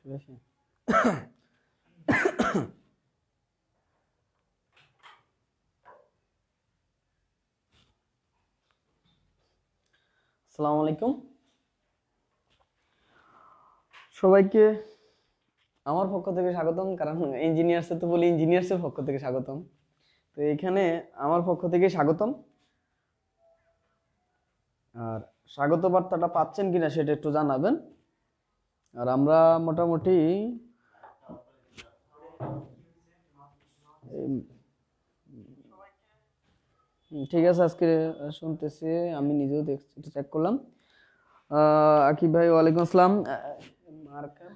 আসসালামু আলাইকুম সবাইকে আমার পক্ষ থেকে স্বাগতম। কারণ ইঞ্জিনিয়ার্সে তো বলি ইঞ্জিনিয়ার্সের পক্ষ থেকে স্বাগতম, তো এখানে আমার পক্ষ থেকে স্বাগতম। আর স্বাগত বার্তাটা পাচ্ছেন কিনা সেটা একটু জানাবেন। আর আমরা মোটামুটি ঠিক আছে, আজকে শুনতেছি, আমি নিজেও দেখছি, চেক করলাম। আকিব ভাই ওয়ালাইকুম আসসালাম। মার্কার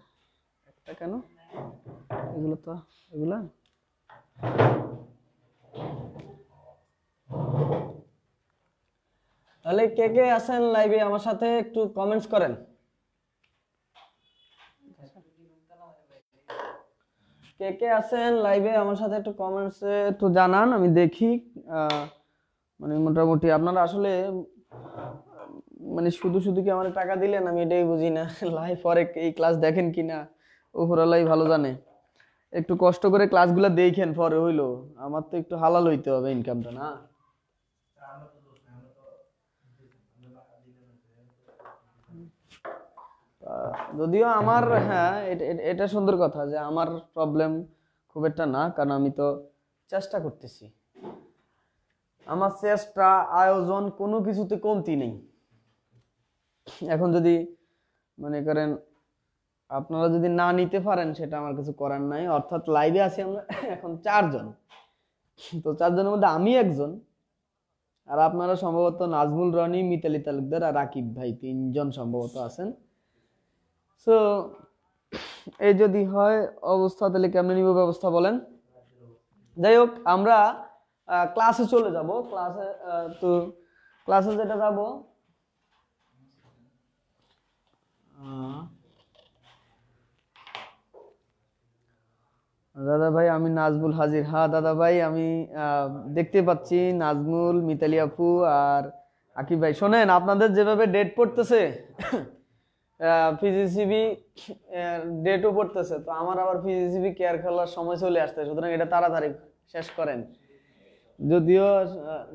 একটা কেন এগুলো, তো এগুলা তাহলে কে কে আছেন লাইভে আমার সাথে একটু কমেন্টস করেন। কে কে আছেন লাইভে আমার সাথে একটু কমেন্টসে একটু জানান, আমি দেখি। মানে মোটামুটি আপনারা আসলে মানে শুধু শুধু কি আমার টাকা দিলেন, আমি এটাই বুঝি না। লাইভ পরে এই ক্লাস দেখেন কিনা ওপরালাই ভালো জানে। একটু কষ্ট করে ক্লাসগুলো দেখেন, পরে হইলো আমার তো একটু হালাল হইতে হবে ইনকামটা, না? যদিও আমার, হ্যাঁ, এটা সুন্দর কথা যে আমার প্রবলেম খুব একটা না, কারণ আমি তো চেষ্টা করতেছি। আমার চেষ্টা আয়োজন কোনো কিছুতে কমতি নেই। এখন যদি মনে করেন আপনারা যদি না নিতে পারেন সেটা আমার কিছু করার নাই। অর্থাৎ লাইভে আছি আমরা এখন 4 জন, তো 4 জনের মধ্যে আমি একজন, আর আপনারা সম্ভবত নাজমুল, রনি, মিতালি তালুকদার আর আকিব ভাই 3 জন সম্ভবত আছেন। সো এই যদি হয় অবস্থা, তাহলে কেমনে নিব ব্যবস্থা বলেন? যাই হোক, আমরা ক্লাসে চলে যাব। ক্লাসে তো ক্লাসে যেটা যাব, দাদা ভাই আমি নাজমুল হাজির। হ্যাঁ দাদা ভাই, আমি দেখতে পাচ্ছি নাজমুল, মিতালি আপু আর আকিব ভাই। শোনেন, আপনাদের যেভাবে ডেট পড়তেছে, পিজিসিবি ডেটও পড়তেছে, তো আমার আবার পিজিসিবি কেয়ার খেলার সময় চলে আসছে, সুতরাং এটা তাড়াতাড়ি শেষ করেন। যদিও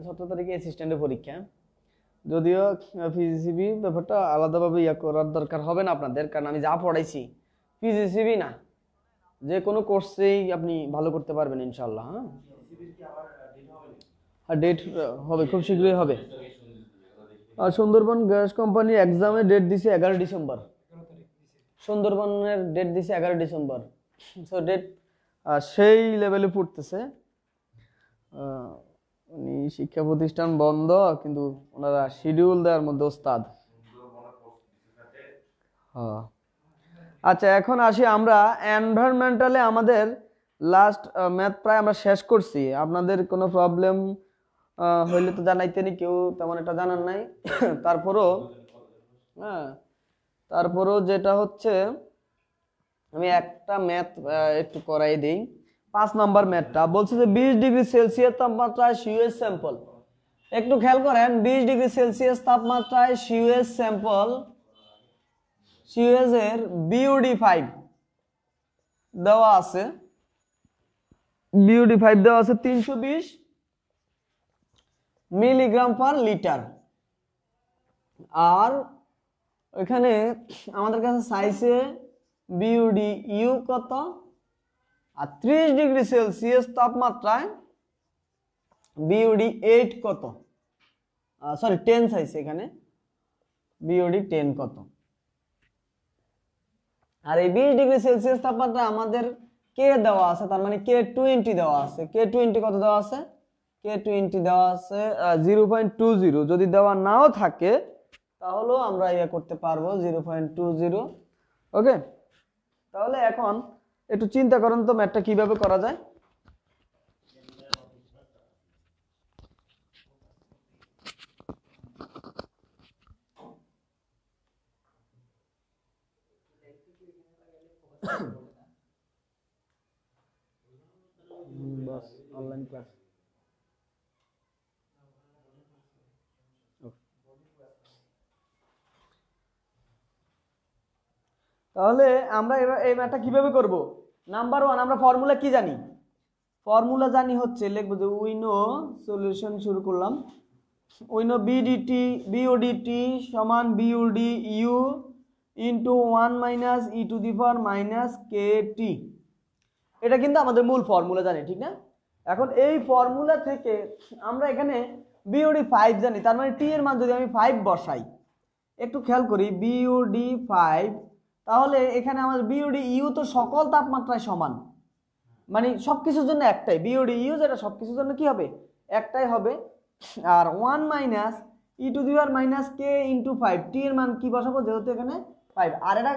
17 তারিখে অ্যাসিস্ট্যান্টের পরীক্ষা, যদিও পিজিসিবি ব্যাপারটা আলাদাভাবে ইয়া করার দরকার হবে না আপনাদের, কারণ আমি যা পড়াইছি পিজিসিবি না, যে কোনো কোর্সেই আপনি ভালো করতে পারবেন ইনশাল্লাহ। হ্যাঁ, ডেট হবে, খুব শীঘ্রই হবে। আর সুন্দরবন গ্যাস কোম্পানি এক্সামের ডেট দিছে 11 ডিসেম্বর। সুন্দরবনের ডেট দিছে 11 ডিসেম্বর। সো ডেট সেই লেভেলে পড়তেছে। উনি শিক্ষা প্রতিষ্ঠান বন্ধ, কিন্তু ওনারা শিডিউল দেওয়ার মধ্যে ওস্তাদ। হ্যাঁ, আচ্ছা, এখন আসি আমরা এনভায়রনমেন্টালে। আমাদের লাস্ট ম্যাথ প্রায় আমরা শেষ করছি। আপনাদের কোনো প্রবলেম হইলে তো জানাইতেনি, কেউ তেমন একটা জানার নাই। তারপরও হ্যাঁ, তারপরও যেটা হচ্ছে, আমি একটা ম্যাথ একটু করাই দিই। 5 নাম্বার ম্যাথটা বলছে যে 20 ডিগ্রি সেলসিয়াস তাপমাত্রায় সিউএস স্যাম্পল। একটু খেয়াল করেন, 20 ডিগ্রি সেলসিয়াস তাপমাত্রায় সিউএস স্যাম্পল, সিউএস এর বিইউডি 5 দেওয়া আছে। বিইউডি 5 দেওয়া আছে 320 মিলিগ্রাম পার লিটার। আর ওইখানে আমাদের কাছে চাইছে বিইউডি ইউ কত, আর 30 ডিগ্রি সেলসিয়াস তাপমাত্রায় বিইউডি 8 কত, সরি 10 চাইছে এখানে, বিইউডি 10 কত। আর এই 20 ডিগ্রি সেলসিয়াস তাপমাত্রা আমাদের কে দেওয়া আছে, তার মানে K20 দেওয়া আছে। K20 কত দেওয়া আছে? K20 দেওয়া আছে 0.20। যদি দেওয়া নাও থাকে তাহলেও আমরা ইয়ে করতে পারবো 0.20। ওকে, তাহলে এখন একটু চিন্তা করেন তো ম্যাথটা কিভাবে করা যায়। बस ऑनलाइन क्लास। তাহলে আমরা এবার এই ম্যাথটা কিভাবে করব? নাম্বার 1 আমরা ফর্মুলা কি জানি? ফর্মুলা জানি হচ্ছে লিখব যে উই নো সলিউশন শুরু করলাম উই নো বিওডিটি সমান BOD u into 1 minus E to the power minus k t. এটা কিন্তু আমাদের মূল ফর্মুলা জানি, ঠিক না? এখন এই ফর্মুলা থেকে আমরা এখানে বিওডি 5 জানি, তার মানে টি এর মান যদি আমি 5 বসাই, একটু খেয়াল করি বিওডি 5, তাহলে এখানে আমাদের বিওডি ইউ তো সকল তাপমাত্রায় সমান, মানে সবকিছুর জন্য একটাই বিওডি ইউ, যেটা সবকিছুর জন্য কি হবে একটাই হবে। আর 1 minus E to the power minus K into 5, টি এর মান কি বসাবো যেহেতু এখানে 5, আর এটা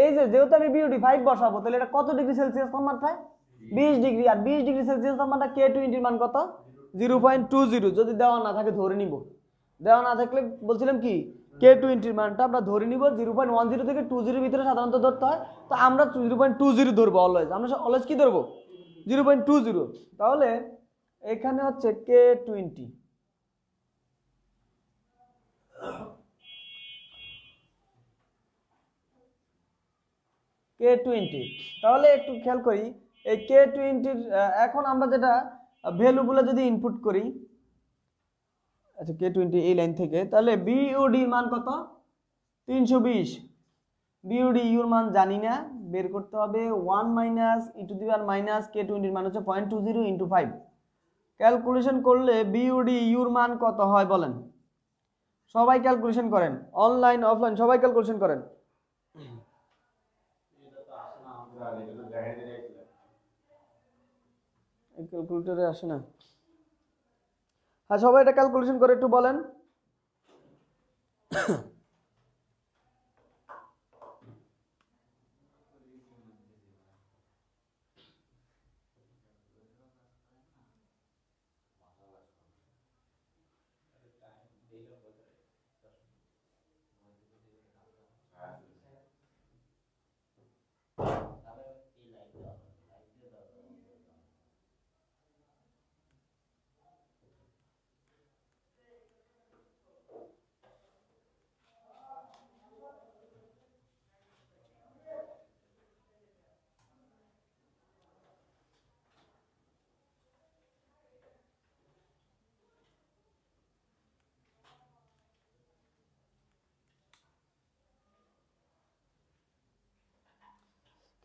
এই যে যেহেতু আমি বিওডি 5 বসাবো তাহলে এটা কত ডিগ্রি সেলসিয়াস তাপমাত্রায় 20 ডিগ্রি, আর 20 ডিগ্রি সেলসিয়াস তাপমাত্রা কে 20 এর মান কত 0.20। যদি দেওয়া না থাকে ধরে নিব, দেওয়া না থাকলে বলছিলাম কি কে 20 এর মানটা আমরা ধরে নিব 0.10 থেকে 20 এর ভিতরে সাধারণত ধরতে হয়, তো আমরা 0.20 ধরবো অলওয়েজ, আমরা অলওয়েজ কি ধরবো 0.20। তাহলে এখানে হচ্ছে কে 20 কে 20। তাহলে একটু খেয়াল করি এই কে 20 এখন আমরা যেটা ভ্যালুগুলো যদি ইনপুট করি, আচ্ছা কে 20 এই লাইন থেকে, তাহলে বিওডি মান কত 320, বিওডি ইউর মান জানি না, বের করতে হবে 1 minus E to the power minus k 20 এর মান হচ্ছে 0.20 ইনটু 5। ক্যালকুলেশন করলে বিওডি ইউর মান কত হয় বলেন? সবাই ক্যালকুলেশন করেন, অনলাইন অফলাইন সবাই ক্যালকুলেশন করেন। ক্যালকুলেটরে আসে না? হ্যাঁ সবাই এটা ক্যালকুলেশন করে একটু বলেন।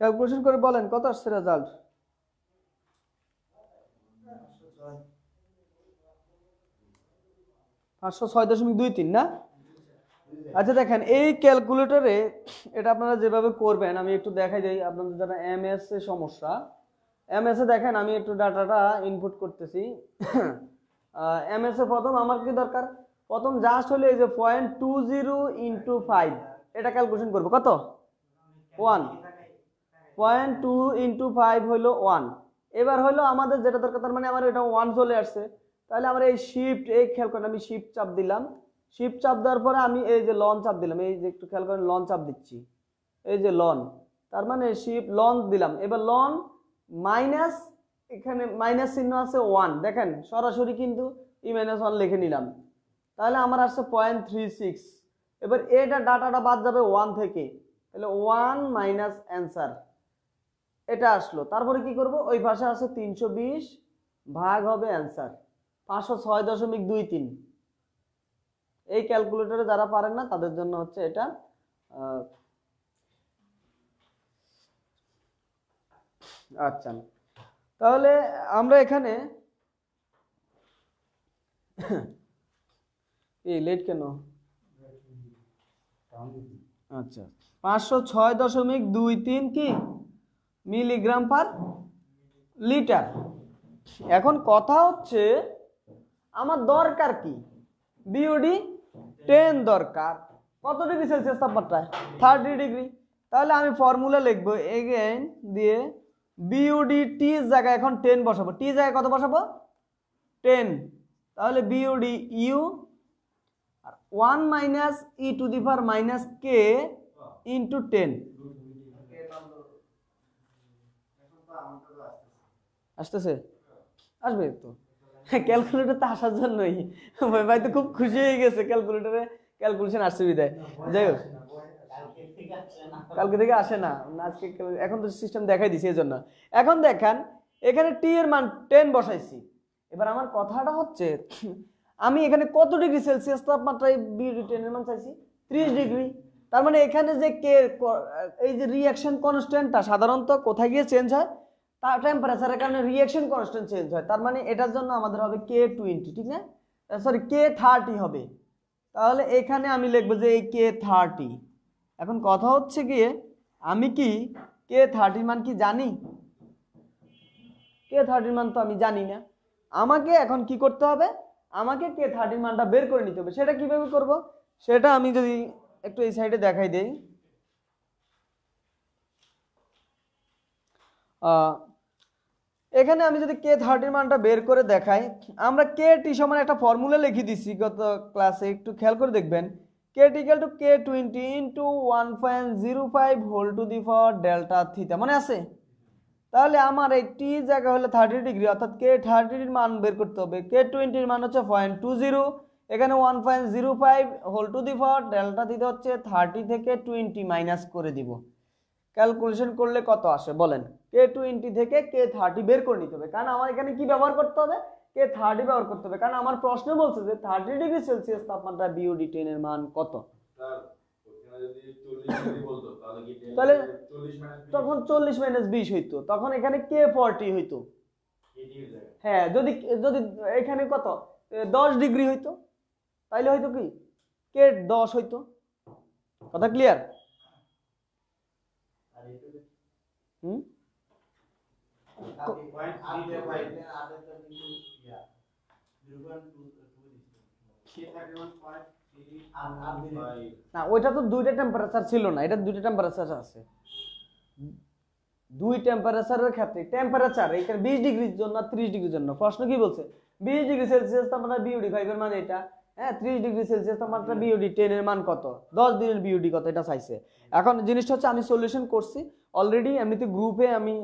ক্যালকুলেশন করে বলেন কত আসছে রেজাল্ট? 506.23 না? আচ্ছা দেখেন এই ক্যালকুলেটরে এটা আপনারা যেভাবে করবেন আমি একটু দেখাই দিই। আপনাদের যারা এমএস এ সমস্যা, এমএস এ দেখেন আমি একটু ডাটাটা ইনপুট করতেছি। এমএস এ প্রথম আমার কি দরকার, প্রথম জাস্ট হলো এই যে 0.20 ইনটু 5, এটা ক্যালকুলেশন করব কত 1, 0.2 ইনটু 5 হলো 1। এবার হলো আমাদের যেটা দরকার, তার মানে আমার এটা 1 চলে আসছে, তাহলে আমার এই শিফট এই খেয়াল করেন আমি শিফট চাপ দিলাম, শিফট চাপ দেওয়ার পরে আমি এই যে লন চাপ দিলাম, এই যে একটু খেয়াল করেন লন চাপ দিচ্ছি, এই যে লন, তার মানে শিফট লন দিলাম। এবার লন মাইনাস, এখানে মাইনাস চিহ্ন আছে 1, দেখেন সরাসরি কিন্তু ই মাইনাস 1 লিখে নিলাম, তাহলে আমার আসছে 0.36। এবার এটা ডাটাটা বাদ যাবে 1 থেকে, তাহলে 1 মাইনাস অ্যান্সার এটা আসলো। তারপরে কি করব, ওই পাশে আছে 320 ভাগ হবে অ্যান্সার 506.23। এই ক্যালকুলেটরে যারা পারেন না তাদের জন্য হচ্ছে এটা। আচ্ছা তাহলে আমরা এখানে এই লেট কেন, আচ্ছা 506.23 কি মিলিগ্রাম পার লিটার। এখন কথা হচ্ছে আমার দরকার কি, বিওডি 10 দরকার, কত ডিগ্রি সেলসিয়াস তাপমাত্রায় 30 ডিগ্রি। তাহলে আমি ফর্মুলা লিখবো এগেইন দিয়ে বিওডি টি জায়গায় এখন 10 বসাবো, টি জায়গায় কত বসাবো 10, তাহলে BOD U 1 minus E to the power minus K into 10। আসতেছে, আসবে তো, ক্যালকুলেটর তো আসার জন্যই ভাই তো খুব খুশি হয়ে গেছে ক্যালকুলেটরে ক্যালকুলেশন আসছে বিদায়। যাই হোক কালকে থেকে আসে না, আজকে এখন তো সিস্টেম দেখাই দিছি এই জন্য। এখন দেখেন এখানে টি এর মান 10 বসাইছি। এবার আমার কথাটা হচ্ছে আমি এখানে কত ডিগ্রি সেলসিয়াস তাপমাত্রায় বিউডি 10 এর মান চাইছি? 30 ডিগ্রি। তার মানে এখানে যে কে এই যে রিঅ্যাকশন কনস্ট্যান্টটা সাধারণত কোথায় গিয়ে চেঞ্জ হয়? তার টেম্পারেচারের কারণে রিঅ্যাকশন কনস্ট্যান্ট চেঞ্জ হয়। তার মানে এটার জন্য আমাদের হবে K20, ঠিক না? সরি K30 হবে। তাহলে এখানে আমি লিখবো যে এই K30। এখন কথা হচ্ছে গিয়ে আমি কি K30 মান কি জানি? K30 মান তো আমি জানি না। আমাকে এখন কি করতে হবে? আমাকে K30 মানটা বের করে নিতে হবে। সেটা কিভাবে করব? সেটা আমি যদি একটু এই সাইডে দেখাই দেই। এখানে আমি যদি K30 মানটা বের করে দেখাই, আমরা KT সমান একটা ফর্মুলা লিখে দিছি গত ক্লাসে, একটু খেয়াল করে দেখবেন। KT equal to K20 into 1.05 whole to the power delta theta, মনে আছে? তাহলে আমার এই টি জায়গা হলো 30 ডিগ্রি, অর্থাৎ K30 এর মান বের করতে হবে। K20 এর মান হচ্ছে 0.20, এখানে 1.05 whole to the power delta theta হচ্ছে 30 থেকে 20 মাইনাস করে দিব। ক্যালকুলেশন করলে কত আসে বলেন? K20 থেকে K30 বের করে নিতে হবে, কারণ আমার এখানে কি ব্যবহার করতে হবে? K30 ব্যবহার করতে হবে, কারণ আমার প্রশ্ন বলছে যে 30 ডিগ্রি সেলসিয়াস তাপমাত্রা বিওডি 10 এর মান কত। তাহলে তখন 40 মাইনাস 20 হইতো, তখন এখানে K40 হইতো। হ্যাঁ, যদি যদি এখানে কত 10 ডিগ্রি হইতো, তাইলে হয়তো কি K10 হইতো। কথা ক্লিয়ার? না, ওইটা তো দুইটা টেম্পারেচার ছিল না, এটা দুইটা টেম্পারেচার আছে। দুই টেম্পারেচারের ক্ষেত্রে টেম্পারেচার এখানে 20 ডিগ্রির জন্য আর 30 ডিগ্রির জন্য প্রশ্ন কি বলছে? 20 ডিগ্রি সেলসিয়াস তাপমাত্রা বিওডি 5 এর মান এটা, হ্যাঁ। 30 ডিগ্রি সেলসিয়াস তাপমাত্রা বিওডি 10 এর মান কত? 10 দিনের বিওডি কত, এটা চাইছে। এখন জিনিসটা হচ্ছে আমি সলিউশন করছি অলরেডি, এমনিতে গ্রুপে আমি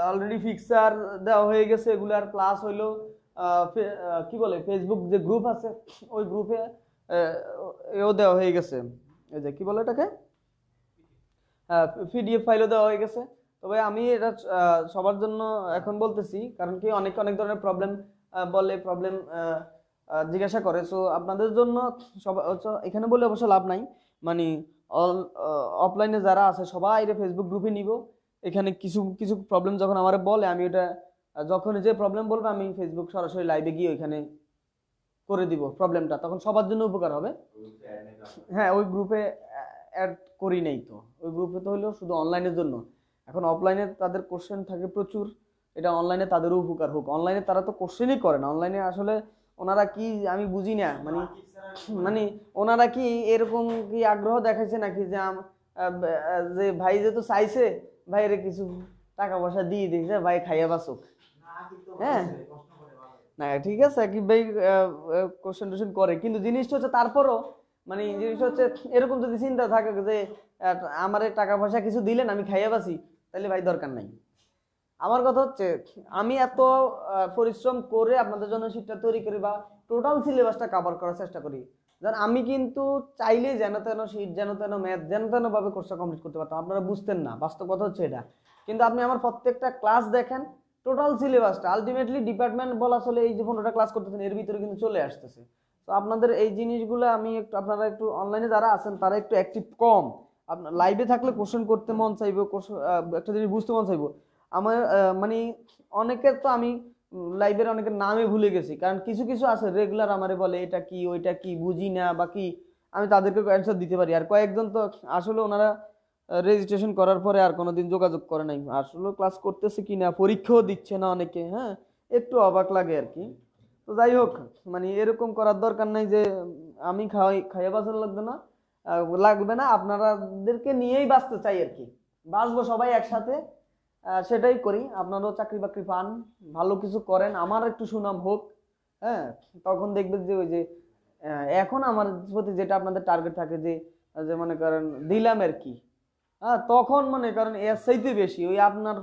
অলরেডি ফিক্সার দেওয়া হয়ে গেছে, এগুলার ক্লাস হইলো কি বলে ফেসবুক যে গ্রুপ আছে ওই গ্রুপে এও দেওয়া হয়ে গেছে, এই যে কি বলে এটাকে পিডিএফ ফাইলও দেওয়া হয়ে গেছে। তবে আমি এটা সবার জন্য এখন বলতেছি, কারণ কি অনেক ধরনের প্রবলেম বলে, প্রবলেম জিজ্ঞাসা করে। সো আপনাদের জন্য এখানে বলে অবশ্য লাভ নাই, মানে অফলাইনে যারা আছে সবাই ফেসবুক গ্রুপে নিব। এখানে কিছু কিছু প্রবলেম যখন আমার বলে, আমি ওটা যখন যে প্রবলেম বলবে আমি ফেসবুক সরাসরি লাইভে গিয়ে ওইখানে করে দিব প্রবলেমটা, তখন সবার জন্য উপকার হবে। হ্যাঁ, ওই গ্রুপে অ্যাড করি নাই তো, ওই গ্রুপে তো হলো শুধু অনলাইনের জন্য। এখন অফলাইনে তাদের কোশ্চেন থাকে প্রচুর, এটা অনলাইনে তাদেরও উপকার হোক। অনলাইনে তারা তো কোশ্চেনই করে না, অনলাইনে আসলে ওনারা কি আমি বুঝি না, মানে ওনারা কি এরকম কি আগ্রহ দেখাইছে নাকি যে যে ভাই যেহেতু চাইছে ভাইয়ের কিছু টাকা পয়সা দিয়ে দিয়েছে, ভাই খাইয়া বাসুক। হ্যাঁ না, ঠিক আছে, কি ভাই কোশ্চেন টোশ্চেন করে, কিন্তু জিনিসটা হচ্ছে তারপরও মানে জিনিসটা হচ্ছে এরকম যদি চিন্তা থাকে যে আমার টাকা পয়সা কিছু দিলেন আমি খাইয়া বাসি, তাহলে ভাই দরকার নাই। আমার কথা হচ্ছে আমি এত পরিশ্রম করে আপনাদের জন্য শীটটা তৈরি করি বা টোটাল সিলেবাসটা কভার করার চেষ্টা করি, যেন আমি কিন্তু চাইলেই যেন তেন শীট, যেন তেন ম্যাথ, যেন তেন ভাবে কোর্সটা কমপ্লিট করতে পারতাম, আপনারা বুঝতেন না, বাস্তব কথা হচ্ছে এটা। কিন্তু আপনি আমার প্রত্যেকটা ক্লাস দেখেন, টোটাল সিলেবাসটা আলটিমেটলি ডিপার্টমেন্ট বলা চলে এই যে 15টা ক্লাস করতেছেন এর ভিতরে কিন্তু চলে আসতেছে। তো আপনাদের এই জিনিসগুলো আমি একটু, আপনারা একটু অনলাইনে যারা আছেন তারা একটু অ্যাক্টিভ কম, আপনার লাইভে থাকলে কোশ্চেন করতে মন চাইবো, একটা জিনিস বুঝতে মন চাইবো। আমার মানে অনেকের তো আমি লাইভের অনেকের নামে ভুলে গেছি, কারণ কিছু কিছু আছে রেগুলার আমারে বলে এটা কি ওইটা কি বুঝি না বা কি, আমি তাদেরকে অ্যান্সার দিতে পারি। আর কয়েকজন তো আসলে ওনারা রেজিস্ট্রেশন করার পরে আর কোনোদিন যোগাযোগ করে নাই, আসলে ক্লাস করতেছে কিনা, পরীক্ষাও দিচ্ছে না অনেকে, হ্যাঁ, একটু অবাক লাগে আর কি। তো যাই হোক, মানে এরকম করার দরকার নাই যে আমি খাইয়া বাঁচার লাগবে না, আপনাদেরকে নিয়েই বাঁচতে চাই আর কি, বাঁচবো সবাই একসাথে, সেটাই করি। আপনারাও চাকরি বাকরি পান, ভালো কিছু করেন, আমার একটু সুনাম হোক, হ্যাঁ, তখন দেখবেন যে ওই যে এখন আমার প্রতি যেটা আপনাদের টার্গেট থাকে যে যে মনে করেন দিলাম আর কি, হ্যাঁ, তখন মনে করেন এর চাইতে বেশি ওই আপনার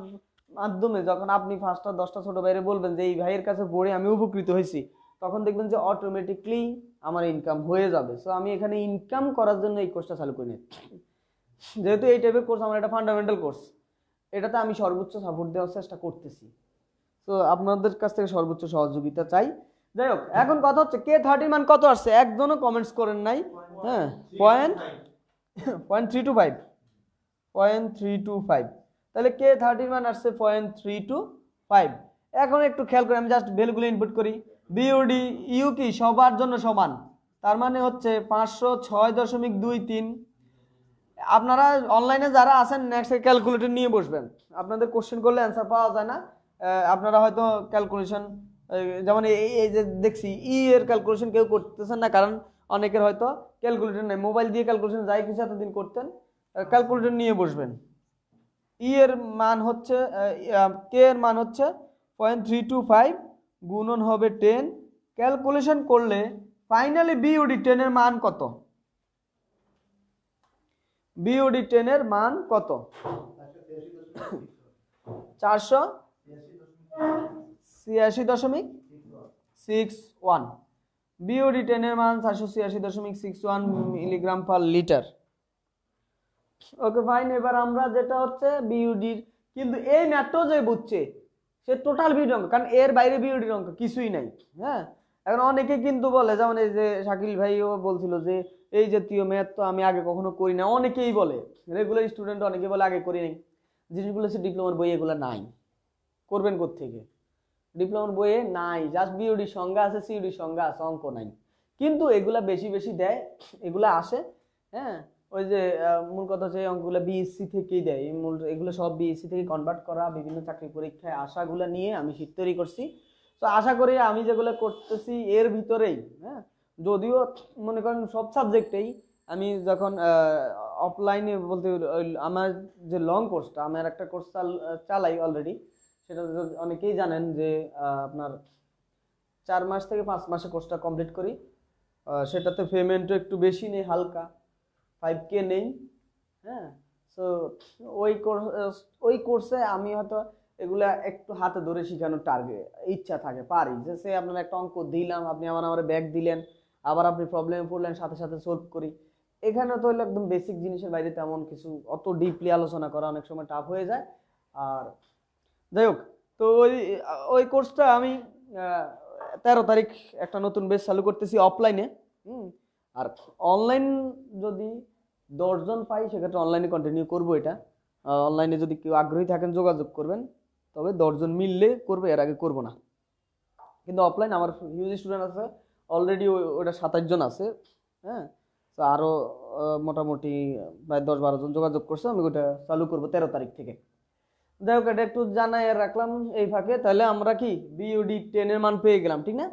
মাধ্যমে যখন আপনি 5টা 10টা ছোট ভাইরে বলবেন যে এই ভাইয়ের কাছে পড়ে আমি উপকৃত হয়েছি, তখন দেখবেন যে অটোমেটিকলি আমার ইনকাম হয়ে যাবে। সো আমি এখানে ইনকাম করার জন্য এই কোর্সটা চালু করি। যেহেতু এই টাইপের কোর্স আমার একটা ফান্ডামেন্টাল কোর্স, এটাতে আমি সর্বোচ্চ সাপোর্ট দেওয়ার চেষ্টা করতেছি। তো আপনাদের কাছ থেকে সর্বোচ্চ সহযোগিতা চাই। যাই হোক, এখন কথা হচ্ছে K30 মান কত আসছে, একজনও কমেন্টস করেন নাই। হ্যাঁ, 0.325, তাহলে K30 মান আসছে 0.325। এখন একটু খেয়াল করে আমি জাস্ট ভ্যালুগুলো ইনপুট করি। বিওডি ইউ কি সবার জন্য সমান, তার মানে হচ্ছে 506.23। আপনারা অনলাইনে যারা আছেন নেক্সট ক্যালকুলেটর নিয়ে বসবেন, আপনাদের কোশ্চেন করলে অ্যান্সার পাওয়া যায় না। আপনারা হয়তো ক্যালকুলেশন, যেমন এই যে দেখছি এর ক্যালকুলেশন কেউ করতেছেন না, কারণ অনেকের হয়তো ক্যালকুলেটর নেই, মোবাইল দিয়ে ক্যালকুলেশন যাই কিছু এতদিন করতেন, ক্যালকুলেটর নিয়ে বসবেন। এর মান হচ্ছে কে এর মান হচ্ছে 0.325 গুণন হবে 10, ক্যালকুলেশন করলে ফাইনালি বিওডি 10 এর মান কত, বিওডি 10 এর মান কত, 486.61। বিওডি 10 এর মান 486.61 milligram per litre. Okay fine, এবার আমরা যেটা হচ্ছে বিইউডির, কিন্তু এই ম্যাথটাও যে বুঝছে সে টোটাল বিইউডি অঙ্ক, কারণ এর বাইরে বিইউডির অঙ্ক কিছুই নাই। হ্যাঁ, এখন অনেকে কিন্তু বলে, যেমন এই যে শাকিল ভাইও বলছিল যে এই জাতীয় ম্যাথ তো আমি আগে কখনো করি না, অনেকেই বলে, রেগুলার স্টুডেন্ট অনেকে বলে আগে করি নাই। জিনিসগুলো হচ্ছে ডিপ্লোমার বই, এগুলো নাই, করবেন কোত্থেকে, ডিপ্লোমার বইয়ে নাই, জাস্ট বিইউডির সংজ্ঞা আছে, সিইউডির সংজ্ঞা আছে, অঙ্ক নাই। কিন্তু এগুলা বেশি বেশি দেয়, এগুলা আসে। হ্যাঁ, ওই যে মূল কথা হচ্ছে অঙ্কগুলো বিএসসি থেকেই দেয়, এগুলো সব বিএসসি থেকে কনভার্ট করা, বিভিন্ন চাকরি পরীক্ষায় আশাগুলো নিয়ে আমি শীট তৈরি করছি। তো আশা করি আমি যেগুলো করতেছি এর ভিতরেই, হ্যাঁ, যদিও মনে করেন সব সাবজেক্টেই আমি যখন অফলাইনে বলতে আমার যে লং কোর্সটা, আমার একটা কোর্স চালাই অলরেডি, সেটা অনেকেই জানেন যে আপনার 4 মাস থেকে 5 মাসে কোর্সটা কমপ্লিট করি। সেটাতে পেমেন্টও একটু বেশি নেই, হালকা 5K নেই। হ্যাঁ, সো ওই কোর্সে আমি হয়তো এগুলা একটু হাতে ধরে শেখানোর টার্গেট ইচ্ছা থাকে, পারি যে সে আপনার একটা অঙ্ক দিলাম, আপনি আমার ব্যাগ দিলেন, আবার আপনি প্রবলেমে পড়লেন, সাথে সাথে সলভ করি। এখানে তো হলো একদম বেসিক জিনিসের বাইরে তেমন কিছু অত ডিপলি আলোচনা করা অনেক সময় টাফ হয়ে যায়। আর যাই হোক, তো ওই কোর্সটা আমি 13 তারিখ একটা নতুন বেচ চালু করতেছি অফলাইনে। আর অনলাইন যদি 10 জন পাই সেক্ষেত্রে অনলাইনে কন্টিনিউ করবো। এটা অনলাইনে যদি কেউ আগ্রহী থাকেন যোগাযোগ করবেন, তবে 10 জন মিললে করবে, এর আগে করবো না। কিন্তু অফলাইন আমার হিউজ স্টুডেন্ট আছে অলরেডি, ওটা 27 জন আছে। হ্যাঁ, তো আরও মোটামুটি প্রায় 10-12 জন যোগাযোগ করছে, আমি ওটা চালু করবো 13 তারিখ থেকে। যাই হোক, এটা একটু জানাই রাখলাম এই ফাঁকে। তাহলে আমরা কি বিইউডি 10 এর মান পেয়ে গেলাম, ঠিক না?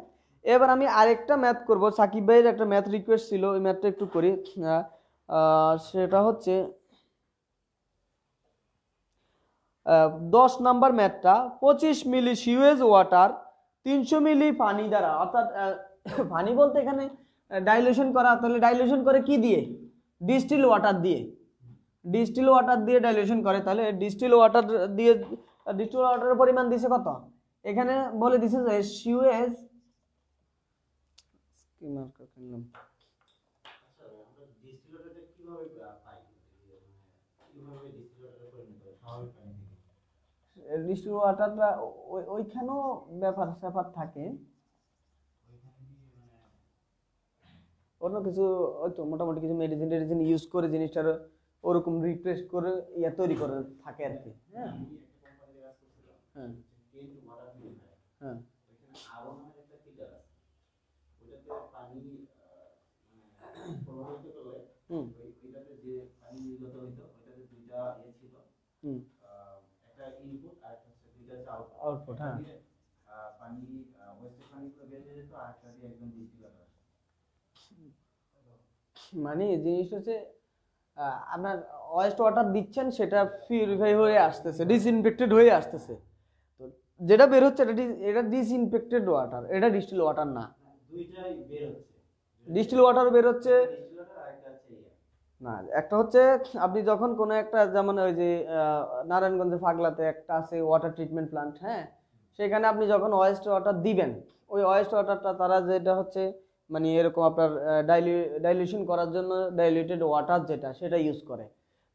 এবার আমি আরেকটা ম্যাথ করব, সাকিব ভাইয়ের একটা ম্যাথ রিকোয়েস্ট ছিল, ওই ম্যাথটা একটু করি। সেটা হচ্ছে 10 নাম্বার ম্যাথটা, 25 মিলি সিওয়েজ ওয়াটার 300 মিলি পানি দ্বারা, অর্থাৎ পানি বলতে এখানে ডাইলিউশন করা, তাহলে ডাইলিউশন করে কি দিয়ে, ডিস্টিল ওয়াটার দিয়ে, ডিস্টিল ওয়াটার দিয়ে ডাইলিউশন করে। তাহলে ডিস্টিল ওয়াটার দিয়ে, ডিস্টিল ওয়াটারের পরিমাণ দিছে কত, এখানে বলে দিছে যে সিওএস ডিস্টিল ওয়াটারটা ওইখানেও ব্যাপার থাকে, অন্য কিছু হয়তো মোটামুটি কিছু মেডিসিন ইউজ করে জিনিসটার ওরকম রিফ্রেশ করে তৈরি করে থাকে আর কি। হ্যাঁ হ্যাঁ হ্যাঁ, আউটপুট, হ্যাঁ, মানে জিনিসটা হচ্ছে আপনার ওয়েস্ট ওয়াটার দিচ্ছেন, সেটা পিউরিফাই হয়ে আসতেছে, ডিসইনফেক্টেড হয়ে আসতেছে, তো যেটা বের হচ্ছে এটা ডিসইনফেক্টেড ওয়াটার, এটা ডিস্টিল ওয়াটার না। দুইটাই বের হচ্ছে, ডিস্টিল ওয়াটার বের হচ্ছে না। একটা হচ্ছে আপনি যখন কোনো একটা, যেমন ওই যে নারায়ণগঞ্জে ফাগলাতে একটা আছে ওয়াটার ট্রিটমেন্ট প্ল্যান্ট, হ্যাঁ, সেখানে আপনি যখন ওয়েস্ট ওয়াটার দিবেন, ওই ওয়েস্ট ওয়াটারটা তারা যেটা হচ্ছে মানে এরকম আপনার ডাইলিউশন করার জন্য ডাইলিউটেড ওয়াটার যেটা, সেটা ইউজ করে।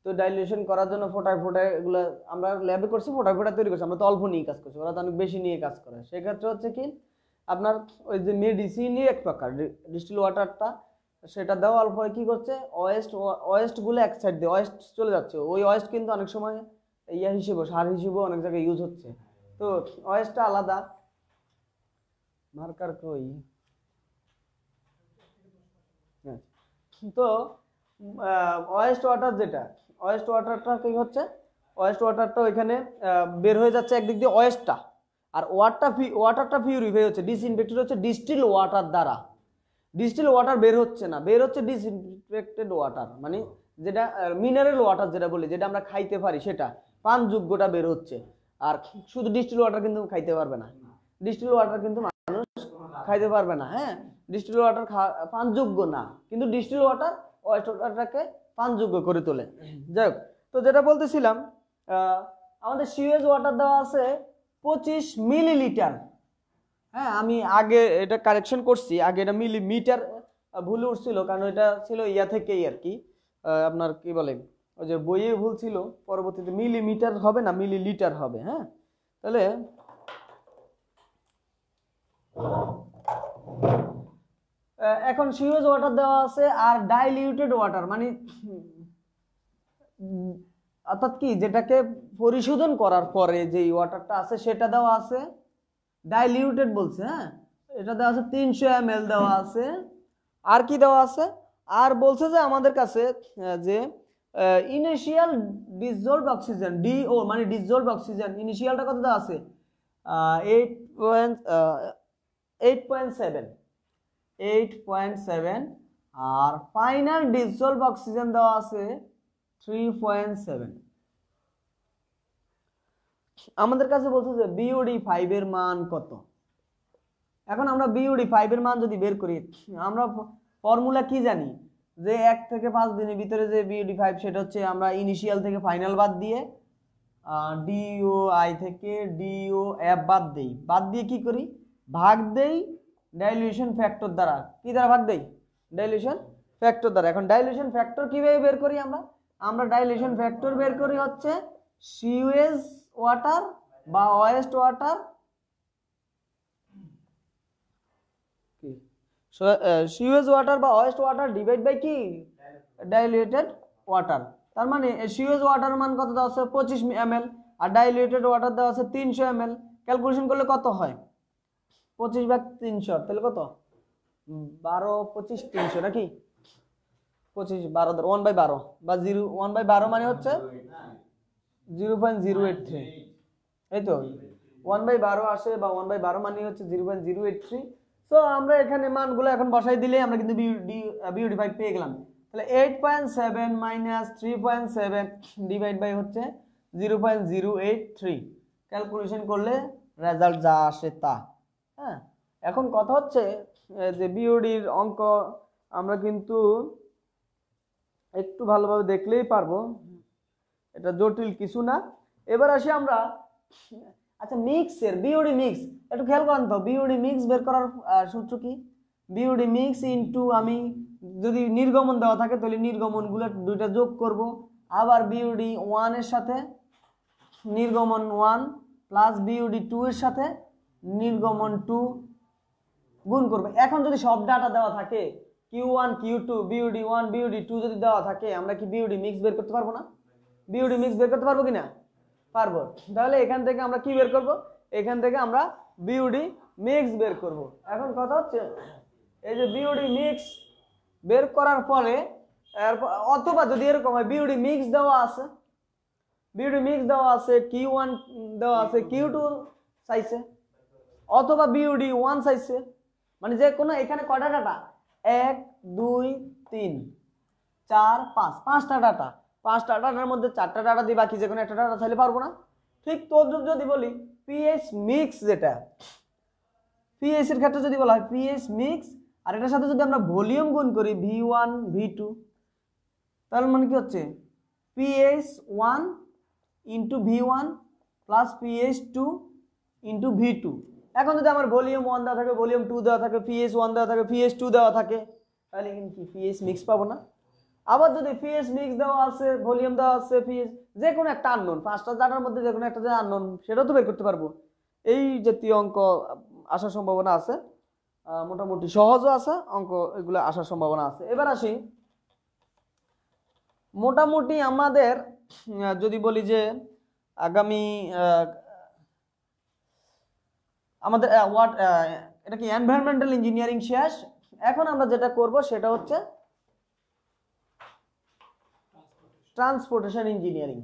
তো তো ডাইলিউশন করার জন্য ফোটায় ফোটায় এগুলো আমরা ল্যাবে করছি, ফোটায় ফোটায় তৈরি করছি, আমরা তো অল্প নিয়ে কাজ করছি, ওরা তো অনেক বেশি নিয়ে কাজ করে। সেক্ষেত্রে হচ্ছে কি আপনার ওই যে মেডিসিনই এক প্রকার ডিস্টিল ওয়াটারটা, সেটা দেওয়ার পরে কি করছে ওয়েস্টগুলো এক সাইড দিয়ে ওয়েস্ট চলে যাচ্ছে, ওই ওয়েস্ট কিন্তু অনেক সময় ইয়া হিসেবে সার হিসেবে অনেক জায়গায় ইউজ হচ্ছে। তো ওয়েস্টটা আলাদা, মার্কার কই, তো ওয়েস্ট ওয়াটার যেটা ওয়েস্ট ওয়াটারটা কি হচ্ছে, ওয়েস্ট ওয়াটারটা ওইখানে বের হয়ে যাচ্ছে একদিক দিয়ে ওয়েস্টটা, আর ওয়াটারটা পিউরিফাই হচ্ছে, ডিসইনফেক্টেড হচ্ছে ডিস্টিল ওয়াটার দ্বারা। ডিস্টিল ওয়াটার বের হচ্ছে না, বের হচ্ছে ডিসইনফেক্টেড ওয়াটার, মানে যেটা মিনারেল ওয়াটার যেটা বলি, যেটা আমরা খাইতে পারি সেটা পানযোগ্যটা বের হচ্ছে। আর শুধু ডিস্টিল ওয়াটার কিন্তু খাইতে পারবে না, ডিস্টিল ওয়াটার কিন্তু মানুষ খাইতে পারবে না। হ্যাঁ, ডিস্টিল ওয়াটার পানযোগ্য না, কিন্তু ডিস্টিল ওয়াটার ওয়েস্ট ওয়াটারটাকে পানযোগ্য করে তোলে। যাই হোক, তো যেটা বলতেছিলাম আমাদের সিওএস ওয়াটার দেওয়া আছে 25 মিলিলিটার। হ্যাঁ, আমি আগে এটা কারেকশন করছি, আগে এটা মিলিমিটার ভুল উঠছিল, কারণ এটা ছিল ইয়া থেকেই আর কি আপনার কি বলে ওই যে বইয়ে ভুল ছিল, পরবর্তীতে মিলিমিটার হবে না মিলিলিটার হবে। হ্যাঁ, তাহলে এখন সিওএস ওয়াটার দেওয়া আছে আর ডাইলিউটেড ওয়াটার, মানে অর্থাৎ কি যেটাকে পরিশোধন করার পরে যে ওয়াটারটা আছে সেটা দেওয়া আছে ডাইলিউটেড বলছে। হ্যাঁ, এটা দেওয়া আছে 300 ml দেওয়া আছে। আর কি দেওয়া আছে, আর বলছে যে আমাদের কাছে যে ইনিশিয়াল ডিসলভড অক্সিজেন ডিও, মানে ডিসলভড অক্সিজেন ইনিশিয়ালটা কত দেওয়া আছে 8.7 আর ফাইনাল ডিসলভড অক্সিজেন দেওয়া আছে 3.7। আমাদের কাছে বলছে যে বিওডি 5 এর মান কত। এখন আমরা বিওডি 5 এর মান যদি বের করি, আমরা ফর্মুলা কি জানি যে 1 থেকে 5 দিনের ভিতরে যে বিওডি 5 সেটা হচ্ছে আমরা ইনিশিয়াল থেকে ফাইনাল বাদ দিয়ে ডিও আই থেকে ডিও এফ বাদ দিয়ে কি করি, ভাগ দেই ডাইলিউশন ফ্যাক্টর দ্বারা। কি দ্বারা ভাগ দেই? ডাইলিউশন ফ্যাক্টর দ্বারা। এখন ডাইলিউশন ফ্যাক্টর কিভাবে বের করি আমরা ডাইলিউশন ফ্যাক্টর বের করি হচ্ছে সিওএস ওয়াটার বা ওয়েস্ট ওয়াটার, সিওএস ওয়াটার বা ওয়েস্ট ওয়াটার ডিভাইড বাই কি ডাইলিউটেড ওয়াটার। তার মানে সিওএস ওয়াটার মান কত দেওয়া আছে 25 ml আর ডাইলিউটেড ওয়াটার দেওয়া আছে 300 ml। ক্যালকুলেশন করলে কত হয় 25/300, তাহলে কত 12 25 300 নাকি 25 12 1/12 বা 1/12 মানে হচ্ছে 0.083, এই তো 1/12 আসে বা 1/12 মানে হচ্ছে 0.083। তো আমরা এখানে মানগুলো এখন বসাই দিলে আমরা কিন্তু বিওডি 5 পেয়ে গেলাম। তাহলে 8.7 - 3.7 ডিভাইড বাই হচ্ছে 0.083, ক্যালকুলেশন করলে রেজাল্ট যা আসে তা। হ্যাঁ, এখন কথা হচ্ছে যে বিওডির অঙ্ক আমরা কিন্তু একটু ভালোভাবে দেখলেই পারবো, এটা জটিল কিছু না। এবার আসি আমরা, আচ্ছা মিক্সের বিওডি মিক্স একটু খেয়াল করেন তো, বিওডি মিক্স বের করার সূত্র কি? বিওডি মিক্স ইনটু, আমি যদি নির্গমন দেওয়া থাকে তাহলে নির্গমনগুলো দুইটা যোগ করব, আবার বিওডি 1 এর সাথে নির্গমন 1 প্লাস বিওডি 2 এর সাথে নির্গমন 2 গুণ করব। এখন যদি সব ডাটা দেওয়া থাকে Q1 Q2 বিওডি 1 বিওডি 2 যদি দেওয়া থাকে, আমরা কি বিওডি মিক্স বের করতে পারবো না? বিওডি মিক্স বের করতে পারবো কিনা? পারবো। তাহলে এখান থেকে আমরা কি বের করব? এখান থেকে আমরা বিওডি মিক্স বের করব। এখন কথা হচ্ছে এই যে বিওডি মিক্স বের করার পরে, অথবা যদি এরকম হয় বিওডি মিক্স দেওয়া আছে, বিওডি মিক্স দেওয়া আছে Q1 দেওয়া আছে Q2 চাইছে, অথবা বিওডি 1 চাইছে, মানে যে কোনো এখানে কয়টা ডাটা 1 2 3 4 5 5টা ডাটা, 5টা ডাটার মধ্যে 4টা ডাটা দিয়ে বাকি যে কোনো একটা ডাটা চাইলে পারবো না? ঠিক তো যদি বলি পিএইচ মিক্স, যেটা পিএইচ এর ক্ষেত্রে যদি বলা হয় পিএইচ মিক্স আর এটার সাথে যদি আমরা ভলিউম গুণ করি V1 V2, তাহলে মানে কি হচ্ছে pH 1 into V1 plus pH 2 into V2। এখন যদি আমার ভলিউম 1 দেওয়া থাকে, ভলিউম 2 দেওয়া থাকে, পিএইচ 1 দেওয়া থাকে, পিএইচ 2 দেওয়া থাকে, তাহলে কিন্তু পিএইচ মিক্স পাবো না। আবার যদি পিএইচ মিক্স দেওয়া আছে, ভলিউম দেওয়া আছে, পিএইচ যে কোনো একটা আননোন, 5টা ডাটার মধ্যে যে কোনো একটা যে আননোন সেটাও তো বের করতে পারবো। এই জাতীয় অঙ্ক আসার সম্ভাবনা আছে, মোটামুটি সহজও আছে অঙ্ক, এগুলো আসার সম্ভাবনা আছে। এবার আসি, মোটামুটি আমাদের যদি বলি যে আগামী আমাদের এটা কি এনভায়রনমেন্টাল ইঞ্জিনিয়ারিং শেষ। এখন আমরা যেটা করব সেটা হচ্ছে ট্রান্সপোর্টেশন ইঞ্জিনিয়ারিং।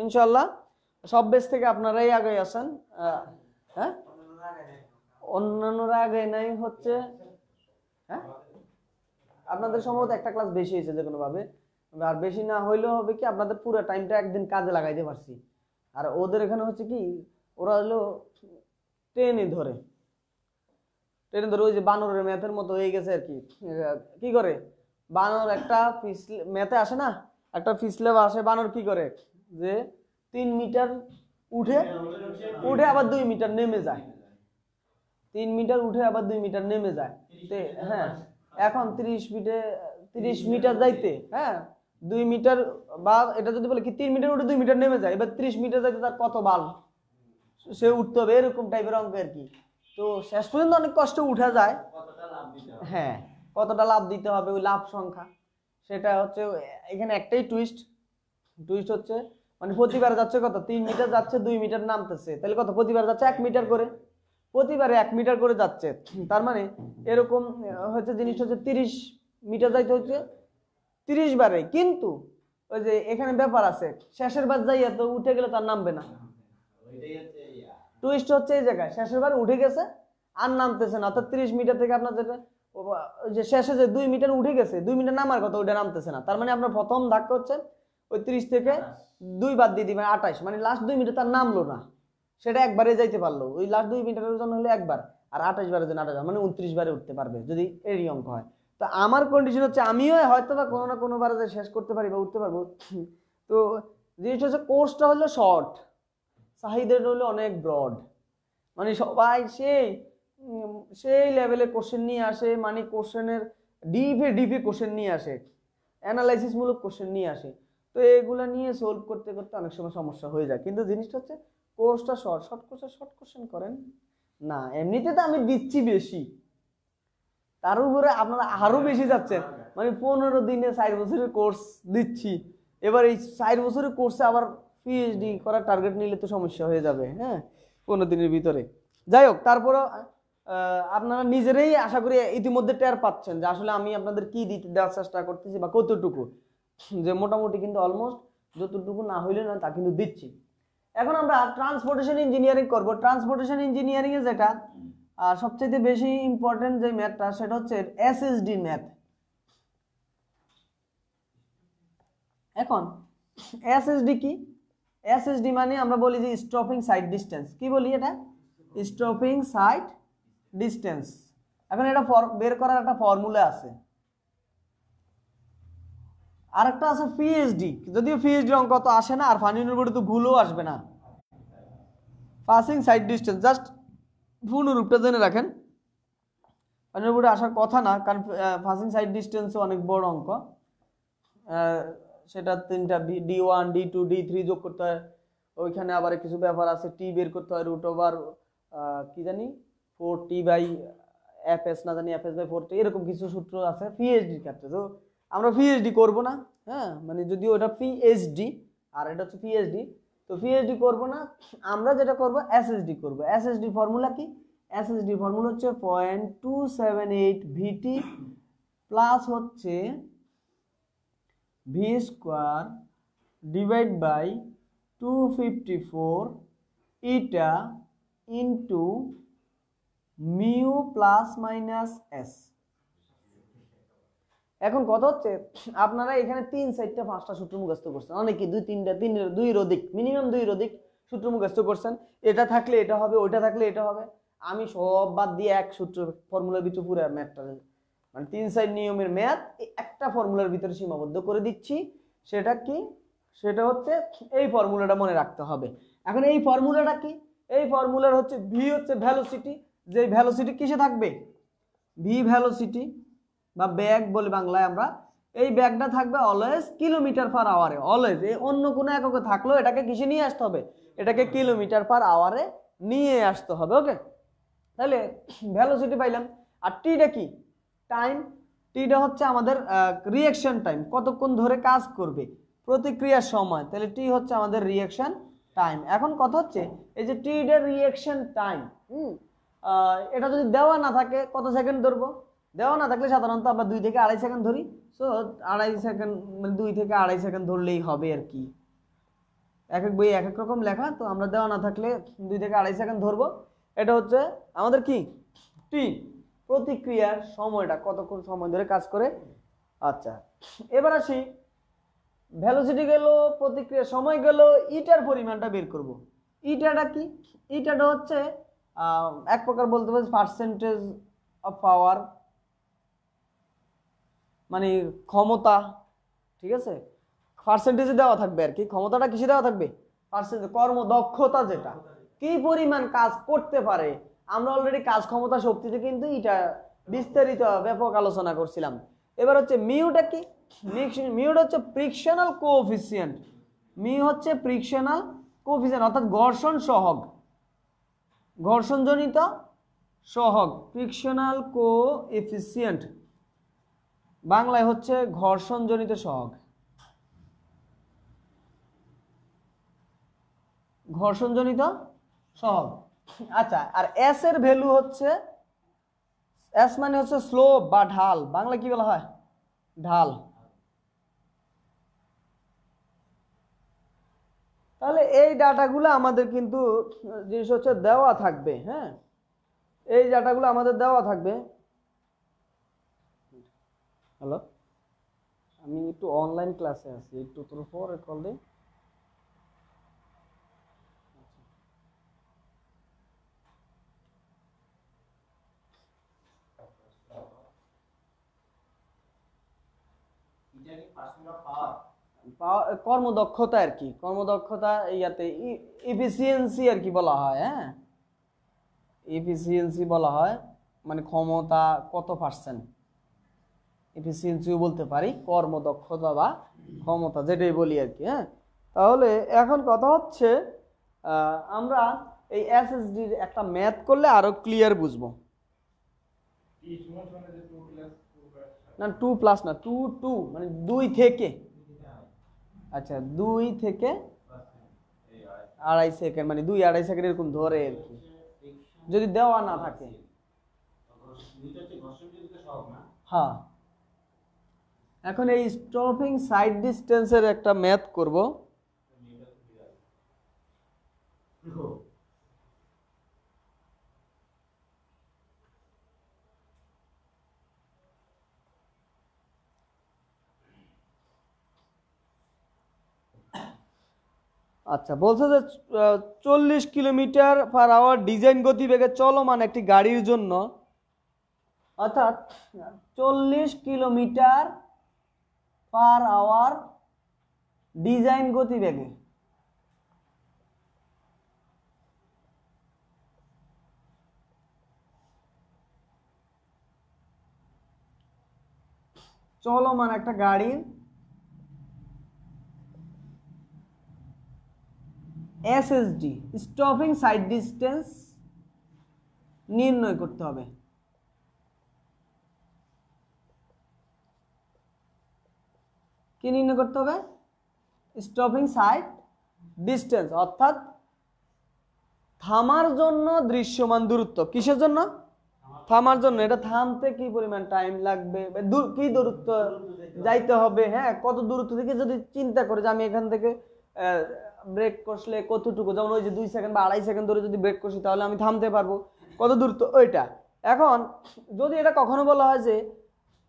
ইনশাআল্লাহ সব বেস থেকে আপনারাই আগে আছেন। হ্যাঁ, অন্যান্যরা আগে নাই হচ্ছে, হ্যাঁ আপনাদের সম্ভবত একটা ক্লাস বেশি হয়েছে যে কোনো ভাবে, আর বেশি না হইলেও হবে কি আপনাদের পুরো টাইমটা একদিন কাজে লাগাইতে পারছি। আর ওদের এখানে হচ্ছে কি, ওরা হলো ট্রেনে ধরে ওই যে বানরের ম্যাথের মতো হয়ে গেছে আর কি। কি করে বানর একটা ম্যাথে আসে না, একটা ফিসলে আসে, বানর কি করে যে 3 মিটার উঠে আবার 2 মিটার নেমে যায়, 3 মিটার উঠে আবার 2 মিটার নেমে যায়। হ্যাঁ, এখন 30 মিটার যাইতে, হ্যাঁ 2 মিটার, বা এটা যদি বলে কি 3 মিটার উঠে 2 মিটার নেমে যায়, এবার 30 মিটার যাইতে তার কত বাল সে উঠতে হবে, এরকম টাইপের অঙ্ক আর কি। তো শেষ পর্যন্ত অনেক কষ্ট উঠা যায়। হ্যাঁ, কতটা লাভ দিতে হবে, ওই লাভ সংখ্যা, সেটা হচ্ছে এখানে একটাই টুইস্ট হচ্ছে মানে প্রতিবার যাচ্ছে কত, 3 মিটার যাচ্ছে, 2 মিটার নামতেছে, তাহলে কত প্রতিবার যাচ্ছে 1 মিটার করে, প্রতিবারে 1 মিটার করে যাচ্ছে। তার মানে এরকম হচ্ছে জিনিস হচ্ছে 30 মিটার যাইতে হচ্ছে 30 বারে। কিন্তু ওই যে এখানে ব্যাপার আছে, শেষের বার যাইয়া তো উঠে গেলে তার নামবে না। টুইস্ট হচ্ছে এই জায়গায়, শেষের বার উঠে গেছে আর নামতেছে না, অর্থাৎ 30 মিটার থেকে আপনার যেটা যে শেষে যে 2 মিটার উঠে গেছে, 2 মিটার নামার কথা, ওইটা নামতেছে না। তার মানে আপনার প্রথম ধাক্কা হচ্ছে ওই 30 থেকে 2 বাদ দিয়ে দিবেন 28, মানে লাস্ট 2 মিটার তার নামলো না, সেটা একবারে যাইতে পারলো, ওই লাস্ট 2 মিটারের জন্য হলে একবার, আর 28 বারের জন্য 28 মানে 29 বারে উঠতে পারবে যদি এরই অঙ্ক হয়। তো আমার কন্ডিশন হচ্ছে আমিও হয়তো বা কোনো না কোনো বারে শেষ করতে পারি বা উঠতে পারবো। তো জিনিসটা হচ্ছে কোর্সটা হলো শর্ট, চাহিদাটা হলো অনেক ব্রড, মানে সবাই সেই লেভেলের কোশ্চেন নিয়ে আসে, মানে কোশ্চেনের ডিপে কোশ্চেন নিয়ে আসে, অ্যানালাইসিস মূলক কোশ্চেন নিয়ে আসে। তো এগুলা নিয়ে সলভ করতে করতে অনেক সময় সমস্যা হয়ে যায়। কিন্তু জিনিসটা হচ্ছে কোর্সটা শর্ট কোর্সে শর্ট কোশ্চেন করেন না, এমনিতে তো আমি দিচ্ছি বেশি, তার উপরে আপনারা আরো বেশি যাচ্ছেন, মানে 15 দিনে 4 বছরের কোর্স দিচ্ছি। এবার এই 4 বছরের কোর্সে আবার পিএইচডি করার টার্গেট নিলে তো সমস্যা হয়ে যাবে। হ্যাঁ, 15 দিনের ভিতরে। যাই হোক, তারপরে আপনারা নিজেরাই আশা করি ইতিমধ্যে টের পাচ্ছেন যে আসলে আমি আপনাদের কি দিতে দেওয়ার চেষ্টা করতেছি বা কতটুকু, যে মোটামুটি কিন্তু অলমোস্ট যতটুকু না হইলে না তা কিন্তু দিচ্ছি। এখন আমরা ট্রান্সপোর্টেশন ইঞ্জিনিয়ারিং করব। ট্রান্সপোর্টেশন ইঞ্জিনিয়ারিং এ যেটা সবচেয়ে বেশি ইম্পর্টেন্ট যে ম্যাথটা, সেটা হচ্ছে এসএসডি ম্যাথ। এখন এসএসডি কি? এসএসডি মানে আমরা বলি যে স্টপিং সাইড ডিসটেন্স। কি বলি এটা? Stopping side distance. এখন এটা বের করার একটা ফর্মুলা আছে, আর একটা আছে পিএইচডি। যদিও পিএইচডি অঙ্ক তো আসে না, আর ফানির বোর্ডে তো ভুলও আসবে না। পাসিং সাইড ডিসটেন্স জাস্ট পূর্ণরূপটা জেনে রাখেন, ফানির বোর্ডে আসার কথা না, কারণ পাসিং সাইড ডিসটেন্সও অনেক বড় অঙ্ক। সেটা 3টা D1 D2 D3 যোগ করতে হয়, ওইখানে আবার কিছু ব্যাপার আছে, টি বের করতে হয়, রুট ওভার কি জানি 4t/fs না জানি fs/4t, এরকম কিছু সূত্র আছে পিএইচডির ক্ষেত্রে। তো আমরা পিএইচডি করব না, হ্যাঁ, মানে যদিও ওটা পিএইচডি আর এটা হচ্ছে পিএইচডি, তো পিএইচডি করব না, আমরা যেটা করব এসএসডি করব। এসএসডি ফর্মুলা কি? এসএসডি ফর্মুলা হচ্ছে 0.278 ভিটি প্লাস হচ্ছে V square divide by 254 eta into mu plus minus S. এখন কথা হচ্ছে আপনারা এখানে 3-4-5টা সূত্র মুখস্থ করছেন, অনেকে 2-3 অধিক, মিনিমাম 2 অধিক সূত্র মুখস্থ করছেন। এটা থাকলে এটা হবে, ওইটা থাকলে এটা হবে। আমি সব বাদ দিয়ে এক সূত্র ফর্মুলার ভিতরে পুরো ম্যাথটা, মানে 3-4 নিয়মের ম্যাথ একটা ফর্মুলার ভিতরে সীমাবদ্ধ করে দিচ্ছি। সেটা কি? সেটা হচ্ছে এই ফর্মুলাটা মনে রাখতে হবে। এখন এই ফর্মুলাটা কি? এই ফর্মুলার হচ্ছে ভি হচ্ছে ভেলোসিটি, যে ভেলোসিটি কিসে থাকবে? ভি ভেলোসিটি বা বেগ বলি বাংলায় আমরা, এই বেগটা থাকবে অলওয়েজ কিলোমিটার পার আওয়ারে, অলওয়েজ। অন্য কোনো এককে থাকলেও এটাকে কিসে নিয়ে আসতে হবে, এটাকে কিলোমিটার পার আওয়ারে নিয়ে আসতে হবে। ওকে, তাহলে ভেলোসিটি পাইলাম। আর টিটা কি, টাইম। টিটা হচ্ছে আমাদের রিঅ্যাকশন টাইম, কতক্ষণ ধরে কাজ করবে, প্রতিক্রিয়ার সময়। তাহলে টি হচ্ছে আমাদের রিঅ্যাকশন টাইম। এখন কথা হচ্ছে এই যে টির রিঅ্যাকশন টাইম, এটা যদি দেওয়া না থাকে কত সেকেন্ড ধরবো, দেওয়া না থাকলে সাধারণত আমরা 2 থেকে 2.5 সেকেন্ড ধরি। সো 2.5 সেকেন্ড মানে 2 থেকে 2.5 সেকেন্ড ধরলেই হবে আর কি। এক এক বই এক এক রকম লেখা, তো আমরা দেওয়া না থাকলে 2 থেকে 2.5 সেকেন্ড ধরবো। এটা হচ্ছে আমাদের কি টি, প্রতিক্রিয়ার সময়টা, কতক্ষণ সময় ধরে কাজ করে। আচ্ছা, এবার আসি ভেলোসিটি গেল, প্রতিক্রিয়ার সময় গেল, ইটার পরিমাণটা বের করব। ইটাটা কি, ইটাটা হচ্ছে এক প্রকার বলতে পারি পার্সেন্টেজ অফ পাওয়ার, মানে ক্ষমতা। ঠিক আছে, পার্সেন্টেজে দেওয়া থাকবে আর কি, ক্ষমতাটা কিসে দেওয়া থাকবে, পার্সেন্টেজ, কর্মদক্ষতা, যেটা কি পরিমাণ কাজ করতে পারে। আমরা অলরেডি কাজ ক্ষমতা শক্তিতে কিন্তু এটা বিস্তারিত ব্যাপক আলোচনা করছিলাম। এবার হচ্ছে মিউটা কি, মিউটা হচ্ছে ফ্রিকশনাল কোএফিসিয়েন্ট। মিউ হচ্ছে ফ্রিকশনাল কোএফিসিয়েন্ট অর্থাৎ ঘর্ষণ সহগ, ঘর্ষণজনিত সহগ, ফ্রিকশনাল কোএফিসিয়েন্ট, বাংলায় হচ্ছে ঘর্ষণজনিত সহগ, ঘর্ষণজনিত সহগ। আচ্ছা, আর এস এর ভ্যালু হচ্ছে, এস মানে হচ্ছে স্লোপ বা ঢাল, বাংলা কি বলা হয়, ঢাল। তাহলে এই ডাটাগুলো আমাদের কিন্তু জিনিস হচ্ছে দেওয়া থাকবে। হ্যাঁ, এই ডাটাগুলো আমাদের দেওয়া থাকবে। হ্যালো, আমি একটু অনলাইন ক্লাসে আছি, একটু তোর পরে কল দিই। কর্মদক্ষতা আর কি, কর্মদক্ষতা ইয়াতে ইফিসিয়েন্সি আর কি বলা হয়। হ্যাঁ, ইফিসিয়েন্সি বলা হয়, মানে ক্ষমতা কত পার্সেন্ট, এফিসিয়েন্সিও বলতে পারি, কর্মদক্ষতা বা ক্ষমতা যেটাই বলি আর কি। হ্যাঁ, তাহলে এখন কথা হচ্ছে আমরা এই এসএসডির একটা ম্যাথ করলে আরো ক্লিয়ার বুঝবো। না 2 প্লাস না, 2 2 মানে 2 থেকে, আচ্ছা 2 থেকে 2.5 সেকেন্ড, মানে 2 2.5 সেকেন্ড এরকম ধরে আর কি, যদি দেওয়া না থাকে। হ্যাঁ, এখন এই স্টপিং সাইড ডিস্টেন্সের একটা ম্যাথ করব। আচ্ছা, বলছে যে 40 কিলোমিটার পার আওয়ার ডিজাইন গতিবেগে চলমান একটি গাড়ির জন্য, অর্থাৎ 40 কিলোমিটার পার আওয়ার ডিজাইন গতিবেগে চলমান একটা গাড়ির এসএসডি, স্টপিং সাইড ডিস্টেন্স নির্ণয় করতে হবে। কি নির্ণয় করতে হবে, স্টপিং সাইড ডিস্টেন্স, অর্থাৎ থামার জন্য দৃশ্যমান দূরত্ব। কিসের জন্য, থামার জন্য। এটা থামতে কি পরিমাণ টাইম লাগবে, কি দূরত্ব যাইতে হবে। হ্যাঁ, কত দূরত্ব থেকে যদি চিন্তা করে যে আমি এখান থেকে ব্রেক কষলে কতটুকু, যেমন ওই যে 2 সেকেন্ড বা 2.5 সেকেন্ড ধরে যদি ব্রেক কষি তাহলে আমি থামতে পারবো, কত দূরত্ব ওইটা। এখন যদি এটা কখনো বলা হয় যে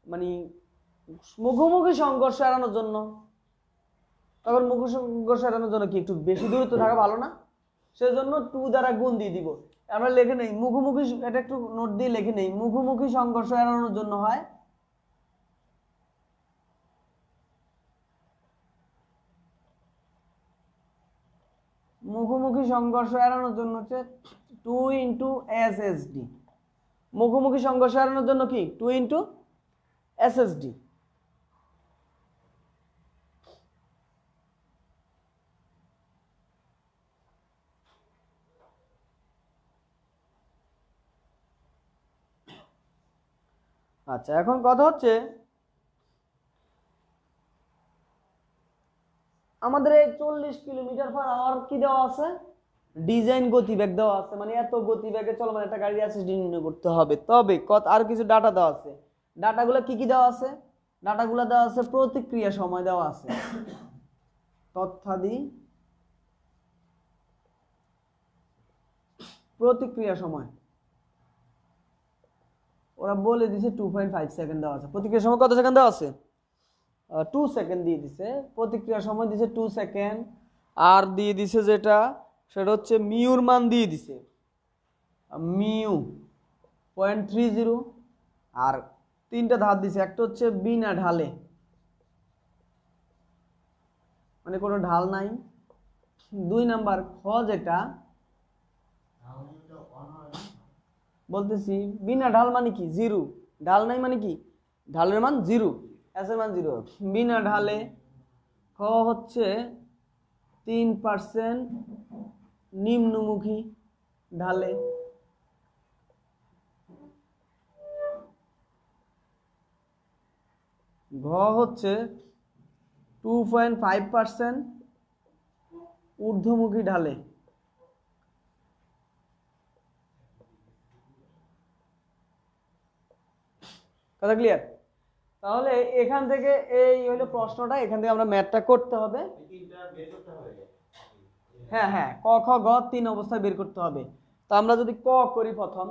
মানে মুখোমুখি সংঘর্ষ এড়ানোর জন্য, তখন মুখোমুখি সংঘর্ষ এড়ানোর জন্য কি একটু বেশি দূরত্ব থাকা ভালো না, সেজন্য 2 দ্বারা গুণ দিয়ে দিব। আমরা লিখে নেই মুখোমুখি, এটা একটু নোট দিয়ে লিখে নেই, মুখোমুখি সংঘর্ষ এড়ানোর জন্য হয় মুখোমুখি সংঘর্ষ এড়ানোর জন্য হচ্ছে 2 × SSD। মুখোমুখি সংঘর্ষ এড়ানোর জন্য কি 2 × এসএসডি। আচ্ছা, এখন কথা হচ্ছে আমাদের এই 40 কিলোমিটার পার আওয়ার কি দেওয়া আছে, ডিজাইন গতিবেগ দেওয়া আছে, মানে এত গতিবেগে চলমান একটা গাড়ি এসএসডি নির্ণয় করতে হবে। তবে আর কিছু ডাটা দেওয়া আছে। ডাটাগুলো কি কি দেওয়া আছে? ডাটাগুলো দেওয়া আছে, প্রতিক্রিয়া সময় দেওয়া আছে, তথ্যাদি প্রতিক্রিয়া সময় ওরা বলে দিছে 2.5 সেকেন্ড দেওয়া আছে। প্রতিক্রিয়া সময় কত সেকেন্ড দেওয়া আছে? 2 সেকেন্ড দিয়ে দিছে। প্রতিক্রিয়া সময় দিছে 2 সেকেন্ড। আর দিয়ে দিছে যেটা, সেটা হচ্ছে মিউর মান দিয়ে দিছে, মিউ 0.30। আর 3টা ধাপ দিছে, একটা হচ্ছে বিনা ঢালে, মানে কোনো ঢাল নাই। 2 নাম্বার খ যেটা বলতেছি, বিনা ঢাল মানে কি? জিরো। ঢাল নাই মানে কি? ঢালের মান জিরো, এস এর মান জিরো। বিনা ঢালে খ হচ্ছে 3% নিম্নমুখী ঢালে। ঘ হচ্ছে 2.5% ঊর্ধ্বমুখী ঢালে। কথা ক্লিয়ার? তাহলে এখান থেকে এই হলো প্রশ্নটা, এখান থেকে আমরা ম্যাথটা করতে হবে। হ্যাঁ হ্যাঁ, ক খ গ 3 অবস্থায় বের করতে হবে। তো আমরা যদি ক করি, প্রথম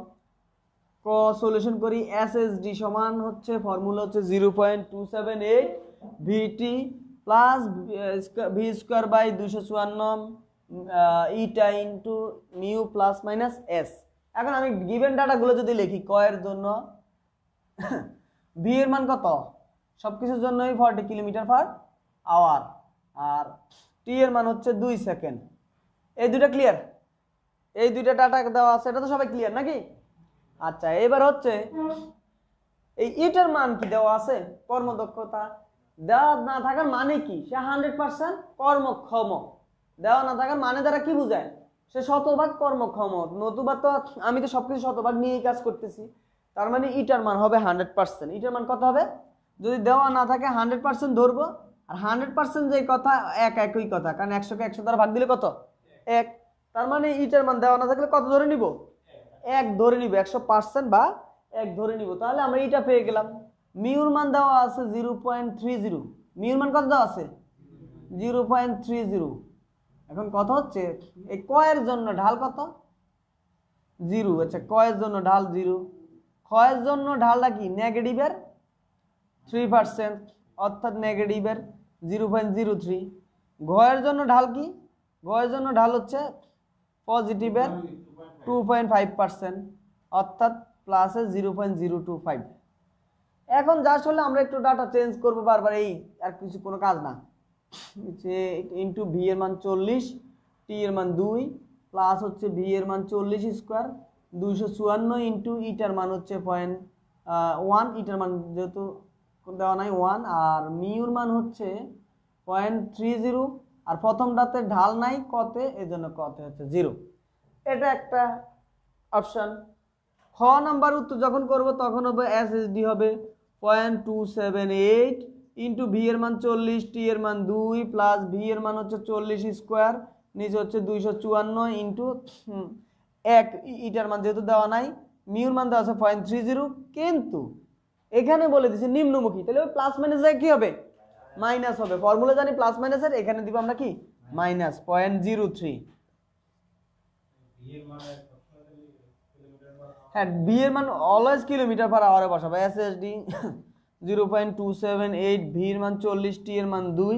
ক সলিউশন করি, এসএসডি সমান হচ্ছে ফর্মুলা হচ্ছে 0.278 ভিটি প্লাস ভি স্কয়ার বাই 254 ইটা into mu plus minus S. এখন আমি গিভেন ডাটাগুলো যদি লিখি, ক এর জন্য ভি এর মান কত? সবকিছুর জন্যই 40 কিলোমিটার পার আওয়ার, আর টি এর মান হচ্ছে 2 সেকেন্ড। এই দুটো ক্লিয়ার? এই দুইটা ডাটা দেওয়া আছে, এটা তো সবাই ক্লিয়ার নাকি? আচ্ছা, এবার হচ্ছে এই ইটার মান কি দেওয়া আছে? কর্মদক্ষতা। দেওয়া না থাকার মানে কি? সে 100% কর্মক্ষম। দেওয়া না থাকার মানে দ্বারা কি বোঝায়? সে শতভাগ কর্মক্ষম। নতুবা তো আমি তো সবকিছু শতভাগ নিয়েই কাজ করতেছি, তার মানে ইটার মান হবে 100%। ইটার মান কত হবে? যদি দেওয়া না থাকে 100% ধরবো, আর 100% যে কথা একই কথা, কারণ 100-কে 100 দ্বারা ভাগ দিলে কত? 1। তার মানে ইটার মান দেওয়া না থাকলে কত ধরে নিব? 1 ধরে নিব, 100% বা 1 ধরে নিব। তাহলে আমরা এটা পেয়ে গেলাম। মিউর মান দেওয়া আছে 0.30। মিউর মান কত দেওয়া আছে? 0.30। এখন কথা হচ্ছে এই ক এর জন্য ঢাল কত? 0। আচ্ছা, ক এর জন্য ঢাল 0। খ এর জন্য ঢালটা কি? নেগেটিভের 3%, অর্থাৎ নেগেটিভের 0.03। ঘ এর জন্য ঢাল কি? ঘ এর জন্য ঢাল হচ্ছে পজিটিভের 2.5%, অর্থাৎ প্লাসের 0.025। এখন জাস্ট হলে আমরা একটু ডাটা চেঞ্জ করবো বারবার, এই আর কিছু কোনো কাজ না। যে ইন্টু ভি এর মান 40, টি এর মান 2, প্লাস হচ্ছে ভি এর মান 40 স্কোয়ার 254 ইন্টু ইটার মান হচ্ছে 0.1। ইটার মান যেহেতু দেওয়া নাই 1, আর মিউর মান হচ্ছে 0.30। আর প্রথমটাতে ঢাল নাই কতে, এই জন্য কতে হচ্ছে 0। এটা একটা অপশন। খ নাম্বার উত্তর যখন করব তখন হবে এসএসডি হবে 0.278 ইন্টু ভি এর মান 40, টি এর মান 2, প্লাস ভি এর মান হচ্ছে 40 স্কোয়ার, নিচে হচ্ছে 254 ইন্টু 1। ইটার মান যেহেতু দেওয়া নাই, মিউর মান দেওয়া আছে 0.30, কিন্তু এখানে বলে দিছে নিম্নমুখী, তাহলে প্লাস মাইনাস কি হবে? মাইনাস হবে। ফর্মুলা জানি প্লাস মাইনাসের, এখানে দিব আমরা কি? মাইনাস 0.03। হ্যাঁ, বি এর মান অলওয়েজ কিলোমিটার পার আওয়ারে বসাবো। এসএসডি 0.278, ভি এর মান 40, টি এর মান 2,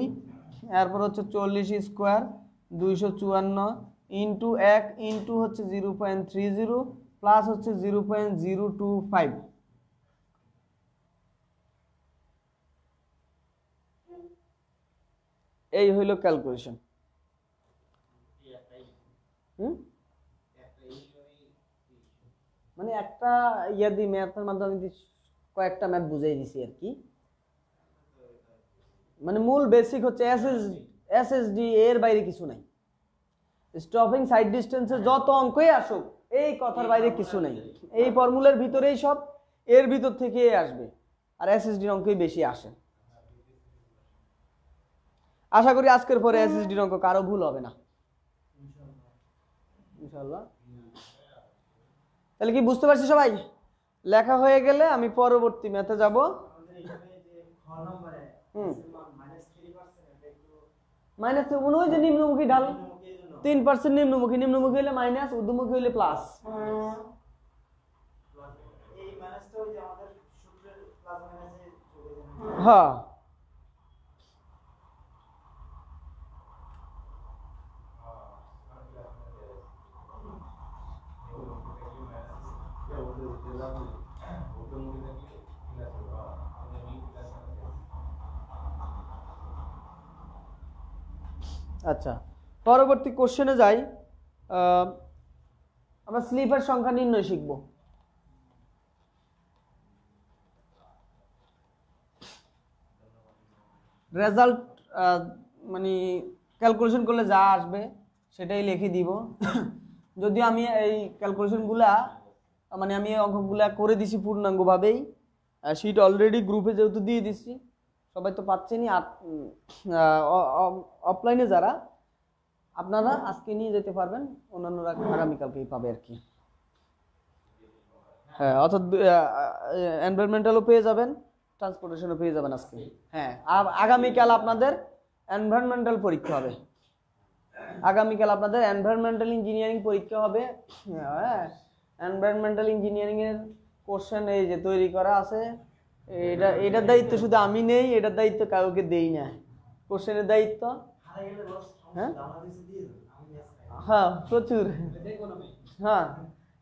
এরপর হচ্ছে 40 স্কোয়ার 254 ইন্টু 1 ইন্টু হচ্ছে 0.30 প্লাস হচ্ছে 0.025। এই হইল ক্যালকুলেশন। মানে একটা ইয়া দি ম্যাথের মাধ্যমে কয়েকটা ম্যাথ বুঝাই দিছি আর কি। মানে মূল বেসিক হচ্ছে এসএসডি, এর বাইরে কিছু নাই। স্টপিং সাইড ডিস্টেন্সে যত অঙ্কই আসুক এই কথার বাইরে কিছু নাই, এই ফর্মুলার ভিতরেই সব, এর ভিতর থেকে আসবে, আর এসএসডির অঙ্কই বেশি আসে। আশা করি আজকের পরে এসএসডির অঙ্ক কারো ভুল হবে না ইনশাআল্লাহ। তাহলে কি বুঝতে পারছি সবাই? লেখা হয়ে গেলে আমি পরবর্তী ম্যাথে যাব। মাইনাস মনে হয় যে নিম্নমুখী ঢাল 3% নিম্নমুখী, নিম্নমুখী হলে মাইনাস, ঊর্ধ্বমুখী হলে প্লাস। হ্যাঁ আচ্ছা, পরবর্তী কোশ্চেনে যাই। আমরা স্লিপের সংখ্যা নির্ণয় শিখব। রেজাল্ট মানে ক্যালকুলেশন করলে যা আসবে সেটাই লিখে দিব। যদিও আমি এই ক্যালকুলেশনগুলা মানে আমি এই অঙ্কগুলা করে দিছি পূর্ণাঙ্গভাবেই, শিট অলরেডি গ্রুপে যেহেতু দিয়ে দিছি, সবাই তো পাচ্ছেনই। অফলাইনে যারা আপনারা আজকে নিয়ে যেতে পারবেন, অন্যান্যরা আগামীকালকেই পাবে আর কি। হ্যাঁ, অর্থাৎ এনভায়রনমেন্টালও পেয়ে যাবেন, ট্রান্সপোর্টেশনও পেয়ে যাবেন আজকে। হ্যাঁ, আর আগামীকাল আপনাদের এনভায়রনমেন্টাল পরীক্ষা হবে। আগামীকাল আপনাদের এনভায়রনমেন্টাল ইঞ্জিনিয়ারিং পরীক্ষা হবে। হ্যাঁ, এনভায়রনমেন্টাল ইঞ্জিনিয়ারিং এর কোশ্চেন এই যে তৈরি করা আছে, এটার দায়িত্ব শুধু আমি নেই, এটার দায়িত্ব কাউকে দেই না, কোশ্চেনের দায়িত্ব। হ্যাঁ হ্যাঁ প্রচুর। হ্যাঁ,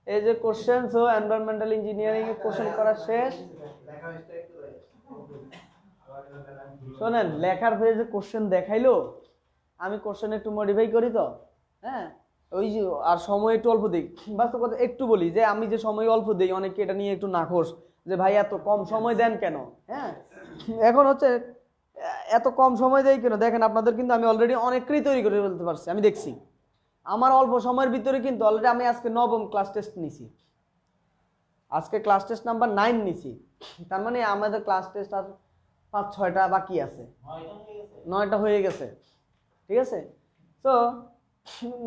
এই যে কোশ্চেন এনভায়রনমেন্টাল ইঞ্জিনিয়ারিং এর কোশ্চেন করা শেষ। শোনেন, লেখার পেজে কোশ্চেন দেখাইলো, আমি কোশ্চেন একটু মডিফাই করি তো। হ্যাঁ, ওই যে আর সময় একটু অল্প দিই। বাস্তব কথা একটু বলি যে আমি যে সময় অল্প দিই, অনেকে এটা নিয়ে একটু নাখোশ যে ভাই এত কম সময় দেন কেন। হ্যাঁ, এখন হচ্ছে এত কম সময় দেয় কেন, দেখেন আপনাদের কিন্তু আমি অলরেডি অনেকটাই তৈরি করে ফেলতে পারছি। আমি দেখছি আমার অল্প সময়ের ভিতরে কিন্তু অলরেডি আমি আজকে 9ম ক্লাস টেস্ট নিছি, আজকে ক্লাস টেস্ট নাম্বার 9 নিছি। তার মানে আমাদের ক্লাস টেস্ট আর 5-6টা বাকি আছে, 9টা হয়ে গেছে। ঠিক আছে, তো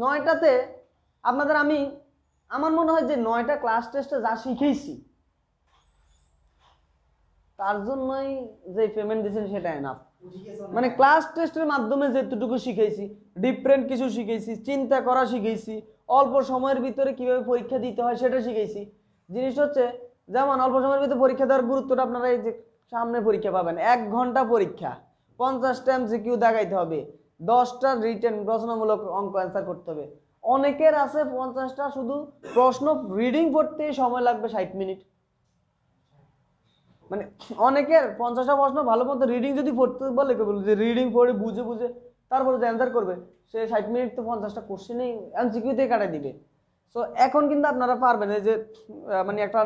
9টাতে আপনাদের আমি আমার মনে হয় যে 9টা ক্লাস টেস্টে যা শিখেছি তার জন্যই যে পেমেন্ট দিয়েছেন সেটা এনাফ। মানে ক্লাস টেস্টের মাধ্যমে যেটুকু শিখেছি, ডিফারেন্ট কিছু শিখেছি, চিন্তা করা শিখেছি, অল্প সময়ের ভিতরে কিভাবে পরীক্ষা দিতে হয় সেটা শিখেছি। জিনিস হচ্ছে যেমন অল্প সময়ের ভিতরে পরীক্ষা দেওয়ার গুরুত্বটা আপনারা এই যে সামনে পরীক্ষা পাবেন, 1 ঘন্টা পরীক্ষা, 50টা এমসিকিউ দেখাইতে হবে, 10টা রিটেন রচনামূলক অঙ্ক অ্যান্সার করতে হবে। অনেকের আছে 50টা শুধু প্রশ্ন রিডিং পড়তে সময় লাগবে 60 মিনিট। মানে অনেকের 50টা প্রশ্ন ভালো মতো রিডিং যদি পড়তে বলে, যে রিডিং পড়ে বুঝে বুঝে তারপরে যে অ্যান্সার করবে, সে 60 মিনিট তো 50টা কোশ্চেনেই এমসিকিউতে কাটাই দিবে। সো এখন কিন্তু আপনারা পারবেন, এই যে মানে একটা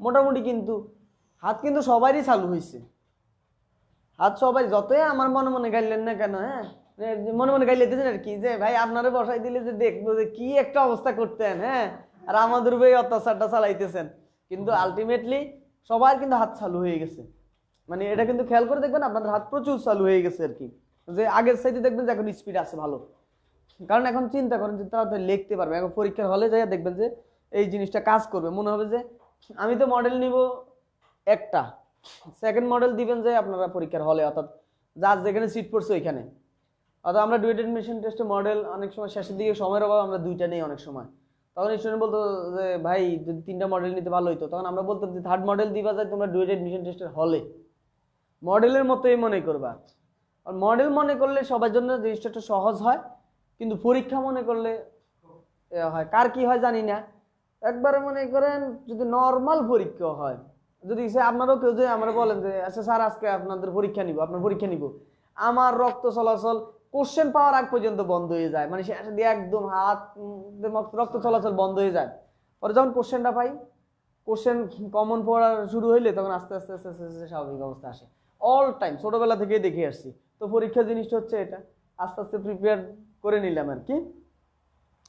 মোটামুটি কিন্তু হাত কিন্তু সবারই চালু হয়েছে, হাত সবাই যতই আমার মনে মনে গাইলেন না কেন। হ্যাঁ, মনে মনে গাইলে দিতেছেন আর কি, যে ভাই আপনারা বসাই দিলে যে দেখবো যে কি একটা অবস্থা করতেন। হ্যাঁ, আর আমাদের উপরে অত্যাচারটা চালাইতেছেন, কিন্তু আলটিমেটলি সবার কিন্তু হাত চালু হয়ে গেছে। মানে এটা কিন্তু খেয়াল করে দেখবেন আপনাদের হাত প্রচুর চালু হয়ে গেছে আর কি, যে আগের সাইডে দেখবেন যে এখন স্পিড আছে ভালো। কারণ এখন চিন্তা করেন যে তাড়াতাড়ি লিখতে পারবে, এখন পরীক্ষার হলে যাই দেখবেন যে এই জিনিসটা কাজ করবে। মনে হবে যে আমি তো মডেল নিব একটা, সেকেন্ড মডেল দিবেন যে আপনারা পরীক্ষার হলে, অর্থাৎ যার যেখানে সিট পড়ছে ওইখানে। অর্থাৎ আমরা ডুয়েট এডমিশন টেস্টে মডেল অনেক সময় শেষের দিকে সময়ের অভাব আমরা 2টা নেই অনেক সময়। তখন স্টুডেন্ট বলতো যে ভাই যদি 3টা মডেল নিতে ভালো হইতো, তখন আমরা বলতাম যে 3rd মডেল দিবা যায় তোমরা ডুয়েট এডমিশন টেস্টের হলে, মডেলের মতোই মনে করবা। আর মডেল মনে করলে সবার জন্য জিনিসটা একটু সহজ হয়, কিন্তু পরীক্ষা মনে করলে হয় কার কি হয় জানি না। একবারে মনে করেন যদি নর্মাল পরীক্ষা হয়, যদি আপনারাও কেউ যে আমরা বলেন যে আচ্ছা স্যার আজকে আপনাদের পরীক্ষা নিব, আপনার পরীক্ষা নিব, আমার রক্ত চলাচল কোশ্চেন পাওয়ার আগ পর্যন্ত বন্ধ হয়ে যায়, মানে শেষে দিয়ে একদম হাত রক্ত চলাচল বন্ধ হয়ে যায়। পরে যখন কোশ্চেনটা পাই, কোশ্চেন কমন পড়া শুরু হইলে তখন আস্তে আস্তে আস্তে আস্তে আস্তে স্বাভাবিক অবস্থা আসে। অল টাইম ছোটবেলা থেকেই দেখে আসছি। তো পরীক্ষা জিনিসটা হচ্ছে এটা, আস্তে আস্তে প্রিপেয়ার করে নিলাম আর কি।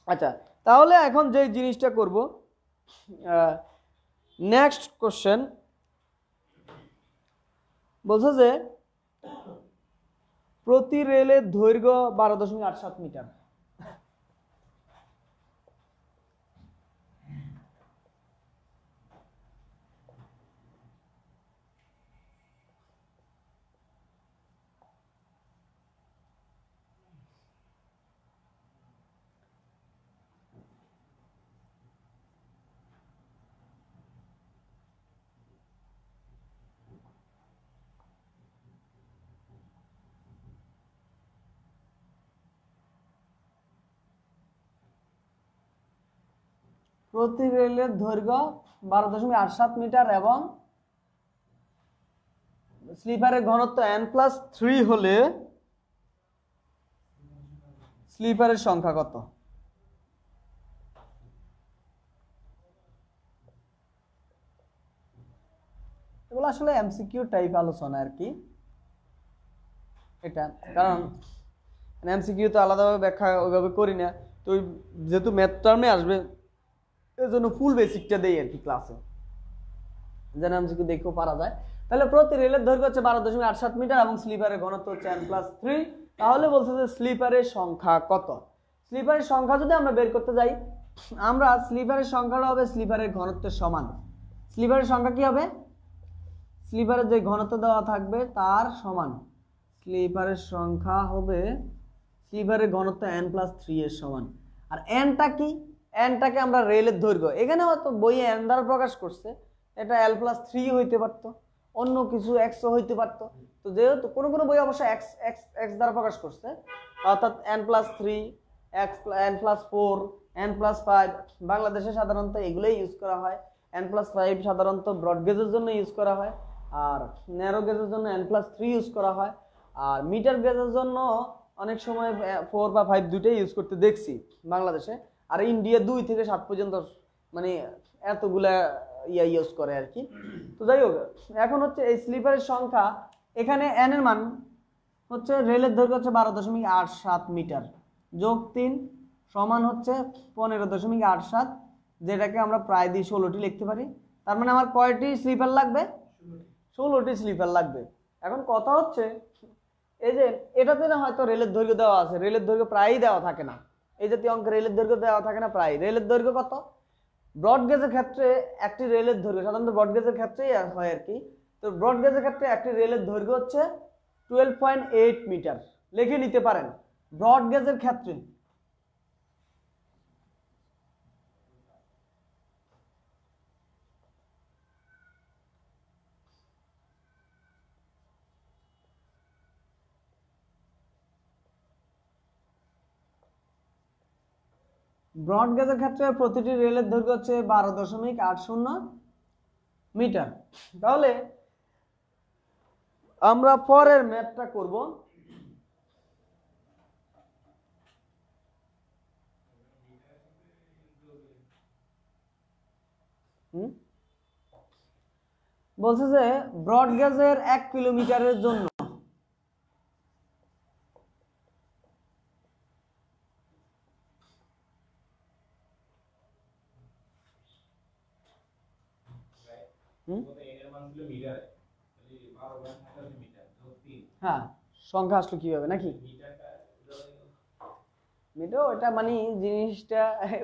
আচ্ছা, তাহলে এখন যে জিনিসটা করব, নেক্সট কোশ্চেন বলছে যে প্রতি রেলের দৈর্ঘ্য 12.87 মিটার। প্রতি রেলের দৈর্ঘ্য 12.87 মিটার এবং স্লিপারের ঘনত্ব n+3 হলে স্লিপারের সংখ্যা কত? এগুলো আসলে এমসিকিউ টাইপ আলোচনা আর কি এটা, কারণ এমসিকিউ তো আলাদাভাবে ব্যাখ্যা ওইভাবে করি না, তো যেহেতু ম্যাথ টার্মে আসবে এর জন্য ফুল বেসিকটা দেই আর কি ক্লাসে, যেন এমসিকিউ দেখেও পারা যায়। তাহলে প্রতি রেলের দৈর্ঘ্য হচ্ছে 12.87 মিটার এবং স্লিপারের ঘনত্ব হচ্ছে n+3। তাহলে বলছে যে স্লিপারের সংখ্যা কত? স্লিপারের সংখ্যা যদি আমরা বের করতে যাই, আমরা স্লিপারের সংখ্যাটা হবে স্লিপারের ঘনত্বের সমান। স্লিপারের সংখ্যা কি হবে? স্লিপারের যে ঘনত্ব দেওয়া থাকবে তার সমান। স্লিপারের সংখ্যা হবে স্লিপারের ঘনত্ব n+3 এর সমান। আর nটা কি? nটাকে আমরা রেলের দৈর্ঘ্য, এখানে হয়তো বইয়ে n দ্বারা প্রকাশ করছে, এটা l+3 হইতে পারতো, অন্য কিছু x হইতে পারতো। তো যেহেতু কোনো কোনো বই অবশ্য x দ্বারা প্রকাশ করছে, অর্থাৎ n+3, n+4, n+5, বাংলাদেশে সাধারণত এগুলোই ইউজ করা হয়। n+5 সাধারণত ব্রড গেজের জন্য ইউজ করা হয়, আর ন্যারো গেজের জন্য n+3 ইউজ করা হয়, আর মিটার গেজের জন্য অনেক সময় 4 বা 5 দুইটাই ইউজ করতে দেখছি বাংলাদেশে। আর ইন্ডিয়া 2 থেকে 7 পর্যন্ত মানে এতগুলা ইউজ করে আর কি। তো যাই হোক, এখন হচ্ছে এই স্লিপারের সংখ্যা, এখানে n এর মান হচ্ছে রেলের দৈর্ঘ্য হচ্ছে 12.87 মিটার যোগ 3 সমান হচ্ছে 15.87, যেটাকে আমরা প্রায় দিয়ে 16টি লিখতে পারি। তার মানে আমার কয়টি স্লিপার লাগবে? 16টি স্লিপার লাগবে। এখন কথা হচ্ছে এই যে এটাতে না হয়তো রেলের দৈর্ঘ্য দেওয়া আছে, রেলের দৈর্ঘ্য প্রায়ই দেওয়া থাকে না, এই জাতীয় অঙ্কে রেলের দৈর্ঘ্য দেওয়া থাকে না প্রায়। রেলের দৈর্ঘ্য কত? ব্রড গেজের ক্ষেত্রে একটি রেলের দৈর্ঘ্য সাধারণত ব্রড গেজের ক্ষেত্রেই হয় আর কি। তো ব্রড গেজের ক্ষেত্রে একটি রেলের দৈর্ঘ্য হচ্ছে 12.8 মিটার, লিখে নিতে পারেন ব্রড গেজের ক্ষেত্রে। ব্রড গেজের ক্ষেত্রে প্রতিটি রেলের দৈর্ঘ্য হচ্ছে 12.80 মিটার। তাহলে আমরা পরের ম্যাথটা করব। বলছে যে ব্রড গেজের 1 কিলোমিটারের জন্য হ্যাঁ সংখ্যা আসলো কিভাবে নাকি মিটার, ওইটা মানে জিনিসটা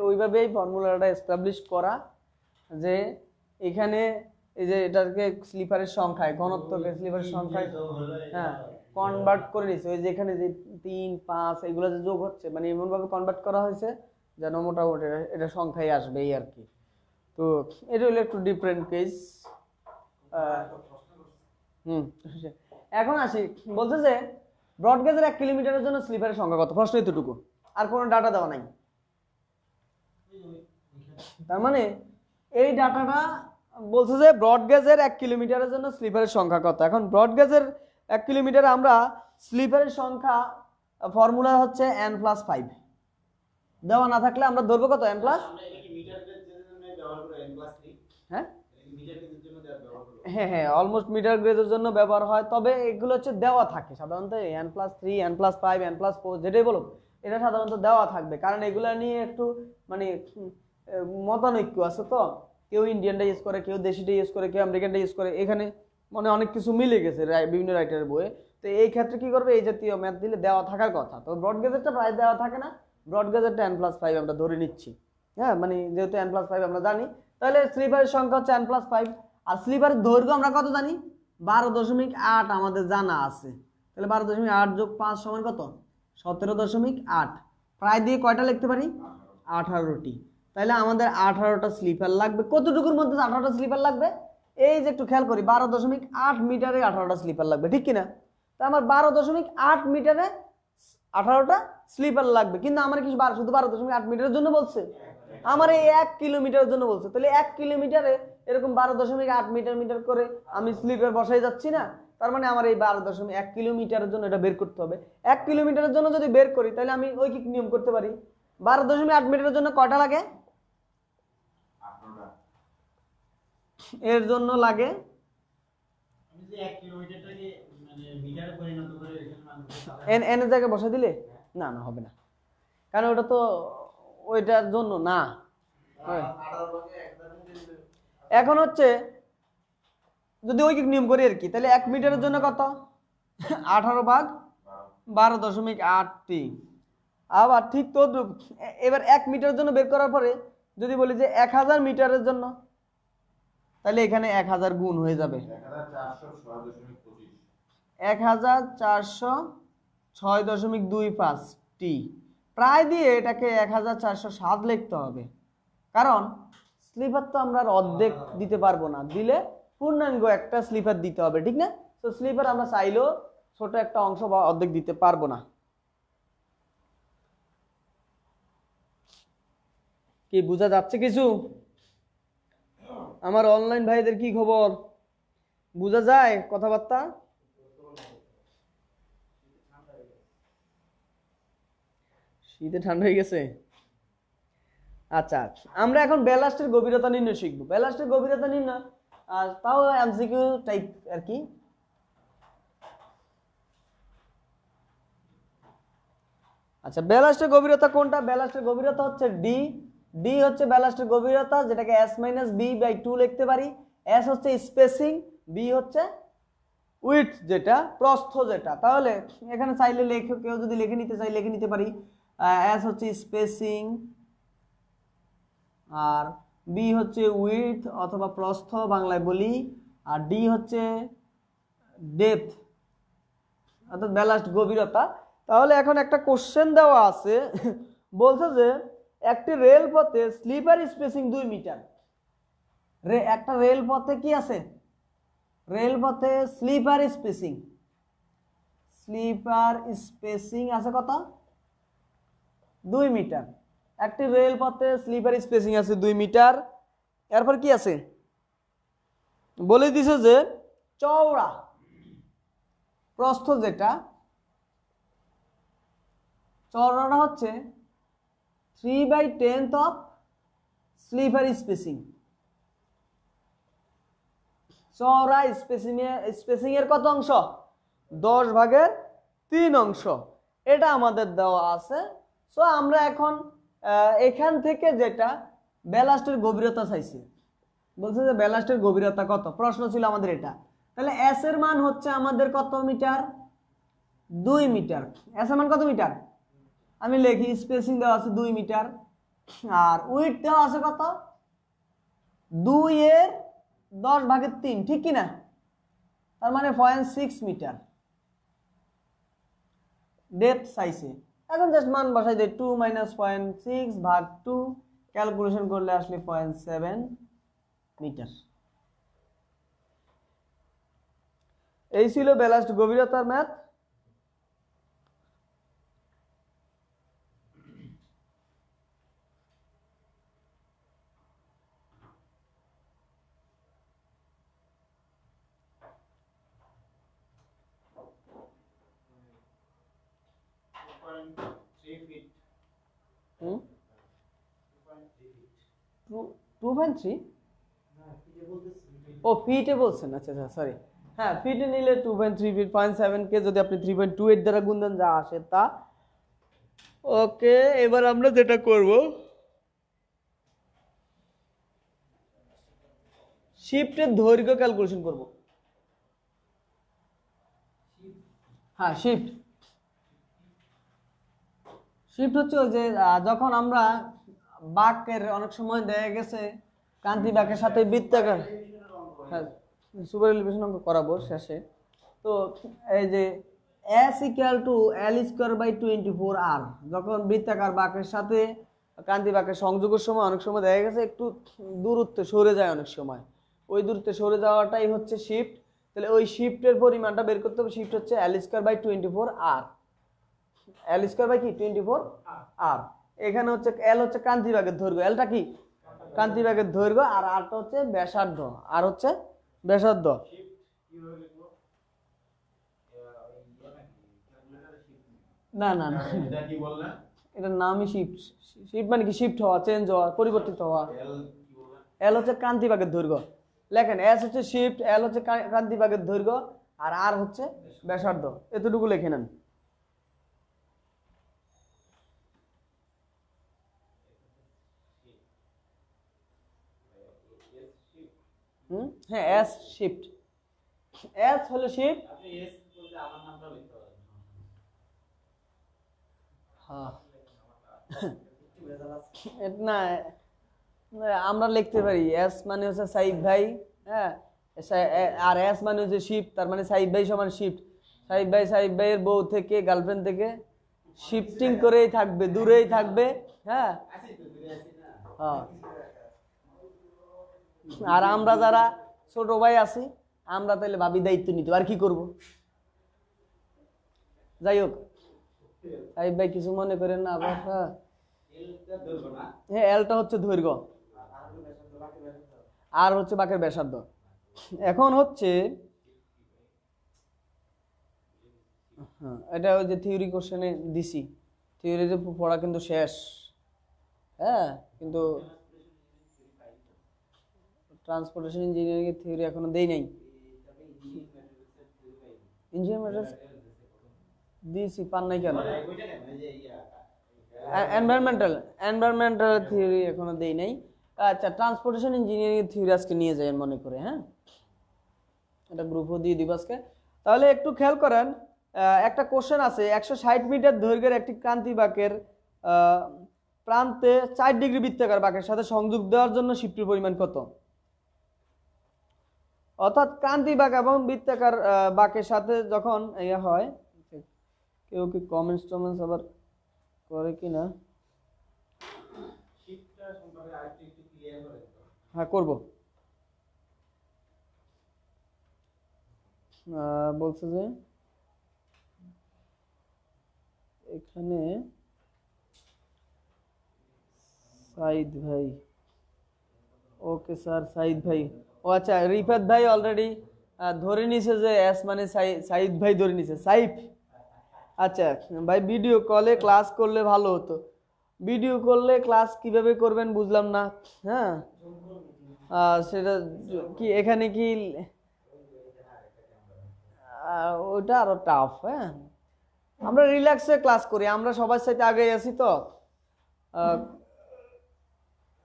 ওইভাবেই ফর্মুলাটা এস্টাবলিশ করা যে এখানে এই যে এটাকে স্লিপারের সংখ্যায়, ঘনত্বকে স্লিপারের সংখ্যায় হ্যাঁ কনভার্ট করে নিয়েছে। ওই যে এখানে যে 3, 5 এগুলো যে যোগ হচ্ছে, মানে এমন ভাবে কনভার্ট করা হয়েছে যেন মোটামুটি এটা সংখ্যায় আসবে এই আর কি। তো এটা হলো একটু ডিফারেন্ট কেস। এখন আসি, বলছে যে ব্রড গেজের 1 কিলোমিটারের জন্য স্লিপারের সংখ্যা কত? প্রশ্ন এতটুকু, আর কোনো ডাটা দেওয়া নাই। তার মানে এই ডাটাটা বলছে যে ব্রড গেজের 1 কিলোমিটারের জন্য স্লিপারের সংখ্যা কত। এখন ব্রড গেজের 1 কিলোমিটারে আমরা স্লিপারের সংখ্যা ফর্মুলা হচ্ছে n+5, দেওয়া না থাকলে আমরা ধরবো কত n+, হ্যাঁ হ্যাঁ হ্যাঁ অলমোস্ট মিটার গ্রেজের জন্য ব্যবহার হয়, তবে এগুলো হচ্ছে দেওয়া থাকে সাধারণত n+3 n+5 n+4 যেটাই বলো, এটা সাধারণত দেওয়া থাকবে, কারণ এগুলা নিয়ে একটু মানে মতানৈক্য আছে। তো কেউ ইন্ডিয়ানটা ইউজ করে, কেউ দেশিটা ইউজ করে, কেউ আমেরিকানটা ইউজ করে, এখানে মানে অনেক কিছু মিলে গেছে বিভিন্ন রাইটারের বইয়ে। তো এই ক্ষেত্রে কি করবে, এই জাতীয় ম্যাথ দিলে দেওয়া থাকার কথা। তো ব্রড গেজেরটা প্রায় দেওয়া থাকে না, ব্রড গেজেরটা n+5 আমরা ধরে নিচ্ছি। হ্যাঁ মানে যেহেতু n+5 আমরা জানি, তাহলে স্লিপারের সংখ্যা হচ্ছে n+5। আর স্লিপারের দৈর্ঘ্য আমরা কত জানি, 12.8 আমাদের জানা আছে। তাহলে 12.8 যোগ 5 সমান কত, 17.8। প্রায় দিয়ে কয়টা লিখতে পারি, 18টি। তাহলে আমাদের 18টা স্লিপার লাগবে। কতটুকুর মধ্যে 18টা স্লিপার লাগবে, এই যে একটু খেয়াল করি, 12.8 মিটারে 18টা স্লিপার লাগবে, ঠিক কিনা? তো আমার 12.8 মিটারে 18টা স্লিপার লাগবে, কিন্তু আমার কি শুধু 12.8 মিটারের জন্য বলছে, আমার এই 1 কিলোমিটারের জন্য বলছে। তাহলে 1 কিলোমিটারে এরকম 12.8 মিটার মিটার করে আমি স্লিপার বসাই যাচ্ছি না, তার মানে আমার এই 12.1 কিলোমিটারের জন্য এটা বের করতে হবে। 1 কিলোমিটারের জন্য যদি বের করি, তাহলে আমি ঐকিক নিয়ম করতে পারি, 12.8 মিটারের জন্য কয়টা লাগে, এর জন্য লাগে এন এর জায়গায় বসা দিলে না না হবে না, কারণ ওটা তো ওইটার জন্য না। এখন হচ্ছে যদি ঐকিক নিয়ম করি আর কি, তাহলে 1 মিটারের জন্য কত, 18 ভাগ 12.8টি। আবার ঠিক তো এবার 1 মিটারের জন্য বের করার পরে যদি বলি যে 1000 মিটারের জন্য, তাহলে এখানে 1000 গুণ হয়ে যাবে, 1406.25টি। প্রায় দিয়ে এটাকে 1407 লিখতে হবে, কারণ স্লিপার তো আমরা অর্ধেক দিতে পারবো না, দিলে পূর্ণাঙ্গ একটা স্লিপার দিতে হবে, ঠিক না? তো স্লিপার আমরা চাইলেও ছোট একটা অংশ বা অর্ধেক দিতে পারবো না। কি বোঝা যাচ্ছে কিছু? আমার অনলাইন ভাইদের কি খবর, বোঝা যায় কথাবার্তা? শীতে ঠান্ডা হয়ে গেছে। আচ্ছা আমরা এখন ব্যালাস্টের গভীরতা নির্ণয় শিখবো। ব্যালাস্টের গভীরতা নির্ণয় তাও এমসিকিউ টাইপ আর কি। আচ্ছা ব্যালাস্টের গভীরতা কোনটা, ব্যালাস্টের গভীরতা হচ্ছে ডি। ডি হচ্ছে ব্যালাস্টের গভীরতা, যেটাকে s-b/2 লিখতে পারি। এস হচ্ছে স্পেসিং, বি হচ্ছে উইডথ যেটা প্রস্থ যেটা। তাহলে এখানে চাইলে লেখো, কেউ যদি লিখে নিতে চাই লিখে নিতে পারি, এস হচ্ছে স্পেসিং আর বি হচ্ছে উইডথ অথবা প্রস্থ বাংলায় বলি, আর ডি হচ্ছে ডেপথ অর্থাৎ ব্যালাস্ট গভীরতা। তাহলে এখন একটা কোশ্চেন দেওয়া আছে, বলছে যে একটি রেলপথে স্লিপার স্পেসিং 2 মিটার। একটা রেলপথে কি আছে, রেলপথে স্লিপার স্পেসিং আছে কত, 2 মিটার। একটি রেলপথে স্লিপার স্পেসিং আছে 2 মিটার। এরপর কি আছে বলে দিছে যে চওড়া প্রস্থ যেটা, চওড়াটা হচ্ছে 3/10 অফ স্লিপার স্পেসিং। চওড়া স্পেসিং এর কত অংশ, 10/3 অংশ। এটা আমাদের দেওয়া আছে। সো আমরা এখন এখান থেকে যেটা ব্যালাস্টের গভীরতা চাইছি, বলছে যে ব্যালাস্টের গভীরতা কত, প্রশ্ন ছিল আমাদের এটা। তাহলে এস এর মান হচ্ছে আমাদের কত মিটার, 2 মিটার। এস এর মান কত মিটার, আমি লিখি স্পেসিং দেওয়া আছে 2 মিটার, আর উইডথ দেওয়া আছে কত, 2/10 ঠিক কিনা, তার মানে 0.6 মিটার। ডেপথ চাইছে, এখন জাস্ট মান বসাই দেই, 2 - 0.6/2, ক্যালকুলেশন করলে আসলে 0.7 মিটার। এই ছিল ব্যালাস্ট গভীরতার ম্যাথ। হুম 2.3 ও ফিটে বলছেন, আচ্ছা আচ্ছা সরি। হ্যাঁ ফিটে নিলে 2.3 ফিট 0.7 কে যদি আপনি 3.28 দ্বারা গুণ দেন যা আসে তা। ওকে, এবার আমরা যেটা করব শিফটের দৈর্ঘ্য ক্যালকুলেশন করব। হ্যাঁ শিফট শিফট হচ্ছে ওই যে যখন আমরা বাঁকের অনেক সময় দেখা গেছে কান্তি বাঁকের সাথে বৃত্তাকার, হ্যাঁ সুপার এলিভেশন অঙ্ক করাবো শেষে। তো এই যে s equal to l square by 24r, যখন বৃত্তাকার বাঁকের সাথে কান্তি বাঁকের সংযোগের সময় অনেক সময় দেখা গেছে একটু দূরত্বে সরে যায়, অনেক সময় ওই দূরত্বে সরে যাওয়াটাই হচ্ছে শিফট। তাহলে ওই শিফটের পরিমাণটা বের করতে হবে। শিফট হচ্ছে l square by 24r, l square by কি 24r। এখানে হচ্ছে l হচ্ছে কান্তি বাঁকের দৈর্ঘ্য, lটা কি কান্তি বাঁকের দৈর্ঘ্য, আর rটা হচ্ছে ব্যাসার্ধ, আর হচ্ছে ব্যাসার্ধ। না না না, এটার নামই শিফট। শিফট মানে কি শিফট হওয়া, চেঞ্জ হওয়া, পরিবর্তিত হওয়া। এল হচ্ছে কান্তি বাঁকের দৈর্ঘ্য, লেখেন এস হচ্ছে শিফট, এল হচ্ছে কান্তি বাঁকের দৈর্ঘ্য, আর আর হচ্ছে ব্যাসার্ধ। এতটুকু লিখে নেন। হ্যাঁ এস শিফট, এস হলো শিফট। হ্যাঁ না আমরা লিখতে পারি এস মানে হচ্ছে সাইদ ভাই, হ্যাঁ আর এস মানে হচ্ছে শিফট, তার মানে সাইদ ভাই সমান শিফট। সাইদ ভাইয়ের বউ থেকে গার্লফ্রেন্ড থেকে শিফটিং করেই থাকবে, দূরেই থাকবে। হ্যাঁ হ্যাঁ, আর আমরা যারা ছোট ভাই আছি আমরা তাহলে ভাবি দায়িত্ব নিতে আর কি করব। যাই হোক সাইদ ভাই কিছু মনে করেন না আবার। হ্যাঁ এলটা হচ্ছে দৈর্ঘ্য, আর হচ্ছে বাঁকের ব্যাসার্ধ। এখন হচ্ছে এটা ওই যে থিওরি কোশ্চেনে দিছি, থিওরিতে পড়া কিন্তু শেষ। হ্যাঁ কিন্তু ট্রান্সপোর্টেশন ইঞ্জিনিয়ারিং এর থিওরি এখনো দেই নাই। ইঞ্জিনিয়ারিং ম্যাটার্স দিছি, পান নাই কেন? এনভায়রনমেন্টাল থিওরি এখনো দেই নাই। আচ্ছা ট্রান্সপোর্টেশন ইঞ্জিনিয়ারিং এর থিওরি আজকে নিয়ে যাই মনে করে। হ্যাঁ এটা গ্রুপও দিয়ে দিব আজকে। তাহলে একটু খেয়াল করেন, একটা কোশ্চেন আছে 160 মিটার দৈর্ঘ্যের একটি কান্তি বাঁকের প্রান্তে 4 ডিগ্রি বৃত্তাকার বাঁকের সাথে সংযোগ দেওয়ার জন্য শিফটের পরিমাণ কত? অর্থাৎ কান্তি বাঁক এবং বৃত্তাকার বাঁকের সাথে যখন ইয়া হয়, কেউ কি কমেন্টস টমেন্টস আবার করে কিনা? হ্যাঁ করব। বলছে যে এখানে সাইদ ভাই, ওকে স্যার সাইদ ভাই, ও আচ্ছা রিফাত ভাই অলরেডি ধরে নিছে যে এস মানে সাইদ ভাই ধরে নিছে, সাইফ। আচ্ছা ভাই ভিডিও কলে ক্লাস করলে ভালো হতো। ভিডিও করলে ক্লাস কিভাবে করবেন বুঝলাম না। হ্যাঁ সেটা কি এখানে কি ওটা আরো টাফ। হ্যাঁ আমরা রিল্যাক্সে ক্লাস করি, আমরা সবার সাথে আগে আছি তো।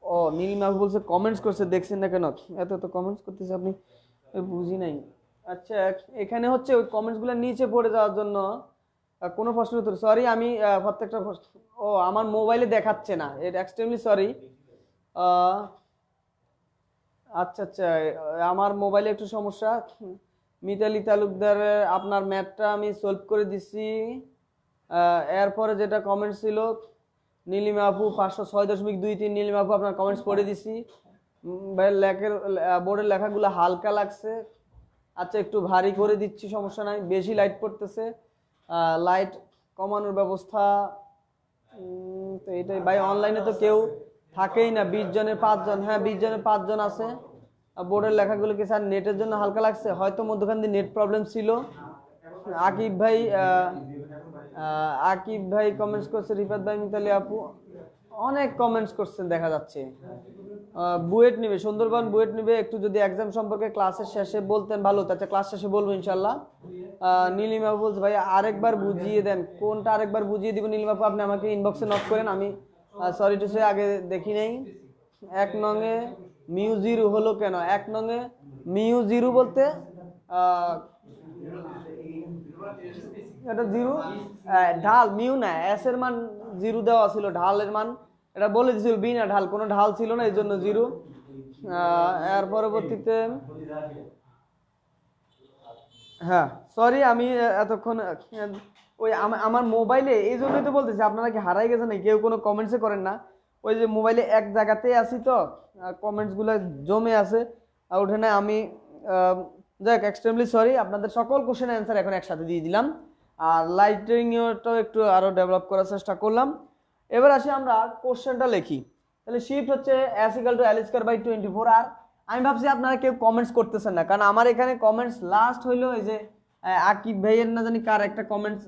ও নীলিমা বলছে কমেন্টস করছে, দেখছেন না কেন? এত তো কমেন্টস করতেছে আপনি, বুঝি নাই। আচ্ছা এখানে হচ্ছে ওই কমেন্টসগুলো নিচে পড়ে যাওয়ার জন্য কোনো প্রশ্ন উত্তর, সরি আমি প্রত্যেকটা ও আমার মোবাইলে দেখাচ্ছে না, এটা এক্সট্রিমলি সরি। আচ্ছা আচ্ছা আমার মোবাইলে একটু সমস্যা। মিতালি তালুকদারের আপনার ম্যাথটা আমি সলভ করে দিছি। এরপরে যেটা কমেন্ট ছিল নীলিমা আপু 506.23, নীলিমা আপু আপনার কমেন্টস পড়ে দিছি। ভাই বোর্ডের লেখাগুলো হালকা লাগছে, আচ্ছা একটু ভারী করে দিচ্ছি, সমস্যা নাই। বেশি লাইট পড়তেছে, লাইট কমানোর ব্যবস্থা। তো এটাই ভাই, অনলাইনে তো কেউ থাকেই না, 20 জনের 5 জন। হ্যাঁ 20 জনের 5 জন আছে। বোর্ডের লেখাগুলো কি স্যার নেটের জন্য হালকা লাগছে? হয়তো মধ্যখান দিয়ে নেট প্রবলেম ছিল। আকিব ভাই কমেন্টস করছে, রিফাত ভাই, মিতালি আপু অনেক কমেন্টস করছেন দেখা যাচ্ছে। বুয়েট নিবে, সুন্দরবন বুয়েট নিবে। একটু যদি এক্সাম সম্পর্কে ক্লাসের শেষে বলতেন ভালো, তাতে ক্লাস শেষে বলবো ইনশাল্লাহ। নীলিমা বলছে ভাই আরেকবার বুঝিয়ে দেন, কোনটা আরেকবার বুঝিয়ে দিব নীলিমা আপু? আপনি আমাকে ইনবক্সে নক করেন, আমি সরি টু সে আগে দেখি নাই। 1 নংয়ে মিউ জিরো হলো কেন? 1 নংয়ে মিউ জিরো বলতে এটা জিরো ঢাল, মিউ না, এস এর মান জিরো দেওয়া ছিল, ঢালের মান এটা বলে দিছিল বি না ঢাল, কোনো ঢাল ছিল না, এই জন্য জিরো। এর পরবর্তীতে হ্যাঁ সরি আমি এতক্ষণ ওই আমার মোবাইলে, এই জন্যই তো বলতেছি আপনারা কি হারাই গেছেন না, কেউ কোনো কমেন্টসে করেন না। ওই যে মোবাইলে এক জায়গাতে আছি তো, কমেন্টসগুলো জমে আছে আর ওঠে না। আমি যাক এক্সট্রিমলি সরি। আপনাদের সকল কোশ্চেন অ্যান্সার এখন একসাথে দিয়ে দিলাম, আর লাইটিংটাও একটু আরও ডেভেলপ করার চেষ্টা করলাম। এবার আসি আমরা কোশ্চেনটা লিখি। তাহলে শিফট হচ্ছে S equal to L square by 24 R. আমি ভাবছি আপনারা কেউ কমেন্টস করতেছেন না, কারণ আমার এখানে কমেন্টস লাস্ট হইলো এই যে আকিব ভাইয়ের না জানি কার একটা কমেন্টস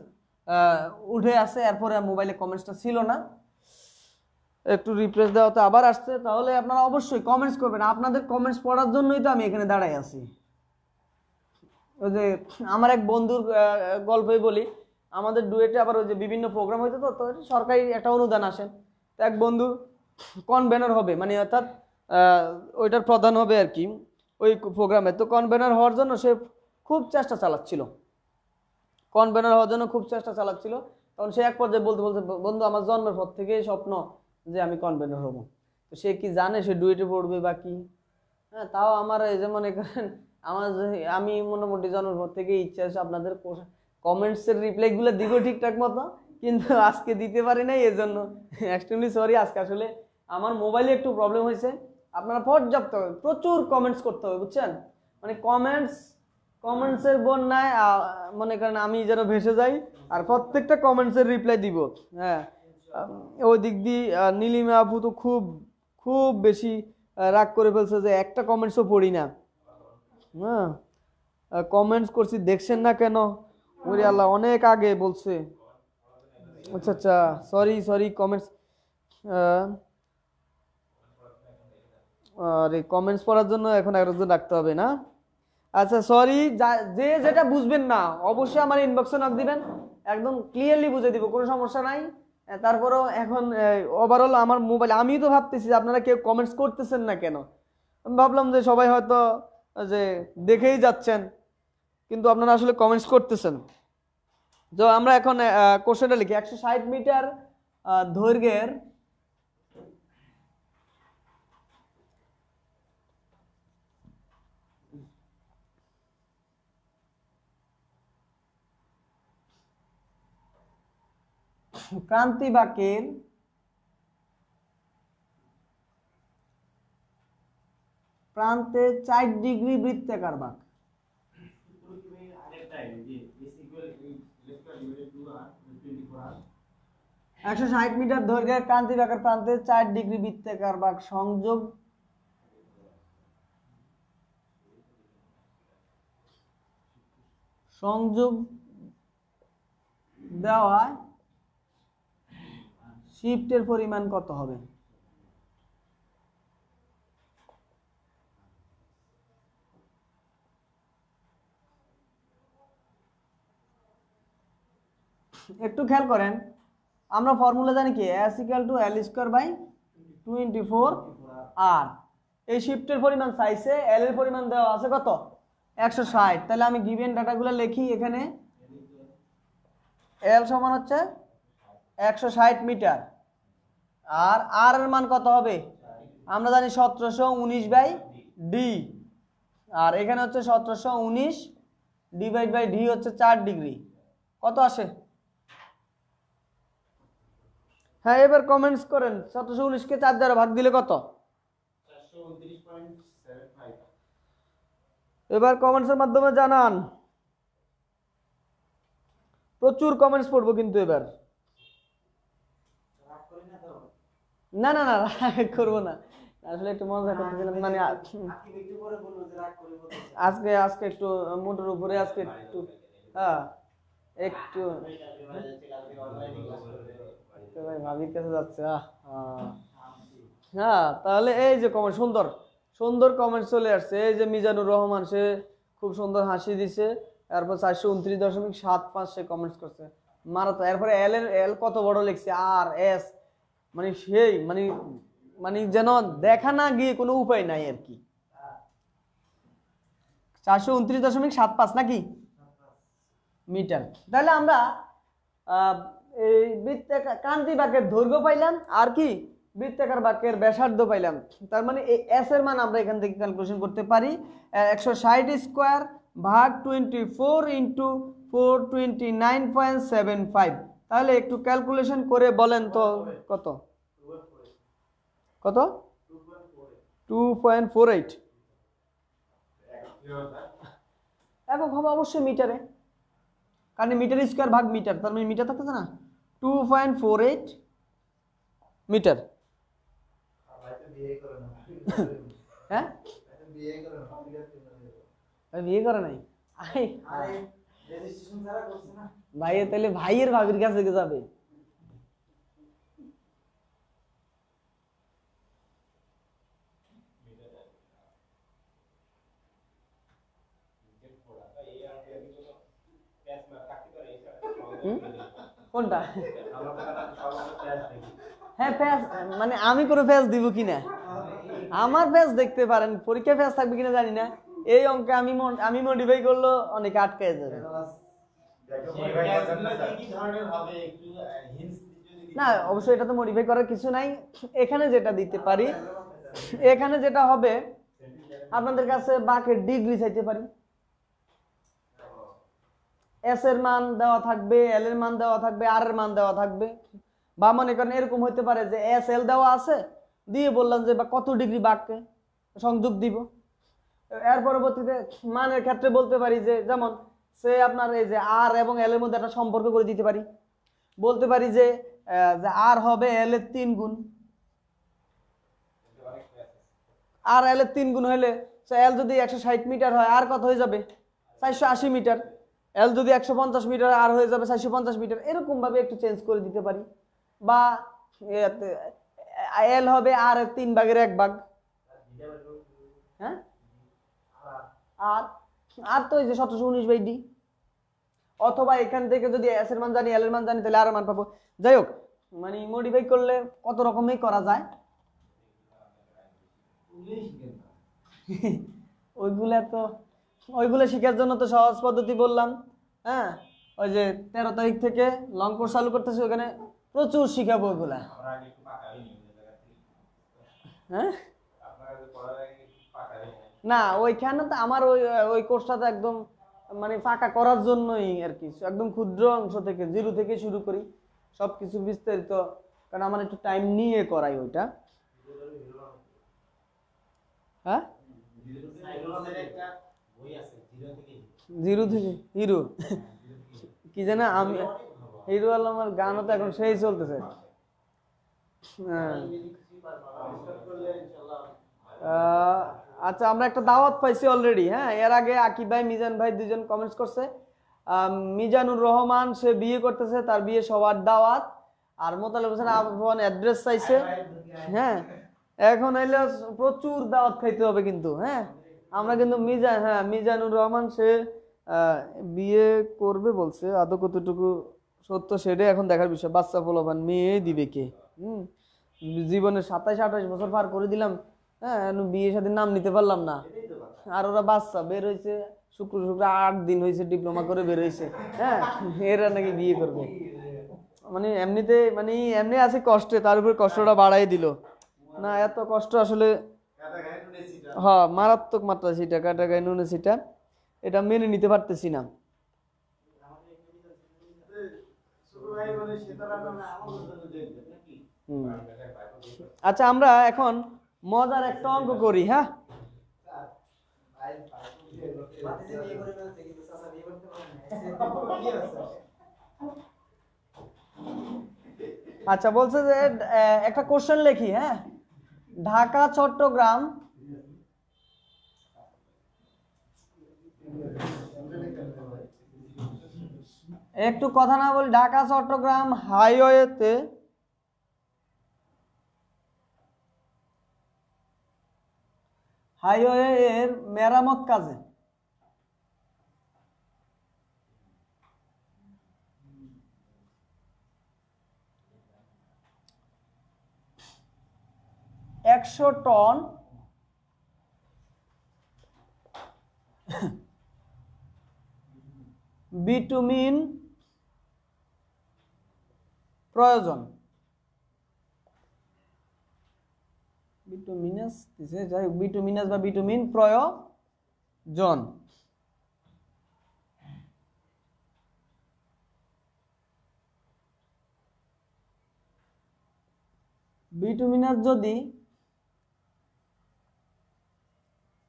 উঠে আসে, এরপরে মোবাইলে কমেন্টসটা ছিল না, একটু রিপ্লেস দেওয়াতে আবার আসছে। তাহলে আপনারা অবশ্যই কমেন্টস করবেন, আপনাদের কমেন্টস পড়ার জন্যই তো আমি এখানে দাঁড়াই আছি। ওই যে আমার এক বন্ধুর গল্পই বলি, আমাদের ডুয়েটে আবার ওই যে বিভিন্ন প্রোগ্রাম হইতো, তো সরকারি একটা অনুদান আসে, তো এক বন্ধু কনভেনর হবে, মানে অর্থাৎ ওইটার প্রধান হবে আর কি ওই প্রোগ্রামে। তো কনভেনর হওয়ার জন্য সে খুব চেষ্টা চালাচ্ছিল, কনভেনর হওয়ার জন্য খুব চেষ্টা চালাচ্ছিল। তখন সে এক পর্যায়ে বলতে বলতে, বন্ধু আমার জন্মের পর থেকেই স্বপ্ন যে আমি কনভেনর হব। তো সে কি জানে সে ডুয়েটে পড়বে বা কি? হ্যাঁ, তাও আমার এই যে মনে করেন আমার আমি মোটামুটি জন্মের পর থেকেই ইচ্ছা আছে আপনাদের কমেন্টসের রিপ্লাইগুলো দিব ঠিকঠাক মতো, কিন্তু আজকে দিতে পারি নাই, এই জন্য এক্সট্রিমলি সরি। আজকে আসলে আমার মোবাইলে একটু প্রবলেম হয়েছে। আপনারা পর্যাপ্ত প্রচুর কমেন্টস করতে হবে, বুঝছেন? মানে কমেন্টসের বন্যায় মনে করেন আমি যেন ভেসে যাই, আর প্রত্যেকটা কমেন্টসের রিপ্লাই দিব। হ্যাঁ, ওই দিক দিয়ে নীলিমা আপু তো খুব খুব বেশি রাগ করে ফেলছে যে একটা কমেন্টসও পড়ি না। হ্যাঁ, কমেন্টস করছি দেখছেন না কেন? ওরে আল্লাহ, অনেক আগে বলছে। আচ্ছা আচ্ছা, সরি সরি কমেন্টস, আর এই কমেন্টস পড়ার জন্য এখন একজন রাখতে হবে না। আচ্ছা সরি, যে যেটা বুঝবেন না অবশ্যই আমার ইনবক্সে নক দিবেন, একদম ক্লিয়ারলি বুঝে দিব, কোনো সমস্যা নাই। তারপরেও এখন ওভারঅল আমার মোবাইল, আমি তো ভাবতেছি যে আপনারা কেউ কমেন্টস করতেছেন না কেন। আমি ভাবলাম যে সবাই হয়তো যে দেখেই যাচ্ছেন, কিন্তু আপনারা আসলে কমেন্টস করতেছেন। তো আমরা এখন কোশ্চেনটা লিখি। 160 মিটার দৈর্ঘ্যের ক্রান্তি বাঁকের প্রান্তে 4 ডিগ্রি বৃত্তাকার বাঁক। 160 মিটার দৈর্ঘ্যের ক্রান্তি বাঁকের প্রান্তে 4 ডিগ্রি বৃত্তাকার বাঁক সংযোগ দেওয়ায় শিফটের পরিমাণ কত হবে? একটু খেয়াল করেন, আমরা ফর্মুলা জানি কি, S equal to L square by 24 R. এই শিফটের পরিমাণ চাইছে, এল এর পরিমাণ দেওয়া আছে কত? 160। তাহলে আমি গিভেন ডাটাগুলো লিখি এখানে। এল সমান হচ্ছে 160 মিটার, আর আর এর মান কত হবে? আমরা জানি 1719 বাই ডি, আর এখানে হচ্ছে 1719 ডিভাইড বাই ডি হচ্ছে 4 ডিগ্রি। কত আসে? হ্যাঁ, এবার কমেন্টস করেন। 1719 কে 4 দ্বারা ভাগ দিলে কত? 429.75। এবার কমেন্টসের মাধ্যমে জানান। প্রচুর কমেন্টস পড়বো কিন্তু এবার। না না না, রাগ করবো না, আসলে একটু মজা করতেছিলাম। মানে আজকে আজকে একটু মুডের উপরে, আজকে একটু হ্যাঁ একটু ভাই ভাবির কাছে যাচ্ছে। হ্যাঁ, তাহলে এই যে কমেন্ট, সুন্দর সুন্দর কমেন্ট চলে আসছে। এই যে মিজানুর রহমান, সে খুব সুন্দর হাসি দিছে। তারপর 429.75 সে কমেন্টস করছে, মারাতো। এরপরে এল কত বড় লিখছে, আর এস, মানে সেই মানে মানে যেন দেখা না গিয়ে কোনো উপায় নাই আর কি। 429.75 নাকি মিটার। তাহলে আমরা এই বৃত্তাকার ক্রান্তি বাক্যের দৈর্ঘ্য পাইলাম, আর কি বৃত্তাকার বাক্যের ব্যাসার্ধ পাইলাম। তার মানে এই এস এর মান আমরা এখান থেকে ক্যালকুলেশন করতে পারি। 160 স্কোয়ার ভাগ 24 ইন্টু 429.75। তাহলে একটু ক্যালকুলেশন করে বলেন তো কত কত 2.48 একক হবে অবশ্যই মিটারে, কারণ মিটার স্কোয়ার ভাগ মিটার, তার মানে মিটার থাকতেছে না, 2.48 মিটার। হ্যাঁ, বিয়ে করে নাই ভাই, তাহলে ভাইয়ের ভাবির কাছে যাবে। কোনটা? হ্যাঁ, ফেস মানে আমি কোনো ফেস দিব কিনা, আমার ফেস দেখতে পারেন, পরীক্ষা ফেস থাকবে কিনা জানি না। এই অঙ্কে আমি মডিফাই করলে অনেকে আটকায় যাবে। না, অবশ্যই এটা তো মডিফাই করার কিছু নাই। এখানে যেটা দিতে পারি, এখানে যেটা হবে আপনাদের কাছে বাকের ডিগ্রি চাইতে পারি। এস এর মান দেওয়া থাকবে, এল এর মান দেওয়া থাকবে, আর এর মান দেওয়া থাকবে। বা মনে করেন এরকম হইতে পারে যে এস এল দেওয়া আছে, দিয়ে বললাম যে বা কত ডিগ্রি বাক্যে সংযোগ দিব। এর পরবর্তীতে মানের ক্ষেত্রে বলতে পারি যে, যেমন সে আপনার এই যে আর এবং এল এর মধ্যে একটা সম্পর্ক করে দিতে পারি। বলতে পারি যে আর হবে এল এর 3 গুণ, আর এল এর 3 গুণ হলে এল যদি 160 মিটার হয়, আর কত হয়ে যাবে 480 মিটার। এল যদি 150 মিটার, আর হয়ে যাবে 450 মিটার। এরকম ভাবে একটু চেঞ্জ করে দিতে পারি। বা এল হবে আর এর 3 ভাগের 1 ভাগ। হ্যাঁ, আর তো এই যে 1719/d। অথবা এখান থেকে যদি এস এর মান জানি, এল এর মান জানি, তাহলে আর এর মান পাবো। যাই হোক, মানে মডিফাই করলে কত রকমই করা যায়। ওইগুলো শেখার জন্য তো সহজ পদ্ধতি বললাম। হ্যাঁ, ওই যে 13 তারিখ থেকে লং কোর্স চালু করতেছি, ওখানে প্রচুর শিখাবো ওইগুলা। হ্যাঁ, না ওইখানে তো আমার ওই কোর্সটা তো একদম মানে পাকা করার জন্যই আর কি, একদম ক্ষুদ্র অংশ থেকে, জিরো থেকে শুরু করি সবকিছু বিস্তারিত, কারণ আমার একটু টাইম নিয়ে করাই ওইটা। হ্যাঁ, জিরো থেকে হিরো কি জানা, আমি হিরো আলমের গানও তো এখন সেই চলতেছে। আচ্ছা, আমরা একটা দাওয়াত পাইছি অলরেডি। হ্যাঁ, এর আগে আকিব ভাই, মিজান ভাই দুজন কমেন্টস করছে। মিজানুর রহমান, সে বিয়ে করতেছে, তার বিয়ে সবার দাওয়াত। আর মোতালেব হোসেন আফওয়ান অ্যাড্রেস চাইছে। হ্যাঁ, এখন এলে প্রচুর দাওয়াত খাইতে হবে কিন্তু। হ্যাঁ, আমরা কিন্তু মিজানুর রহমান সে বিয়ে করবে বলছে, আদৌ কতটুকু সত্য সেটাই এখন দেখার বিষয়। বাচ্চা পোলাপান মেয়ে দিবে কে? জীবনে 27-28 বছর পার করে দিলাম, হ্যাঁ, বিয়ে সাথে নাম নিতে পারলাম না। আর ওরা বাচ্চা বের হয়েছে, শুক্র 8 দিন হয়েছে ডিপ্লোমা করে বের হয়েছে। হ্যাঁ, এরা নাকি বিয়ে করবে। মানে এমনিতে মানে এমনি আছে কষ্টে, তার উপর কষ্টটা বাড়াই দিল না। এত কষ্ট আসলে, হ্যাঁ, মারাত্মক মাত্রা সেটা, কাটা গায়ে নুনে সেটা, এটা মেনে নিতে পারতেছি না। আচ্ছা, আমরা এখন মজার একটা অঙ্ক করি। হ্যাঁ, আচ্ছা, বলছে যে একটা কোশ্চেন লিখি। হ্যাঁ, ঢাকা চট্টগ্রাম একটু কথা না বলি, ঢাকা চট্টগ্রাম হাইওয়েতে হাইওয়ে এর মেরামত কাজে একশো টন বিটুমিন প্রয়োজন। বিটুমিনাস দিছে, যাই হোক বিটুমিনাস বা বিটুমিন প্রয়োজন। বিটুমিনাস যদি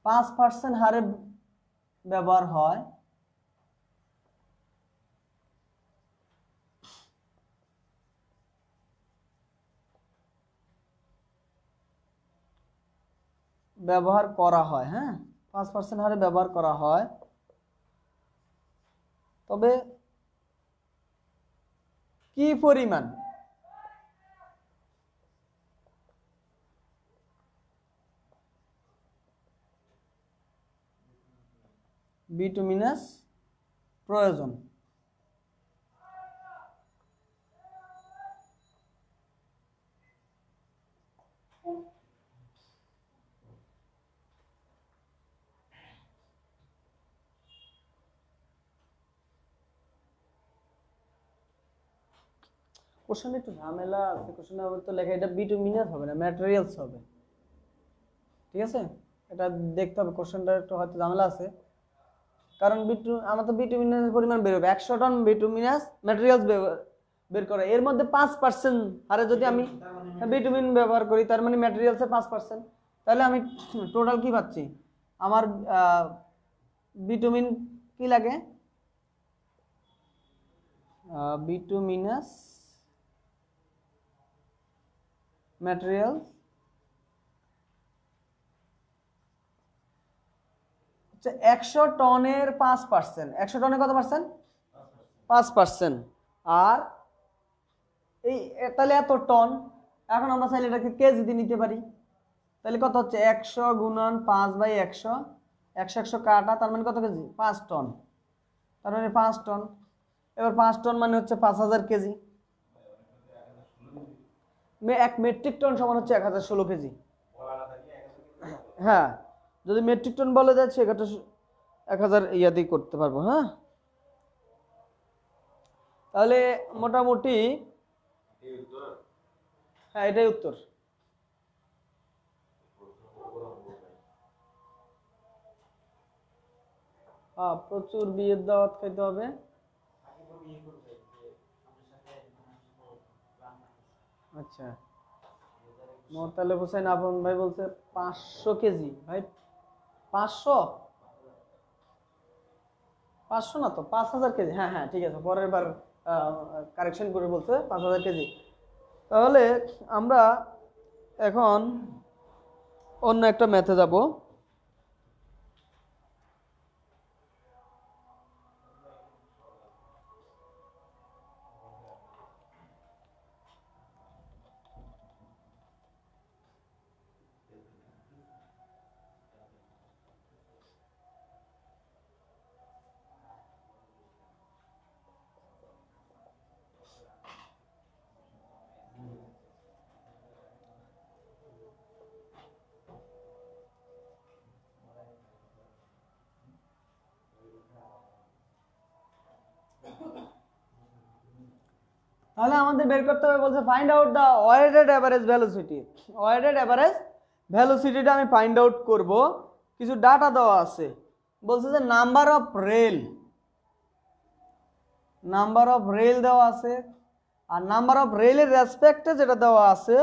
5% হারে ব্যবহার হয় ব্যবহার করা হয়, হ্যাঁ 5% হারে ব্যবহার করা হয়, তবে কি পরিমাণ? বিটুমিনাস প্রয়োজন। কোশ্চেনে একটু ঝামেলা আছে, কোশ্চেনে তো লেখা এটা বিটুমিনাস হবে না, ম্যাটেরিয়ালস হবে। ঠিক আছে, এটা দেখতে হবে, কোশ্চেনটা একটু হয়তো ঝামেলা আছে, কারণ আমার তো বিটুমিনাসের পরিমাণ বের হবে 100 টন বিটুমিনাস ম্যাটেরিয়ালস বের করে, এর মধ্যে 5% হারে যদি আমি বিটুমিন ব্যবহার করি, তার মানে ম্যাটেরিয়ালসের 5%, তাহলে আমি টোটাল কি পাচ্ছি? আমার বিটুমিন কি লাগে? বিটুমিনাস ম্যাটেরিয়ালস 100 টনের 5%, 100 টনে কত পার্সেন্ট? 5%। আর এই তাহলে এত টন, এখন আমরা চাইলে এটাকে কেজিতে নিতে পারি, তাহলে কত হচ্ছে? 100 গুণন 5/100, 100 কাটা, তার মানে কত কেজি? 5 টন, তার মানে 5 টন। এবার 5 টন মানে হচ্ছে 5000 কেজি। 1 মেট্রিক টন সমান হচ্ছে 1016 কেজি। হ্যাঁ, যদি মেট্রিক টন বলে যায় সেক্ষেত্রে 1000 ইয়াদি করতে পারবো। হ্যাঁ, তাহলে মোটামুটি হ্যাঁ এটাই উত্তর। প্রচুর বিয়ের দাওয়াত খাইতে হবে। আচ্ছা, মোতালেব হোসেন আপন ভাই বলছে 500 কেজি। ভাই 500 না তো, 5000 কেজি। হ্যাঁ হ্যাঁ ঠিক আছে, পরের বার কারেকশন করে বলছে 5000 কেজি। তাহলে আমরা এখন অন্য একটা ম্যাথে যাব। তাহলে আমাদের বের করতে হবে, বলছে find out the weighted average velocity. Weighted average ভেলোসিটিটা আমি ফাইন্ড আউট করব। কিছু ডাটা দেওয়া আছে, বলছে যে নাম্বার অফ রেল দেওয়া আছে, আর নাম্বার অফ রেলের রেসপেক্টে যেটা দেওয়া আছে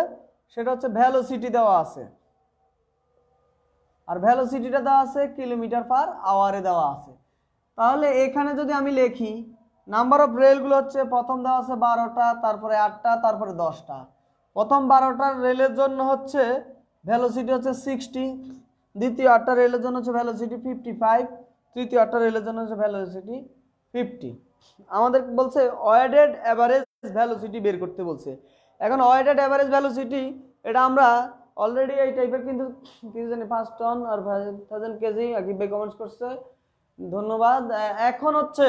সেটা হচ্ছে ভেলোসিটি দেওয়া আছে, আর ভেলোসিটিটা দেওয়া আছে কিলোমিটার পার আওয়ারে দেওয়া আছে। তাহলে এখানে যদি আমি লিখি নাম্বার অফ রেলগুলো হচ্ছে, প্রথম দেওয়া আছে 12টা, তারপরে 8টা, তারপরে 10টা। প্রথম 12টার রেলের জন্য হচ্ছে ভেলোসিটি হচ্ছে 60, দ্বিতীয় 8টা রেলের জন্য হচ্ছে ভেলোসিটি 55, তৃতীয় 8টা রেলের জন্য হচ্ছে ভেলোসিটি 50। আমাদের বলছে ওয়েটেড এভারেজ ভেলোসিটি বের করতে বলছে। এখন ওয়েটেড এভারেজ ভেলোসিটি এটা আমরা অলরেডি এই টাইপের কিন্তু কিছু জানি 5 টন আর 1000 কেজি আকিব ভাই কমেন্টস করছে, ধন্যবাদ। এখন হচ্ছে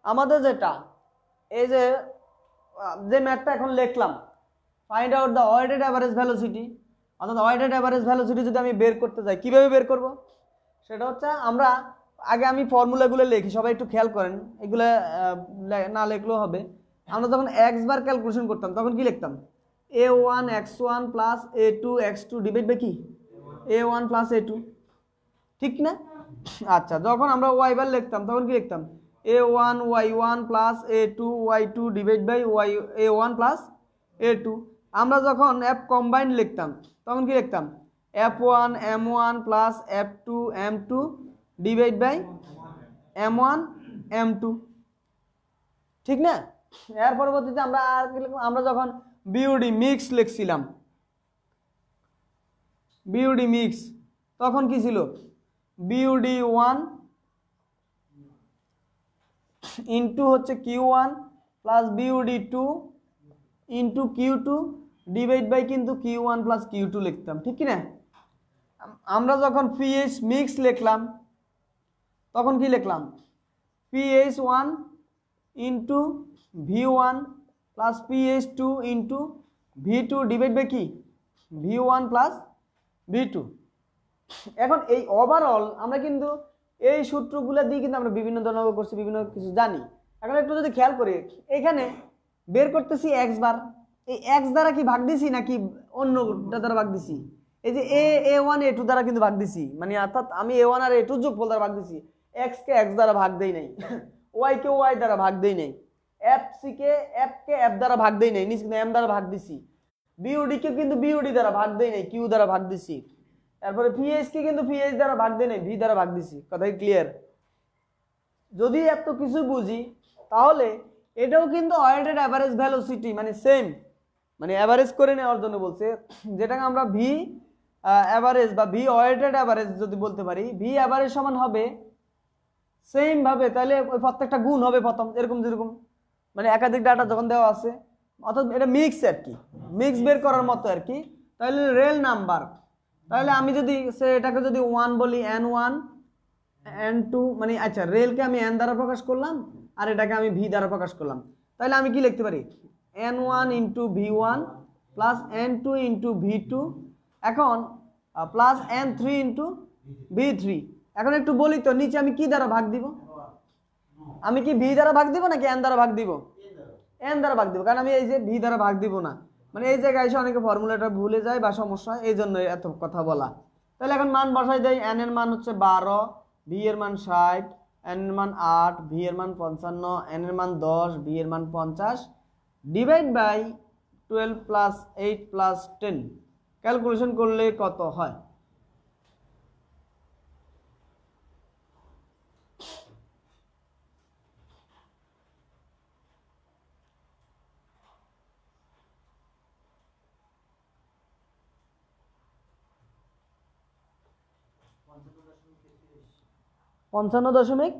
আমাদের যেটা এই যে ম্যাথটা এখন লিখলাম, find out the weighted average velocity, অর্থাৎ ওয়েটেড অ্যাভারেজ ভেলোসিটি যদি আমি বের করতে যাই কিভাবে বের করব, সেটা হচ্ছে আমরা আগে আমি ফর্মুলাগুলো লিখি, সবাই একটু খেয়াল করেন, এগুলো না লিখলেও হবে। আমরা যখন এক্স বার ক্যালকুলেশন করতাম তখন কি লিখতাম, a1 x1 plus a2 x2 divide by কি a1 প্লাস a2, ঠিক না? আচ্ছা, যখন আমরা ওয়াই বার লিখতাম তখন কি লিখতাম, a1 y1 plus a2 y2 divide by a1 plus a2। আমরা যখন f কম্বাইন্ড লিখতাম তখন কি লিখতাম, f1 m1 plus f2 m2 divide by m1 m2, ঠিক না? এর পরবর্তীতে আমরা আর কি লিখলাম, আমরা যখন বিওডি মিক্স লিখছিলাম, বিওডি মিক্স তখন কি ছিল, বিওডি 1 ইনটু হচ্ছে Q1 plus BOD 2 into Q2 divide by কিন্তু Q1 প্লাস Q2 লিখতাম, ঠিক কি না? আমরা যখন পিএইচ মিক্স লিখলাম তখন কি লিখলাম, PH1 into V1 plus PH2 into V2 divide by কি V1 প্লাস V2। এখন এই ওভারঅল আমরা কিন্তু এই সূত্রগুলো দিয়ে কিন্তু আমরা বিভিন্ন ধরনের করছি, বিভিন্ন কিছু জানি। এখন একটু যদি খেয়াল করি, এখানে বের করতেছি এক্স বার, এই এক্স দ্বারা কি ভাগ দিছি নাকি অন্যটা দ্বারা ভাগ দিছি, এই যে a1 a2 দ্বারা কিন্তু ভাগ দিছি, মানে অর্থাৎ আমি a1 আর a2 যোগফল দ্বারা ভাগ দিছি, x কে x দ্বারা ভাগ দেই নাই, y কে y দ্বারা ভাগ দেই নাই, f কে f দ্বারা ভাগ দেই নাই, নিচে কিন্তু m দ্বারা ভাগ দিছি, BOD কে কিন্তু BOD দ্বারা ভাগ দেই নাই, q দ্বারা ভাগ দিছি, তারপরে PH কে কিন্তু PH দ্বারা ভাগ দেই নাই, v দ্বারা ভাগ দিছি। কথা কি ক্লিয়ার? যদি এত কিছু বুঝি তাহলে এটাও কিন্তু ওয়েটেড অ্যাভারেজ ভেলোসিটি, মানে সেম, মানে অ্যাভারেজ করে নেওয়ার জন্য বলছে, যেটাকে আমরা ভি অ্যাভারেজ বা ভি ওয়েটেড অ্যাভারেজ যদি বলতে পারি, ভি অ্যাভারেজ সমান হবে সেম ভাবে, তাহলে ওই প্রত্যেকটা গুণ হবে প্রথম, এরকম যেরকম মানে একাধিক ডাটা যখন দেওয়া আছে, অর্থাৎ এটা মিক্স আর কি, মিক্স বের করার মতো আর কি। তাহলে রেল নাম্বার, তাহলে আমি যদি এটাকে যদি 1 বলি, n1 n2, মানে আচ্ছা রেলকে আমি n দ্বারা প্রকাশ করলাম আর এটাকে আমি ভি দ্বারা প্রকাশ করলাম, তাহলে আমি কি লিখতে পারি, n1 into v1 plus n2 into v2, এখন প্লাস n3 ইন্টু v3। এখন একটু বলি তো, নিচে আমি কি দ্বারা ভাগ দিব, আমি কি ভি দ্বারা ভাগ দিব নাকি n দ্বারা ভাগ দিব, n দ্বারা ভাগ দিব, কারণ আমি এই যে ভি দ্বারা ভাগ দিব না, মানে এই জায়গায় এসে অনেকে ফর্মুলাটা ভুলে যায় বা সমস্যা হয়, এই জন্য এত কথা বলা। তাহলে এখন মান বসাই দেয়, n এর মান হচ্ছে 12, ভি এর মান 60, n এর মান 8, ভি এর মান 55, n এর মান 10, ভি এর মান 50, divide by 12 plus 8 plus 10, calculation করলে কত হয়? পঞ্চান্ন দশমিক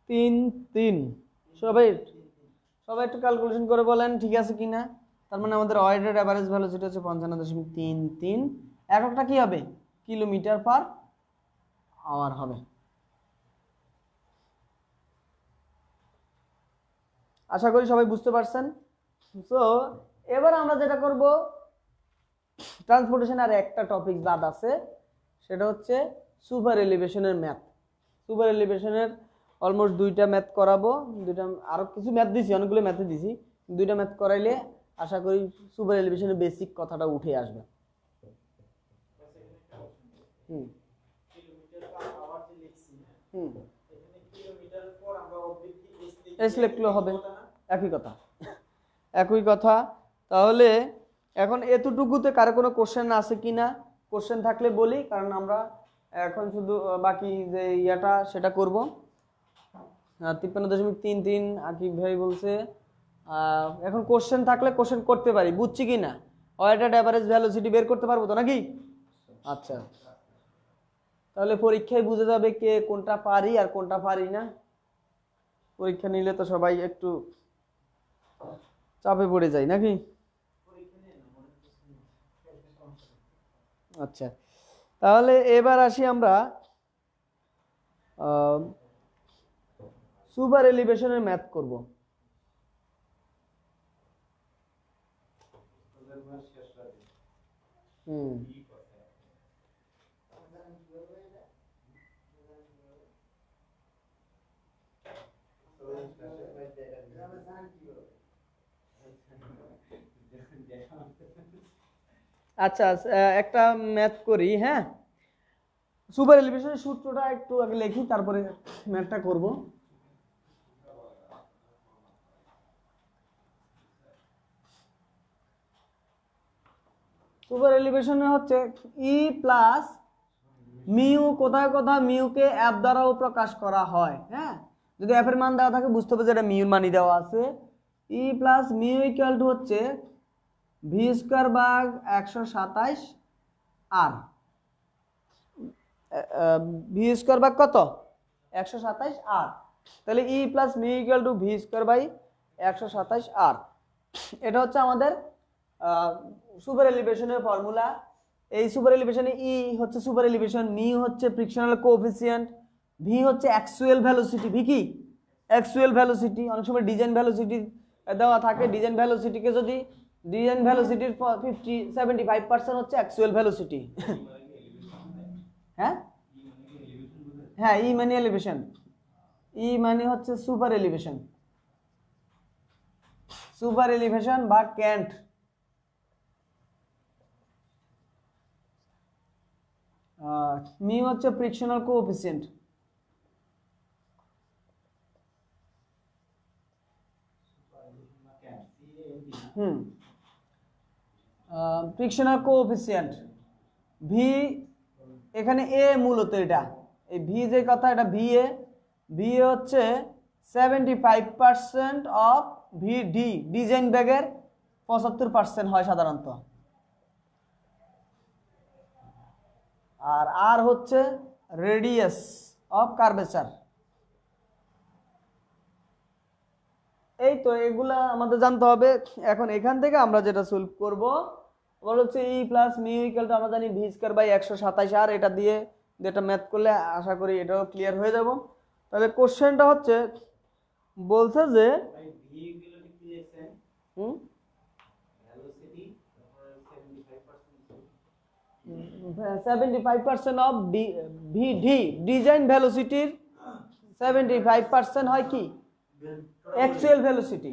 33। সবাই সবাই একটু ক্যালকুলেশন করে বলেন ঠিক আছে কিনা। তার মানে আমাদের ওয়েটেড অ্যাভারেজ ভেলোসিটি হচ্ছে 55.33, এককটা কি হবে, কিলোমিটার পার আওয়ার হবে। আশা করি সবাই বুঝতে পারছেন। সো এবার আমরা যেটা করব, ট্রান্সপোর্টেশন আর একটা টপিক বাদ আছে, সেটা হচ্ছে সুপার এলিভেশনের ম্যাথ। সুপার এলিভেশনের অলমোস্ট 2টা ম্যাথ করাবো, 2টা আরো কিছু ম্যাথ দিছি, অনেকগুলো ম্যাথে দিছি, 2টা ম্যাথ করাইলে আশা করি সুপার এলিভেশনের বেসিক কথাটা উঠে আসবে। এস লিখলে হবে, একই কথা একই কথা। তাহলে এখন এতটুকুতে কারো কোনো কোশ্চেন আছে কিনা, কোশ্চেন থাকলে বলি, কারণ আমরা এখন শুধু বাকি যে ইয়াটা সেটা করব। 53.33 আকিব ভাই বলছে। এখন কোশ্চেন থাকলে কোশ্চেন করতে পারি, বুঝছি কি না, ওয়েটেড অ্যাভারেজ ভেলোসিটি বের করতে পারবো তো নাকি? আচ্ছা, তাহলে পরীক্ষায় বুঝে যাবে কে কোনটা পারি আর কোনটা পারি না। পরীক্ষা নিলে তো সবাই একটু চাপে পড়ে যায় নাকি? আচ্ছা, তাহলে এবার আসি আমরা সুপার এলিভেশনের ম্যাথ করব। হুম, আচ্ছা, একটা ম্যাথ করি। হ্যাঁ, সুপার এলিভেশনের সূত্রটা একটু আগে লিখি, তারপরে ম্যাথটা করব। সুপার এলিভেশনে হচ্ছে ই প্লাস মিউ, কোথায় কোথায় মিউকে এফ দ্বারাও প্রকাশ করা হয়। হ্যাঁ, যদি এফ এর মান দেওয়া থাকে বুঝতে হবে যে এটা মিউর মানই দেওয়া আছে। ই প্লাস মিউ ইকুয়াল টু হচ্ছে ভি স্কোয়ার ভাগ 127 আর ভি স্কোয়ার ভাগ কত 127 আর, তাহলে E plus mu equal to V square by 127 R. এটা হচ্ছে আমাদের সুপার এলিভেশনের ফর্মুলা। এই সুপার এলিভেশনে ই হচ্ছে সুপার এলিভেশন, মিউ হচ্ছে ফ্রিকশনাল কোএফিসিয়েন্ট, ভি হচ্ছে অ্যাকচুয়াল ভেলোসিটি। ভি কি অ্যাকচুয়াল ভেলোসিটি, অনেক সময় ডিজাইন ভেলোসিটি দেওয়া থাকে। ডিজাইন ভেলোসিটিকে যদি ডিজাইন ভেলোসিটির 75% হচ্ছে অ্যাকচুয়াল ভেলোসিটি। হ্যাঁ হ্যাঁ, ই মানে এলিভেশন, ই মানে হচ্ছে সুপার এলিভেশন, সুপার এলিভেশন বা ক্যান্ট। মিউ হচ্ছে frictional coefficient. Frictional coefficient. V এখানে এ মূলত এটা, এই ভি যে কথা, এটা ভি এ। ভি হচ্ছে 75% অফ ভি ডি, ডিজাইন ব্যাগের 75% হয় সাধারণত। আর আর হচ্ছে রেডিয়াস অফ কার্ভেচার। এই তো এগুলা আমাদের জানতে হবে। এখন এখান থেকে আমরা যেটা সলভ করব বল হচ্ছে ই প্লাস মিউ ইকুয়াল টু আমরা জানি ভি স্কয়ার বাই 127 আর, এটা দিয়ে যেটা ম্যাথ করলে আশা করি এটাও ক্লিয়ার হয়ে যাব। তাহলে কোশ্চেনটা হচ্ছে বলছে যে 75% অফ ভি ডি, ডিজাইন ভেলোসিটির 75% হয় কি অ্যাকচুয়াল ভেলোসিটি।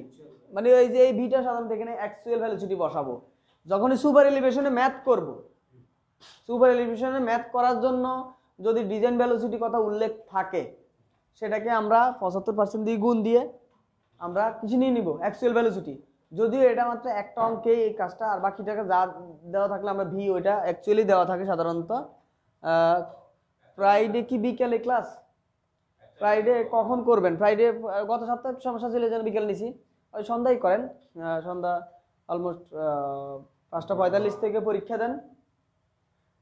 মানে এই যে এই ভিটা সাধারণত এখানে অ্যাকচুয়াল ভেলোসিটি বসাবো যখনই সুপার এলিভেশনে ম্যাথ করব। সুপার এলিভেশনে ম্যাথ করার জন্য যদি ডিজাইন ভেলোসিটি কথা উল্লেখ থাকে সেটাকে আমরা 75% দিয়ে গুণ দিয়ে আমরা কিছু নিয়ে নিব অ্যাকচুয়াল ভেলোসিটি। যদিও এটা মাত্র একটা অঙ্কে এই কাজটা, আর বাকিটাকে যা দেওয়া থাকলে আমরা ভি ওইটা অ্যাকচুয়ালি দেওয়া থাকে সাধারণত। ফ্রাইডে কি বিকেলে ক্লাস? ফ্রাইডে কখন করবেন? ফ্রাইডে গত সপ্তাহে সমস্যা ছিল যেন বিকেল নিছি, ওই সন্ধ্যায় করেন। সন্ধ্যা অলমোস্ট 5:45 থেকে পরীক্ষা দেন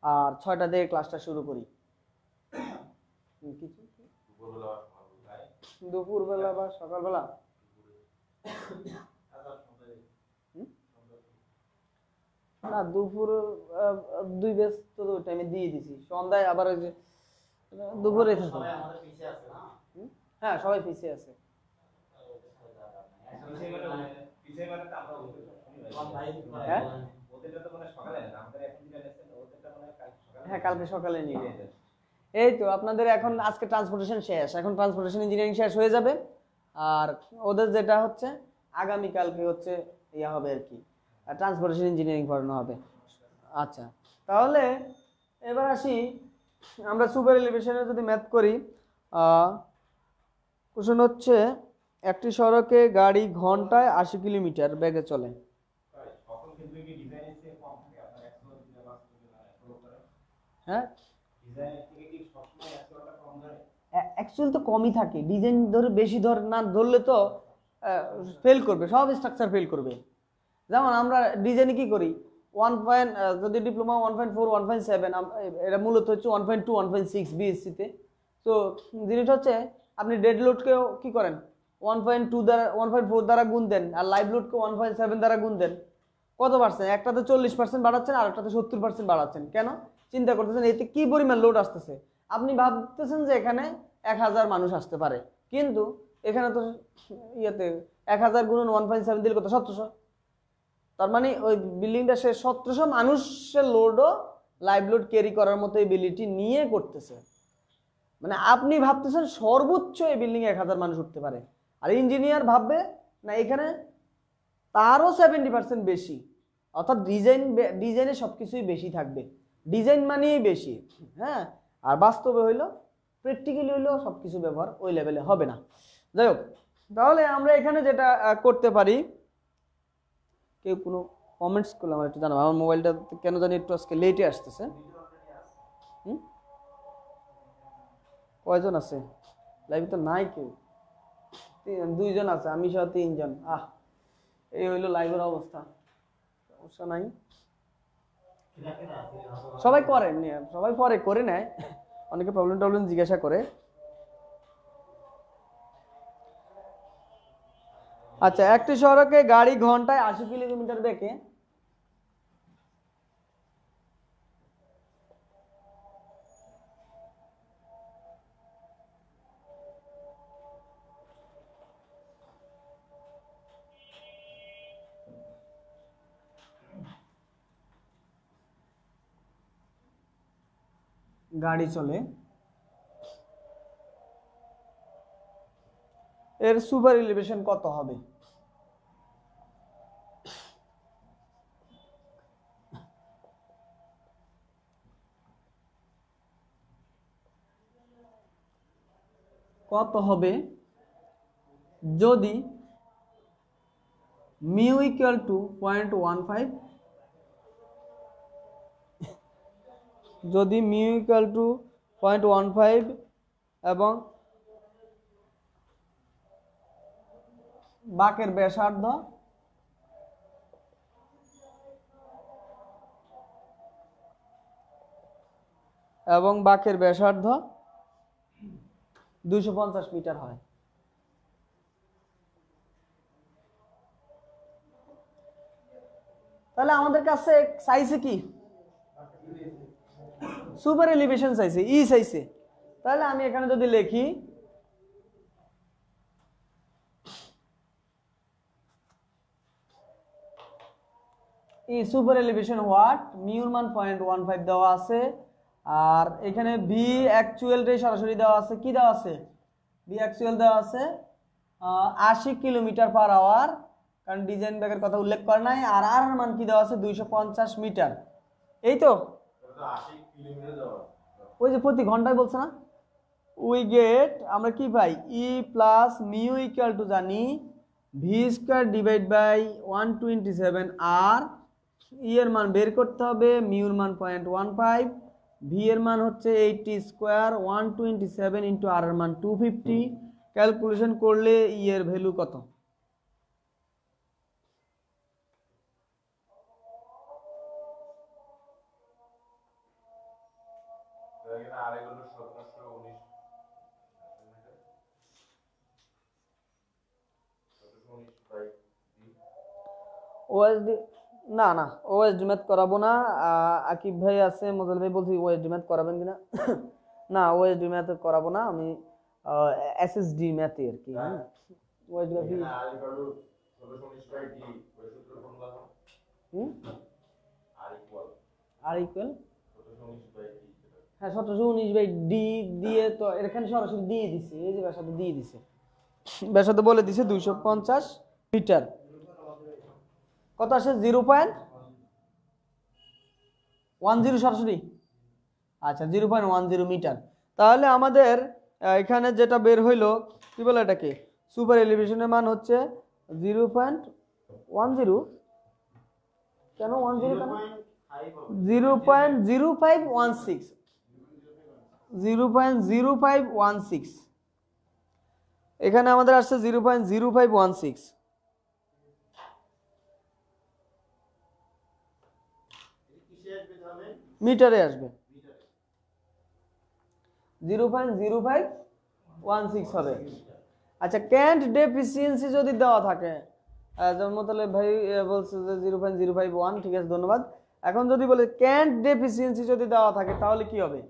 আর 6টা থেকে ক্লাসটা শুরু করি। দুপুরবেলা বা সকালবেলা? না, দুপুর 2 বেজ তো টাইমে দিয়ে দিছি, সন্ধ্যায় আবার ওই যে দুপুরে থাকে। হ্যাঁ, সবাই পিছিয়ে আছে। হ্যাঁ, কালকে সকালে নিয়ে যাবে। এই তো আপনাদের এখন আজকে ট্রান্সপোর্টেশন শেষ, এখন ট্রান্সপোর্টেশন ইঞ্জিনিয়ারিং শেষ হয়ে যাবে। আর ওদের যেটা হচ্ছে আগামীকালকে হচ্ছে ইয়া হবে আর কি, ট্রান্সপোর্টেশন ইঞ্জিনিয়ারিং পড়ানো হবে। আচ্ছা, তাহলে এবার আসি আমরা সুপার এলিভেশনে যদি ম্যাথ করি। কোশ্চেন হচ্ছে একটি সড়কে গাড়ি ঘন্টায় 80 কিলোমিটার বেগে চলে। হ্যাঁ, অ্যাকচুয়ালি তো কমই থাকে, ডিজাইন ধরে বেশি না ধরলে তো ফেল করবে, সব স্ট্রাকচার ফেল করবে। যেমন আমরা ডিজাইনে কি করি, যদি ডিপ্লোমা 1.4 1.7, এটা মূলত হচ্ছে 1.2 1.6 বিএসসিতে। তো জিনিসটা হচ্ছে আপনি ডেড লোডকেও কি করেন 1.2 দ্বারা 1.4 দ্বারা গুণ দেন, আর লাইভ লোডকে 1.7 দ্বারা গুণ দেন। কত পার্সেন্ট? একটাতে 40% বাড়াচ্ছেন আর একটাতে 70% বাড়াচ্ছেন। কেন? চিন্তা করতেছেন এতে কি পরিমাণ লোড আসতেছে। আপনি ভাবতেছেন যে এখানে 1000 মানুষ আসতে পারে, কিন্তু এখানে তো ইয়েতে 1000 গুণন 1.7 দিলে কত? 1700। তার মানে ওই বিল্ডিংটা সে 1700 মানুষের লোডও লাইভ লোড ক্যারি করার মতো এবিলিটি নিয়ে করতেছে। মানে আপনি ভাবতেছেন সর্বোচ্চ এই বিল্ডিং 1000 মানুষ উঠতে পারে, আর ইঞ্জিনিয়ার ভাববে না এখানে তারও 70% বেশি। অর্থাৎ ডিজাইনে সবকিছুই বেশি থাকবে, ডিজাইন মানেই বেশি। হ্যাঁ, আর বাস্তবে হইলো প্র্যাকটিক্যালি হইলো সবকিছু ব্যবহার ওই লেভেলে হবে না। যাই হোক, তাহলে আমরা এখানে যেটা করতে পারি, কেউ কোনো কমেন্টস করলে আমার একটু জানাবো। আমার মোবাইলটা কেন জানি একটু আজকে লেটে আসতেছে। কয়জন আছে লাইভে? তো নাই কেউ, 2জন আছে, আমি সহ 3জন। এই হইলো লাইভের অবস্থা। সমস্যা নাই, সবাই করে, সবাই পরে করে নেয়, অনেকে প্রবলেম জিজ্ঞাসা করে। আচ্ছা, একটি সড়কে গাড়ি ঘন্টায় 80 কিলোমিটার বেগে গাড়ি চলে, এর সুপার এলিভেশন কত হবে? কত হবে যদি মিউ ইকুয়াল টু 0.15, যদি মিউ ইকুয়াল টু 0.15 এবং বাঁকের ব্যাসার্ধ এবং বাঁকের ব্যাসার্ধ 250 মিটার হয়। তাহলে আমাদের কাছে চাইছে কি? সুপার এলিভেশন চাইছে, ই চাইছে। তাহলে আমি এখানে যদি লিখি ই সুপার এলিভেশন হোয়াট, মিউর মান 0.15 দেওয়া আছে, আর এখানে ভি অ্যাকচুয়ালটাই সরাসরি দেওয়া আছে। কি দেওয়া আছে? ভি অ্যাকচুয়াল দেওয়া আছে 80 কিলোমিটার পার আওয়ার, কারণ ডিজাইন ব্যাগের কথা উল্লেখ করা নাই। আর আর মান কি দেওয়া আছে? 250 মিটার। এই তো ওই যে প্রতি ঘন্টায় বলছে না, উই গেট, আমরা কি পাই? ই প্লাস মিউ ইকুয়াল টু জানি ভি স্কোয়ার ডিভাইড বাই 127, আর ই এর মান বের করতে হবে, মিউর মান 0.15, ভি এর মান হচ্ছে 80 স্কোয়ার 127 ইন্টু আর এর মান 250। ক্যালকুলেশন করলে ই এর ভ্যালু কত? ওএসডি না না, ওএসডি ম্যাথ করাবো না। আকিব ভাই আছে, মজল ভাই বলছি ওএসডি ম্যাথ করাবেন কিনা? না, ওএসডি ম্যাথ করাবো না আমি, এসএসডি ম্যাথে আর কি। ওএসডি আর ইকুয়াল হ্যাঁ 1719/d দিয়ে তো এখানে সরাসরি দিয়ে দিছে, এই যে ব্যাসার্ধ দিয়ে দিছে, ব্যাসার্ধ বলে দিছে 250 মিটার। কত আসে? 0.10 সরাসরি। আচ্ছা, 0.10 মিটার। তাহলে আমাদের এখানে যেটা বের হইলো কি বলে এটাকে, সুপার এলিভেশনের মান হচ্ছে 0.10। কেন 10? কেন 0.0516, 0.0516 এখানে আমাদের আসছে 0.0516 মিটারে আসবে, 0.0516 হবে। আচ্ছা, ক্যান্ট ডেফিসিয়েন্সি যদি দেওয়া থাকে যেমন মোতালেব ভাই বলছে যে 0.051, ঠিক আছে, ধন্যবাদ। এখন যদি বলে ক্যান্ট ডেফিসিয়েন্সি যদি দেওয়া থাকে তাহলে কি হবে?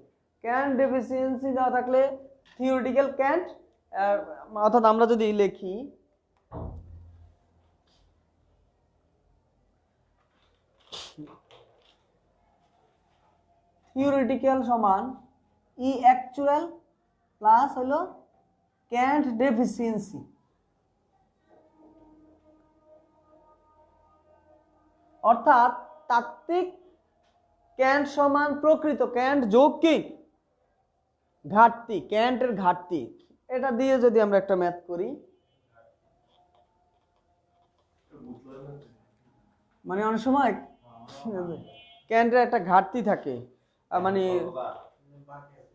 ক্যান্ট ডেফিসিয়েন্সি দেওয়া থাকলে থিওরিটিক্যাল ক্যান্ট, অর্থাৎ আমরা যদি লিখি থিওরিটিক্যাল সমান ই অ্যাকচুয়াল প্লাস হলো ক্যান্ট ডেফিসিয়েন্সি, অর্থাৎ তাত্ত্বিক ক্যান্ট সমান প্রকৃত ক্যান্ট যোগ কি ঘাটতি, ক্যান্টের ঘাটতি। এটা দিয়ে যদি আমরা একটা ম্যাথ করি, মানে অনেক সময় ক্যান্টের একটা ঘাটতি থাকে, মানে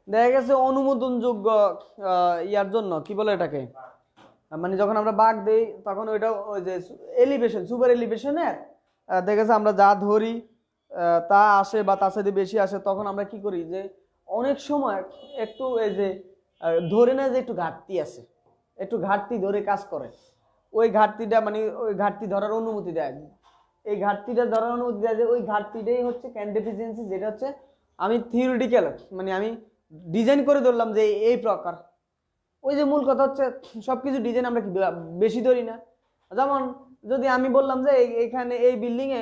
দেখা গেছে অনুমোদনযোগ্য ইয়ার জন্য কি বলে এটাকে, মানে যখন আমরা বাগ দেই তখন ওইটা ওই যে এলিভেশন, সুপার এলিভেশনের দেখা গেছে আমরা যা ধরি তা আসে বা তার সাথে বেশি আসে, তখন আমরা কি করি যে অনেক সময় একটু এই যে ধরে নেয় যে একটু ঘাটতি আছে, একটু ঘাটতি ধরে কাজ করে, ওই ঘাটতিটা মানে ওই ঘাটতি ধরার অনুমতি দেয়, এই ঘাটতিটা ধরার অনুমতি দেয় যে ওই ঘাটতিটাই হচ্ছে ক্যান্ট ডেফিসিয়েন্সি, যেটা হচ্ছে আমি থিওরিটিক্যাল মানে আমি ডিজাইন করে ধরলাম যে এই প্রকার। ওই যে মূল কথা হচ্ছে সবকিছু ডিজাইন আমরা কি বেশি ধরি না। যেমন যদি আমি বললাম যে এখানে এই বিল্ডিংয়ে,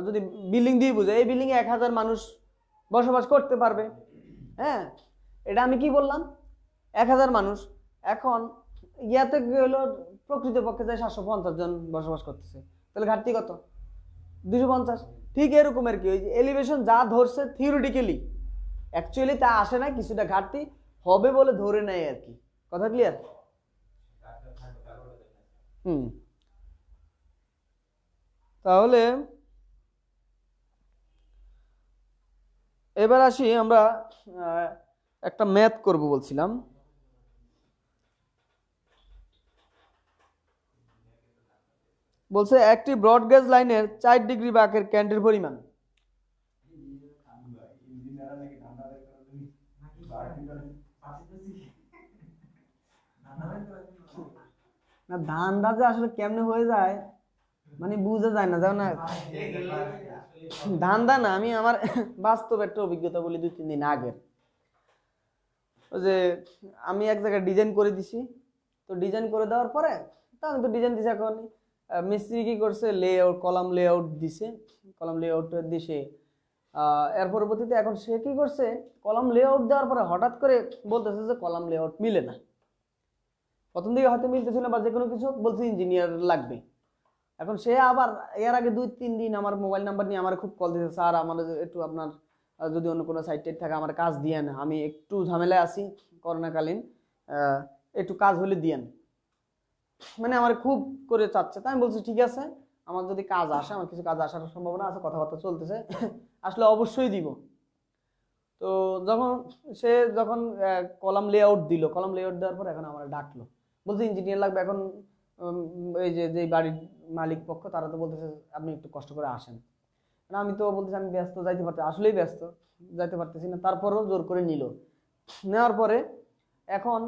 যদি বিল্ডিং দিয়ে বুঝে এই বিল্ডিংয়ে 1000 মানুষ বসবাস করতে পারবে, হ্যাঁ, এটা আমি কি বললাম 1000 মানুষ। এখন ইয়াতে কি হলো প্রকৃতপক্ষে যায় 750 জন বসবাস করতেছে, তাহলে ঘাটতি কত? 250। ঠিক এরকম আর কি, ওই যে এলিভেশন যা ধরছে থিওরিটিক্যালি অ্যাকচুয়ালি তা আসে না, কিছুটা ঘাটতি হবে বলে ধরে নেয় আর কি। কথা ক্লিয়ার? তাহলে এবার আসি আমরা একটা ম্যাথ করব বলছিলাম। বলছে একটি ব্রডগেজ লাইনের 4 ডিগ্রি বাঁকের ক্যান্টের পরিমাণ। না ধান্দা যে আসলে কেমনে হয়ে যায় মানে বোঝা যায় না, যাও না ধান্দা না, আমি আমার বাস্তব একটা অভিজ্ঞতা বলি 2-3 দিন আগের। ওই যে আমি এক জায়গায় ডিজাইন করে দিছি, তো ডিজাইন করে দেওয়ার পরে তা আমি তো ডিজাইন দিছি, এখন মিস্ত্রি কি করছে লেআউট কলাম লেআউট দিছে, কলাম লেআউট দিছে এর পরবর্তীতে এখন সে কি করছে কলাম লেআউট দেওয়ার পরে হঠাৎ করে বলতেছে যে কলাম লেআউট মিলে না। প্রথম দিকে হয়তো মিলতেছিল বা যে কোনো কিছু বলছে ইঞ্জিনিয়ার লাগবে। এখন সে আবার এর আগে 2-3 দিন আমার মোবাইল নাম্বার নিয়ে আমার খুব কল দিয়েছে, স্যার আমার একটু আপনার যদি অন্য কোনো সাইট টাইট থাকে আমার কাজ দিয়েন, আমি একটু ঝামেলায় আছি করোনাকালীন, একটু কাজ হলে দিয়েন, মানে আমার খুব করে চাচ্ছে। তাই আমি বলছি ঠিক আছে, আমার যদি কাজ আসে, আমার কিছু কাজ আসার সম্ভাবনা আছে, কথাবার্তা চলতেছে, আসলে অবশ্যই দিব। তো যখন কলাম লেআউট দিল, কলাম লেআউট দেওয়ার পর এখন আমার ডাকলো, বলছে ইঞ্জিনিয়ার লাগবে। এখন এই যে বাড়ির মালিক পক্ষ তারা তো বলতেছে আপনি একটু কষ্ট করে আসেন, আমি তো বলতেছি আমি ব্যস্ত, যাইতে পারছি, আসলেই ব্যস্ত, যাইতে পারতেছি না। তারপরও জোর করে নিল, নেওয়ার পরে এখন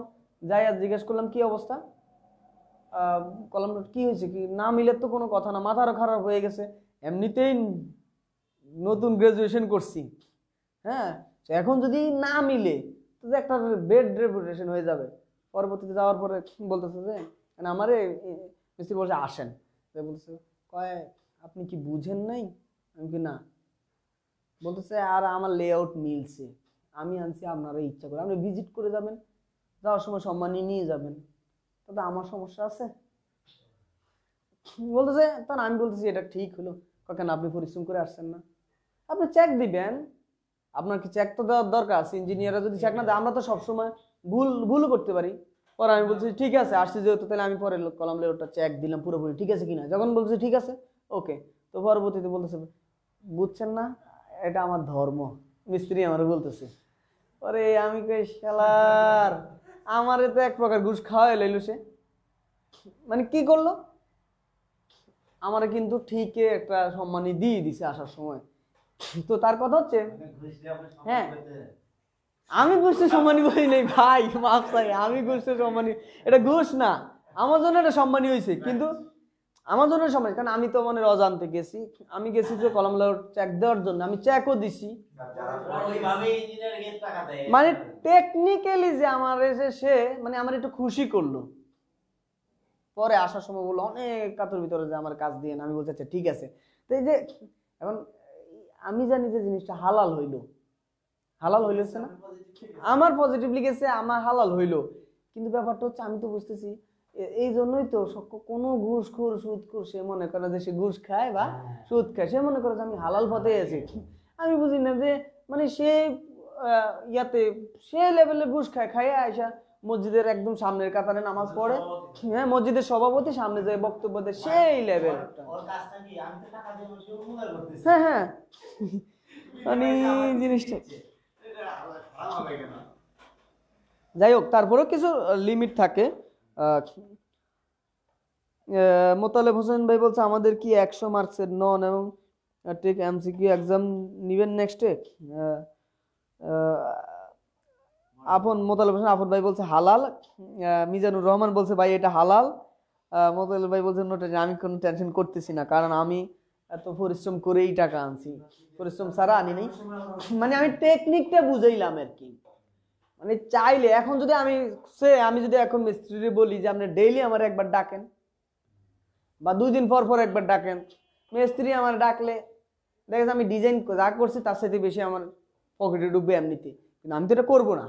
যাই আর জিজ্ঞেস করলাম কি অবস্থা, কলাম কি হয়েছে, কি না মিলে তো কোনো কথা না, মাথারও খারাপ হয়ে গেছে, এমনিতেই নতুন গ্রাজুয়েশন করছি, হ্যাঁ, এখন যদি না মিলে তো একটা বেড রেপুটেশন হয়ে যাবে। পরবর্তীতে যাওয়ার পরে বলতেছে যে আমারে মিস্ত্রি বলছে আসেন, বলতেছে কয় আপনি কি বুঝেন নাই, আমি কি না, বলতেছে আর আমার লেআউট মিলছে, আমি আনছি আপনারা ইচ্ছা করে, আপনি ভিজিট করে যাবেন, যাওয়ার সময় সম্মানী নিয়ে যাবেন, তবে আমার সমস্যা আছে বলতেছে। তখন আমি বলতেছি এটা ঠিক হলো, কেন আপনি পরিশ্রম করে আসছেন না, আপনি চেক দিবেন, আপনার কি চেক তো দেওয়ার দরকার আছে, ইঞ্জিনিয়াররা যদি চেক না দেয় আমরা তো সবসময় ভুলও করতে পারি। পরে আমি বলছি ঠিক আছে আসছি যেহেতু, তাহলে আমি পরে কলাম লেআউটটা চেক দিলাম পুরোপুরি ঠিক আছে কিনা, যখন বলছে ঠিক আছে ওকে, তো পরবর্তীতে বলতেছে বুঝছেন না এটা আমার ধর্ম, মিস্ত্রি আমার বলতেছে। পরে আমি কই শালার আমারে তো এক প্রকার ঘুষ খাওয়াই লইল সে, মানে কি করলো আমারে কিন্তু ঠিকই একটা সম্মানী দিয়ে দিছে আসার সময়। তো তার কথা হচ্ছে হ্যাঁ আমি ঘুষতে সম্মানী বলি নাই ভাই, মাফ চাই, আমি ঘুষতে সম্মানী, এটা ঘুষ না, আমার জন্য এটা সম্মানী হয়েছে, কিন্তু আমার জন্য সমস্যা, কারণ আমি তো মানে অজান্তে গেছি, আমি গেছি যে কলাম লেআউট চেক দেওয়ার জন্য, আমি চেকও দিছি, মানে টেকনিক্যালি যে আমার এসে সে মানে আমার একটু খুশি করলো, পরে আসার সময় বললো অনেক কাতর ভিতরে যে আমার কাজ দিয়ে, আমি বলতে আচ্ছা ঠিক আছে। তো এই যে এখন আমি জানি যে জিনিসটা হালাল হইলো, হালাল হইলেছে না, আমার পজিটিভলি গেছে, আমার হালাল হইলো, কিন্তু ব্যাপারটা হচ্ছে আমি তো বুঝতেছি এই জন্যই তো কোনো ঘুষখোর সুদখোর সে মনে করে যে সে ঘুষ খায় বা সুদ খায়, সে মনে করে যে আমি হালাল পথে আছি। আমি বুঝি না যে মানে সে ইয়াতে সে লেভেলে ঘুষ খায়, খাইয়ে আয়সা মসজিদের একদম সামনের কাতারে নামাজ পড়ে, হ্যাঁ মসজিদের সভাপতি সামনে যায় বক্তব্য দেয়, সেই লেভেল। হ্যাঁ হ্যাঁ, মানে জিনিসটা যাই হোক, তারপরেও কিছু লিমিট থাকে। মোতালেব হোসেন ভাই বলছে আমাদের কি 100 মার্কসের নন এবং টেক এমসিকিউ এক্সাম নিবেন নেক্সটে? আপন মোতালেব হোসেন আপন ভাই বলছে হালাল, মিজানুর রহমান বলছে ভাই এটা হালাল, মোতালেব ভাই বলছে নোট আমি কোনো টেনশন করতেছি না, কারণ আমি এত পরিশ্রম করেই টাকা আনছি, পরিশ্রম ছাড়া আনি নাই, মানে আমি টেকনিকটা বুঝাইলাম আর কি। মানে চাইলে এখন যদি আমি যদি এখন মিস্ত্রি বলি যে আপনি ডেইলি আমার একবার ডাকেন বা 2 দিন পর পর একবার ডাকেন, মিস্ত্রি আমার ডাকলে দেখেন আমি ডিজাইন যা করছি তার সাথে বেশি আমার পকেটে ডুববে এমনিতে, কিন্তু আমি তো এটা করবো না,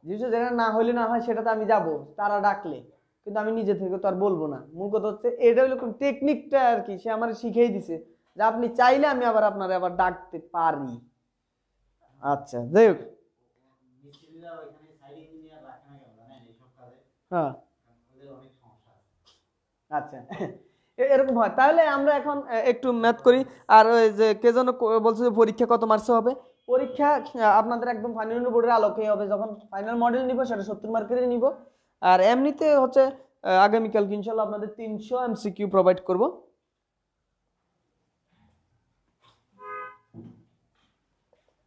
জিনিসটা যেটা না হইলে না হয় সেটা তো আমি যাবো তারা ডাকলে, কিন্তু আমি নিজে থেকে তো আর বলবো না। মূল কথা হচ্ছে এটা হলো টেকনিকটা আর কি, সে আমার শিখিয়ে দিছে যে আপনি চাইলে আমি আপনার আবার ডাকতে পারি। আচ্ছা যাই হোক, হ্যাঁ আচ্ছা এরকম হয়। তাহলে আমরা এখন একটু ম্যাথ করি। আর ওই যে কে যেন বলছে যে পরীক্ষা কত মার্কসে হবে, পরীক্ষা আপনাদের একদম ফাইনাল বোর্ডের আলোকে হবে, যখন ফাইনাল মডেল নিব সেটা 70 মার্কেরই নিব, আর এমনিতে হচ্ছে আগামীকালকে ইনশাল্লাহ আপনাদের 300 এমসিকিউ প্রোভাইড করব।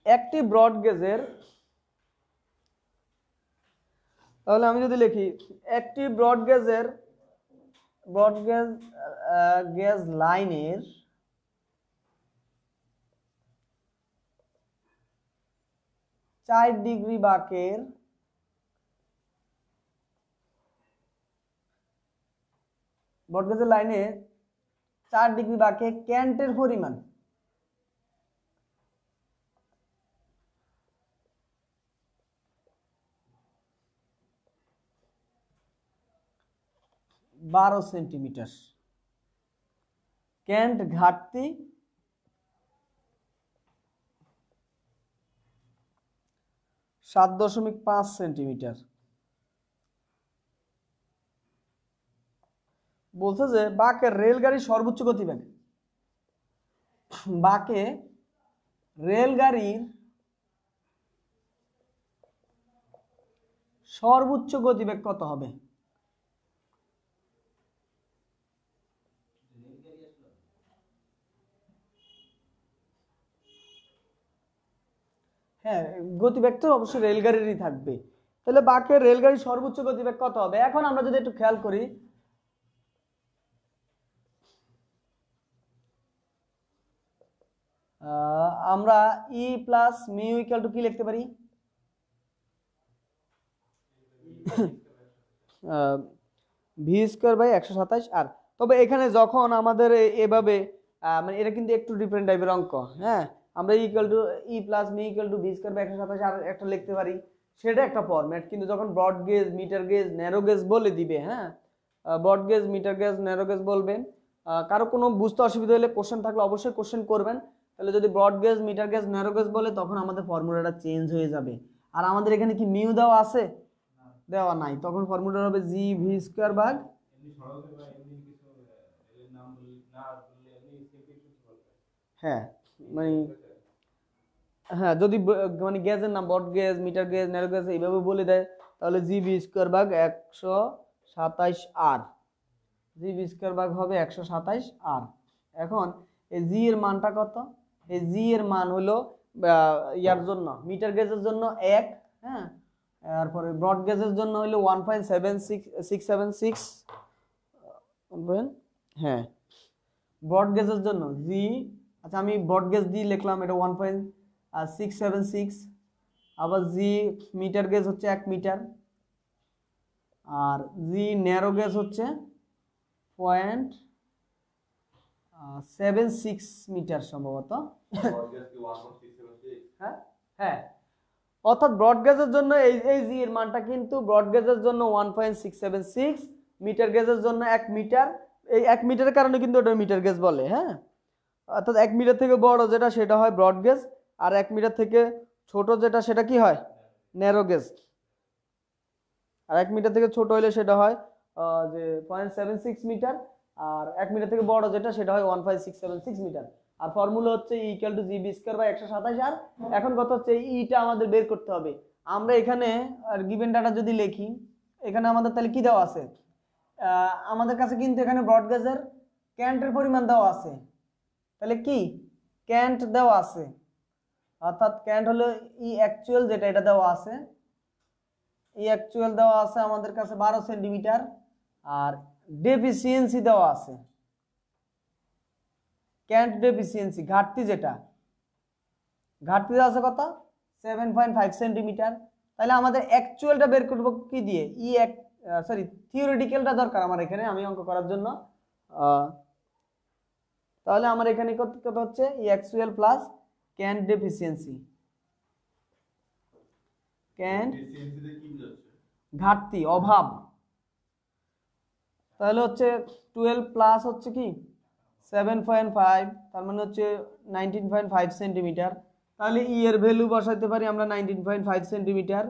একটি ব্রড গেজের, তাহলে আমি যদি লিখি একটি ব্রড গেজ লাইনের 4 ডিগ্রি বাঁকের ব্রড গেজের লাইনে 4 ডিগ্রি বাঁকে ক্যান্টের পরিমাণ বারো সেন্টিমিটার, ক্যান্ট ঘাটতি 7.5 সেন্টিমিটার। বলছে যে বাঁকের রেলগাড়ির সর্বোচ্চ গতিবেগ, বাঁকে রেলগাড়ির সর্বোচ্চ গতিবেগ কত হবে? হ্যাঁ গতিবেগ তো অবশ্যই রেলগাড়িরই থাকবে, তাহলে বাঁকের রেলগাড়ির সর্বোচ্চ গতিবেগ কত হবে? এখন আমরা যদি একটু খেয়াল করি, আমরা ই প্লাস মিউ ইকুয়াল টু কি লিখতে পারি? ভি স্কোয়ার বাই 127 আর। তবে এখানে যখন আমাদের এভাবে মানে এটা কিন্তু একটু ডিফারেন্ট টাইপের অঙ্ক, হ্যাঁ আমরা ইকুয়াল টু ই প্লাস মি equal to V square by 127 আর একটা লিখতে পারি, সেটা একটা ফরম্যাট। কিন্তু যখন broad gauge, metre gauge, narrow gauge বলে দিবে, হ্যাঁ broad gauge, metre gauge, narrow gauge বলবেন, কারো কোনো বুঝতে অসুবিধা হলে কোশ্চেন থাকলে অবশ্যই কোশ্চেন করবেন। তাহলে যদি broad gauge, metre gauge, narrow gauge বলে তখন আমাদের ফর্মুলাটা চেঞ্জ হয়ে যাবে। আর আমাদের এখানে কি মিউ দেওয়া আছে? দেওয়া নাই, তখন ফর্মুলা হবে জি ভি স্কোয়ার ভাগ, হ্যাঁ মানে হ্যাঁ যদি মানে গেজের নাম broad gauge, metre gauge, narrow gauge এইভাবে বলে দেয়, তাহলে জি ভি স্কোয়ার ভাগ 127 আর, জি ভি স্কোয়ার ভাগ হবে 127 আর। এখন এই জি এর মানটা কত? এই জি এর মান হলো ইয়ার জন্য মিটার গেজের জন্য 1, হ্যাঁ তারপরে ব্রড গেজের জন্য হলো 1.7667 হ্যাঁ ব্রড গেজের জন্য জি, আচ্ছা আমি ব্রড গেজ দিয়ে লিখলাম, এটা 1.676। আবার জি মিটার গেজ হচ্ছে 1 মিটার, আর জি ন্যারো গেজ হচ্ছে 0.76 মিটার সম্ভবত। হ্যাঁ হ্যাঁ, অর্থাৎ ব্রড গেজের জন্য এই জি এর মানটা কিন্তু ব্রড গেজের জন্য 1.676, মিটার গেজের জন্য 1 মিটার। এই 1 মিটারের কারণে কিন্তু ওটা মিটার গেজ বলে। হ্যাঁ, অর্থাৎ 1 মিটার থেকে বড় যেটা সেটা হয় ব্রড গেজ, আর 1 মিটার থেকে ছোট যেটা সেটা কি হয় ন্যারো গেজ। আর 1 মিটার থেকে ছোট হলে সেটা হয় যে 0.76 মিটার, আর 1 মিটার থেকে বড় যেটা সেটা হয় 1.676 মিটার। আর ফর্মুলা হচ্ছে E equal to G B square by 127। আর এখন কথা হচ্ছে ইটা আমাদের বের করতে হবে। আমরা এখানে আর গিভেন ডাটা যদি লিখি, এখানে আমাদের তাহলে কি দেওয়া আছে, আমাদের কাছে কিন্তু এখানে ব্রড গেজের ক্যান্টের পরিমাণ দেওয়া আছে, তাহলে কি ক্যান্ট দেওয়া আছে, অর্থাৎ ক্যান্ট হলো ই অ্যাকচুয়াল যেটা এটা দেওয়া আছে, ই অ্যাকচুয়াল দেওয়া আছে আমাদের কাছে 12 সেন্টিমিটার, আর ডেফিসিয়েন্সি দেওয়া আছে ক্যান্ট ডেফিসিয়েন্সি ঘাটতি যেটা, ঘাটতি দেওয়া আছে কত 7.5 সেন্টিমিটার। তাহলে আমাদের অ্যাকচুয়ালটা বের করব কি দিয়ে, সরি থিওরিটিক্যালটা দরকার আমার এখানে আমি অঙ্ক করার জন্য। তাহলে আমার এখানে কত হচ্ছে E actual plus cant deficiency, cant ঘাটতি অভাব, তাহলে হচ্ছে 12 প্লাস হচ্ছে কি 7.5, তার মানে হচ্ছে 19.5 সেন্টিমিটার। তাহলে ই এর ভ্যালু বসাইতে পারি আমরা 19.5 সেন্টিমিটার,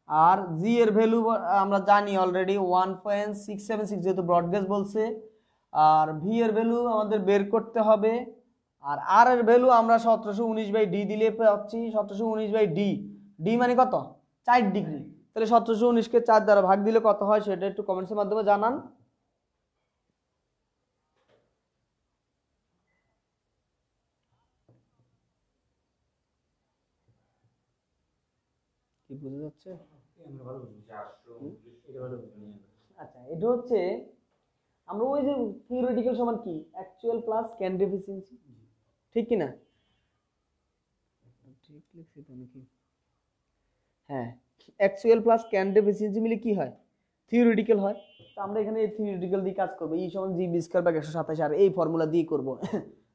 আর জি এর ভ্যালু আমরা জানি অলরেডি 1.676 যেহেতু ব্রডগেজ বলছে, আর ভি এর ভ্যালু আমাদের বের করতে হবে, আর আর এর ভ্যালু আমরা 1719/d দিলে পাচ্ছি 1719/d, ডি মানে কত 4 ডিগ্রি। তাহলে 1719কে 4 দ্বারা ভাগ দিলে কত হয় সেটা একটু কমেন্টসের মাধ্যমে জানান। কি বুঝা যাচ্ছে? আচ্ছা এটা হচ্ছে আমরা ওই যে থিওরিটিক্যাল সমান কি অ্যাকচুয়াল প্লাস ক্যান ডেফিসিয়েন্সি, ঠিক কি না? ঠিক লিখছি তো নাকি? হ্যাঁ, অ্যাকচুয়াল প্লাস ক্যান ডেফিসিয়েন্সি মিলে কি হয় থিওরিটিক্যাল হয়। তো আমরা এখানে এই থিওরিটিক্যাল দিয়ে কাজ করব, ই সমান জি বি স্কয়ার বাই 127, আর এই ফর্মুলা দিয়ে করব।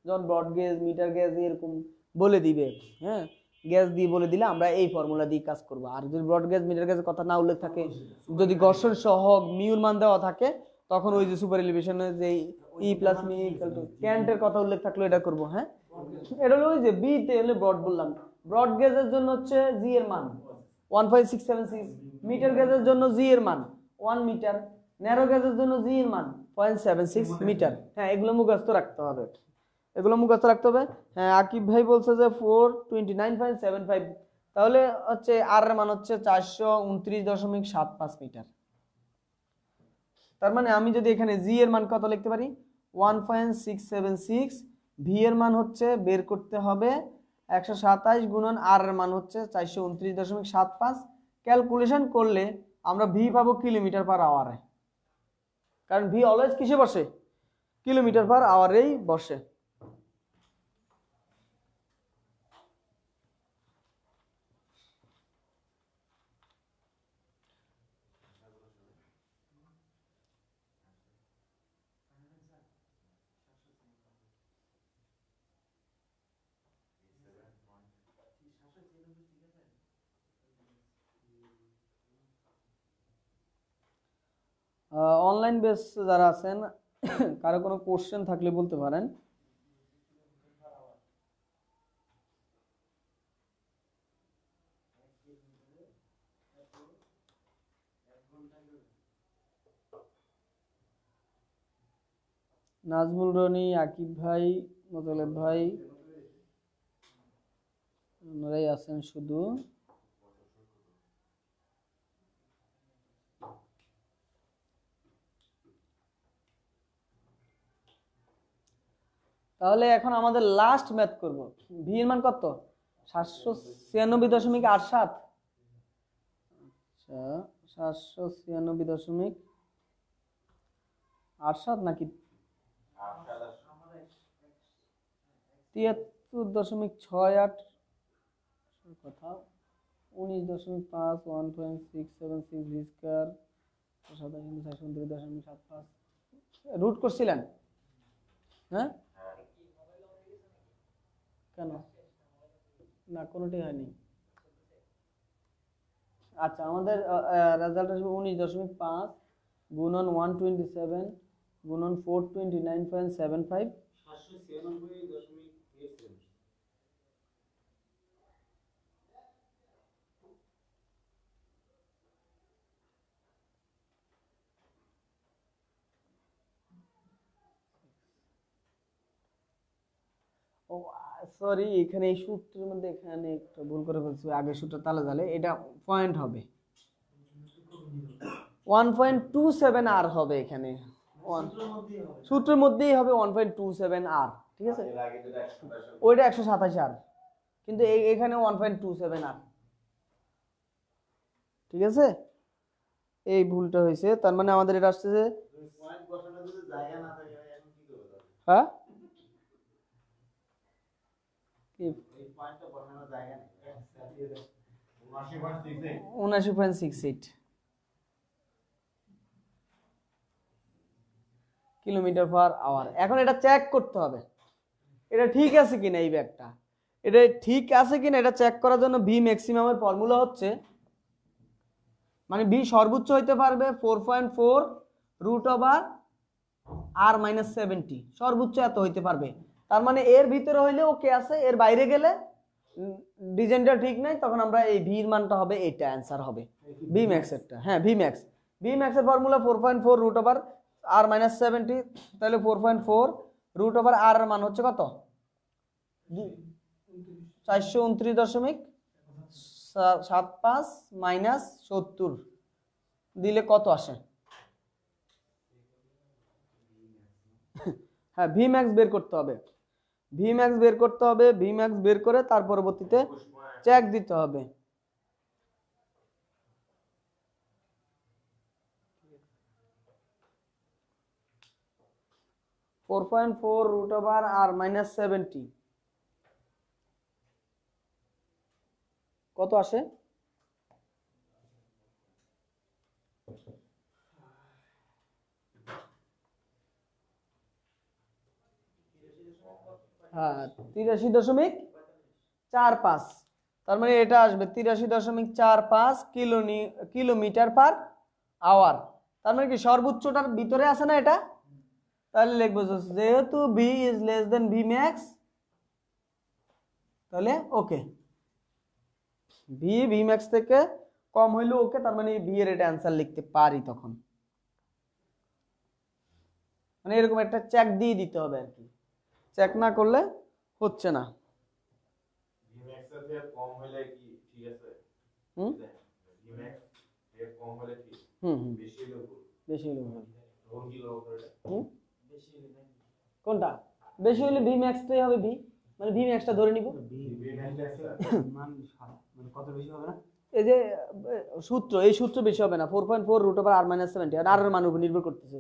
যখন ব্রড গেজ মিটার গেজ এরকম বলে দিবে, হ্যাঁ গ্যাস দিয়ে বলে দিলে আমরা এই ফর্মুলা দিয়ে কাজ করব। আর যদি ব্রড গেজ মিটার গেজের কথা না উল্লেখ থাকে, যদি ঘর্ষণ সহগ মিউর মান দেওয়া থাকে, তখন ওই যে সুপার এলিভেশনের যে ই প্লাস মি ইকুয়াল টু ক্যান্টের কথা উল্লেখ থাকলে এটা করব। হ্যাঁ, এটা হলো ওই যে বি তে হলে ব্রড বললাম, ব্রড গেজের জন্য হচ্ছে জি এর মান 1.676, মিটার গেজের জন্য জি এর মান 1 মিটার, ন্যারো গেজের জন্য জি এর মান 0.76 মিটার। হ্যাঁ, এগুলো মুখস্থ রাখতে হবে, এগুলো মুখস্থ রাখতে হবে। হ্যাঁ, আকিব ভাই বলছে যে 429.75, তাহলে হচ্ছে আর এর মান হচ্ছে 429.75 মিটার। তার মানে আমি যদি এখানে জি এর মান কত লিখতে পারি 1.676, ভি এর মান হচ্ছে বের করতে হবে 127 গুণন আর এর মান হচ্ছে 429.75, ক্যালকুলেশন করলে আমরা ভি পাবো কিলোমিটার পার আওয়ারে, কারণ ভি অলওয়েজ কিসে বসে কিলোমিটার পার আওয়ারেই বসে। অনলাইন বেস যারা আছেন কারো কোনো কোশ্চেন থাকলে বলতে পারেন। নাজমুল রনি, আকিব ভাই, মোতালেব ভাই, ওনারাই আছেন শুধু। তাহলে এখন আমাদের লাস্ট ম্যাথ করব। ভি এর মান কত 796.87, আচ্ছা 796.87 নাকি 73.68 কথা 19.5 1.676 ভি স্কয়ার 7.75 রুট করছিলেন হ্যাঁ কেন না কোনোটাই হয়নি আচ্ছা আমাদের রেজাল্ট আসবে 19.5 গুণন 127 গুণন 429.75 796.87 ও সরি এখানে এই সূত্রের মধ্যে এখানে একটা ভুল করে ফেলছি আগের সূত্র তালে তালে এটা পয়েন্ট হবে 1.27 আর হবে এখানে সূত্রের মধ্যেই হবে 1.27 আর ঠিক আছে ওইটা 127 আর কিন্তু এখানে 1.27 আর ঠিক আছে এই ভুলটা হয়েছে তার মানে আমাদের এটা আসছে যে পয়েন্ট বসানো যদি জায়গা না থাকে এখন কি করব হ্যাঁ এই পয়েন্টটা বসানোর জায়গা নেই 79.68 কিলোমিটার পার আওয়ার এখন এটা চেক করতে হবে এটা ঠিক আছে কিনা এই ব্যাগটা এটা ঠিক আছে কিনা এটা চেক করার জন্য ভি ম্যাক্সিমামের ফর্মুলা হচ্ছে মানে ভি সর্বোচ্চ হইতে পারবে 4.4 রুট ওভার আর মাইনাস 70 সর্বোচ্চ এত হইতে পারবে তার মানে এর ভিতরে হইলে ওকে আছে এর বাইরে গেলে ডিজাইনটা ঠিক নাই তখন আমরা এই ভি এর মানটা হবে এটা অ্যানসার হবে ভি ম্যাক্স এরটা হ্যাঁ ভি ম্যাক্স এর ফর্মুলা 4.4 রুট ওভার আর মাইনাস 70 তাহলে 4.4 রুট ওভার আর এর মান হচ্ছে কত 429.75 মাইনাস 70 দিলে কত আসে হ্যাঁ ভি ম্যাক্স বের করতে হবে ভি ম্যাক্স বের করে তার পরবর্তীতে চেক দিতে হবে (4.4 root over r minus 70) কত আসে হ্যাঁ 83.45 তার মানে এটা আসবে 83.45 কিলোমিটার পার আওয়ার তার মানে কি সর্বোচ্চটার ভিতরে আছে না এটা তাহলে লিখবো যেহেতু b is less than v max তাহলে ওকে v max থেকে কম হইলো ওকে তার মানে v এর এটা आंसर লিখতে পারি তখন মানে এরকম একটা চেক দিয়ে দিতে হবে আর কি চেক না করলে হচ্ছে না v max এর থেকে কম হলে কি ঠিক আছে v max এর কম হলে কি বেশি হলো রোল কি লও করে বেশি হলে কোনটা বেশি হলে v max টাই হবে v মানে v max টা ধরে নিব v max মান মানে কত বেশি হবে না এই যে এই সূত্র বেশি হবে না 4.4 রুট ওভার r - 70 আর r এর মান উপর নির্ভর করতেছে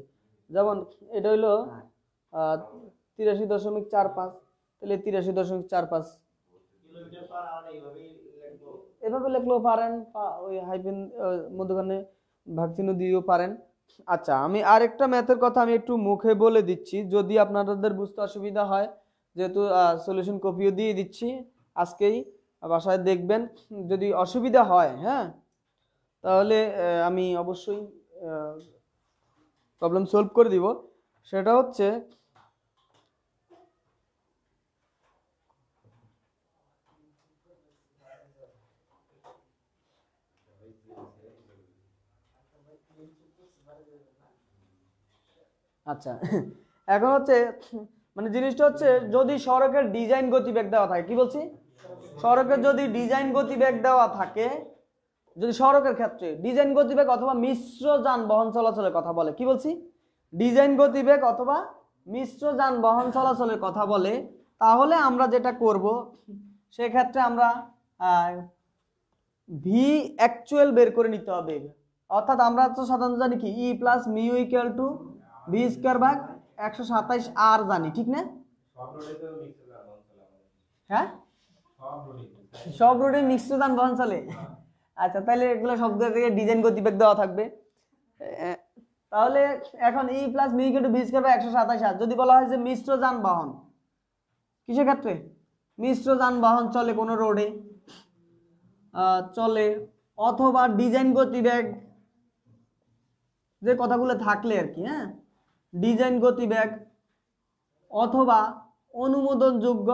যেমন এটা হলো 83.45 তাহলে 83.45 কিলোমিটার পার আওয়ার এভাবে লিখলেও পারেন ওই হাইফেন মধ্যখানে ভাগ চিহ্ন দিয়েও পারেন আচ্ছা আমি আরেকটা ম্যাথের কথা আমি একটু মুখে বলে দিচ্ছি যদি আপনাদের বুঝতে অসুবিধা হয় যেহেতু সলিউশন কপিও দিয়ে দিচ্ছি আজকেই বাসায় দেখবেন যদি অসুবিধা হয় হ্যাঁ তাহলে আমি অবশ্যই প্রবলেম সলভ করে দিব সেটা হচ্ছে আচ্ছা এখন হচ্ছে মানে জিনিসটা হচ্ছে যদি সড়কের ডিজাইন গতিবেগ দেওয়া থাকে কি বলছি সড়কের যদি ডিজাইন গতিবেগ দেওয়া থাকে যদি সড়কের ক্ষেত্রে ডিজাইন গতিবেগ অথবা মিশ্র যানবাহন চলাচলের কথা বলে কি বলছি ডিজাইন গতিবেগ অথবা মিশ্র যানবাহন চলাচলের কথা বলে তাহলে আমরা যেটা করব সেই ক্ষেত্রে আমরা ভি অ্যাকচুয়াল বের করে নিতে হবে অর্থাৎ আমরা তো সাধারণত জানি কি E plus mu equal to V square ভাগ 127 জানি, ঠিক না? হ্যাঁ, সব রোডে মিশ্র যানবাহন চলে। আচ্ছা, তাহলে এগুলো সব থেকে ডিজাইন গতিবেগ দেওয়া থাকবে। তাহলে এখন E plus mu equal to V square by 127 যদি বলা হয় যে মিশ্র যানবাহন, কিসের ক্ষেত্রে? মিশ্র যানবাহন চলে কোন রোডে চলে, অথবা ডিজাইন গতিবেগ, যে কথাগুলো থাকলে আর কি, হ্যাঁ, ডিজাইন গতিবেগ অথবা অনুমোদনযোগ্য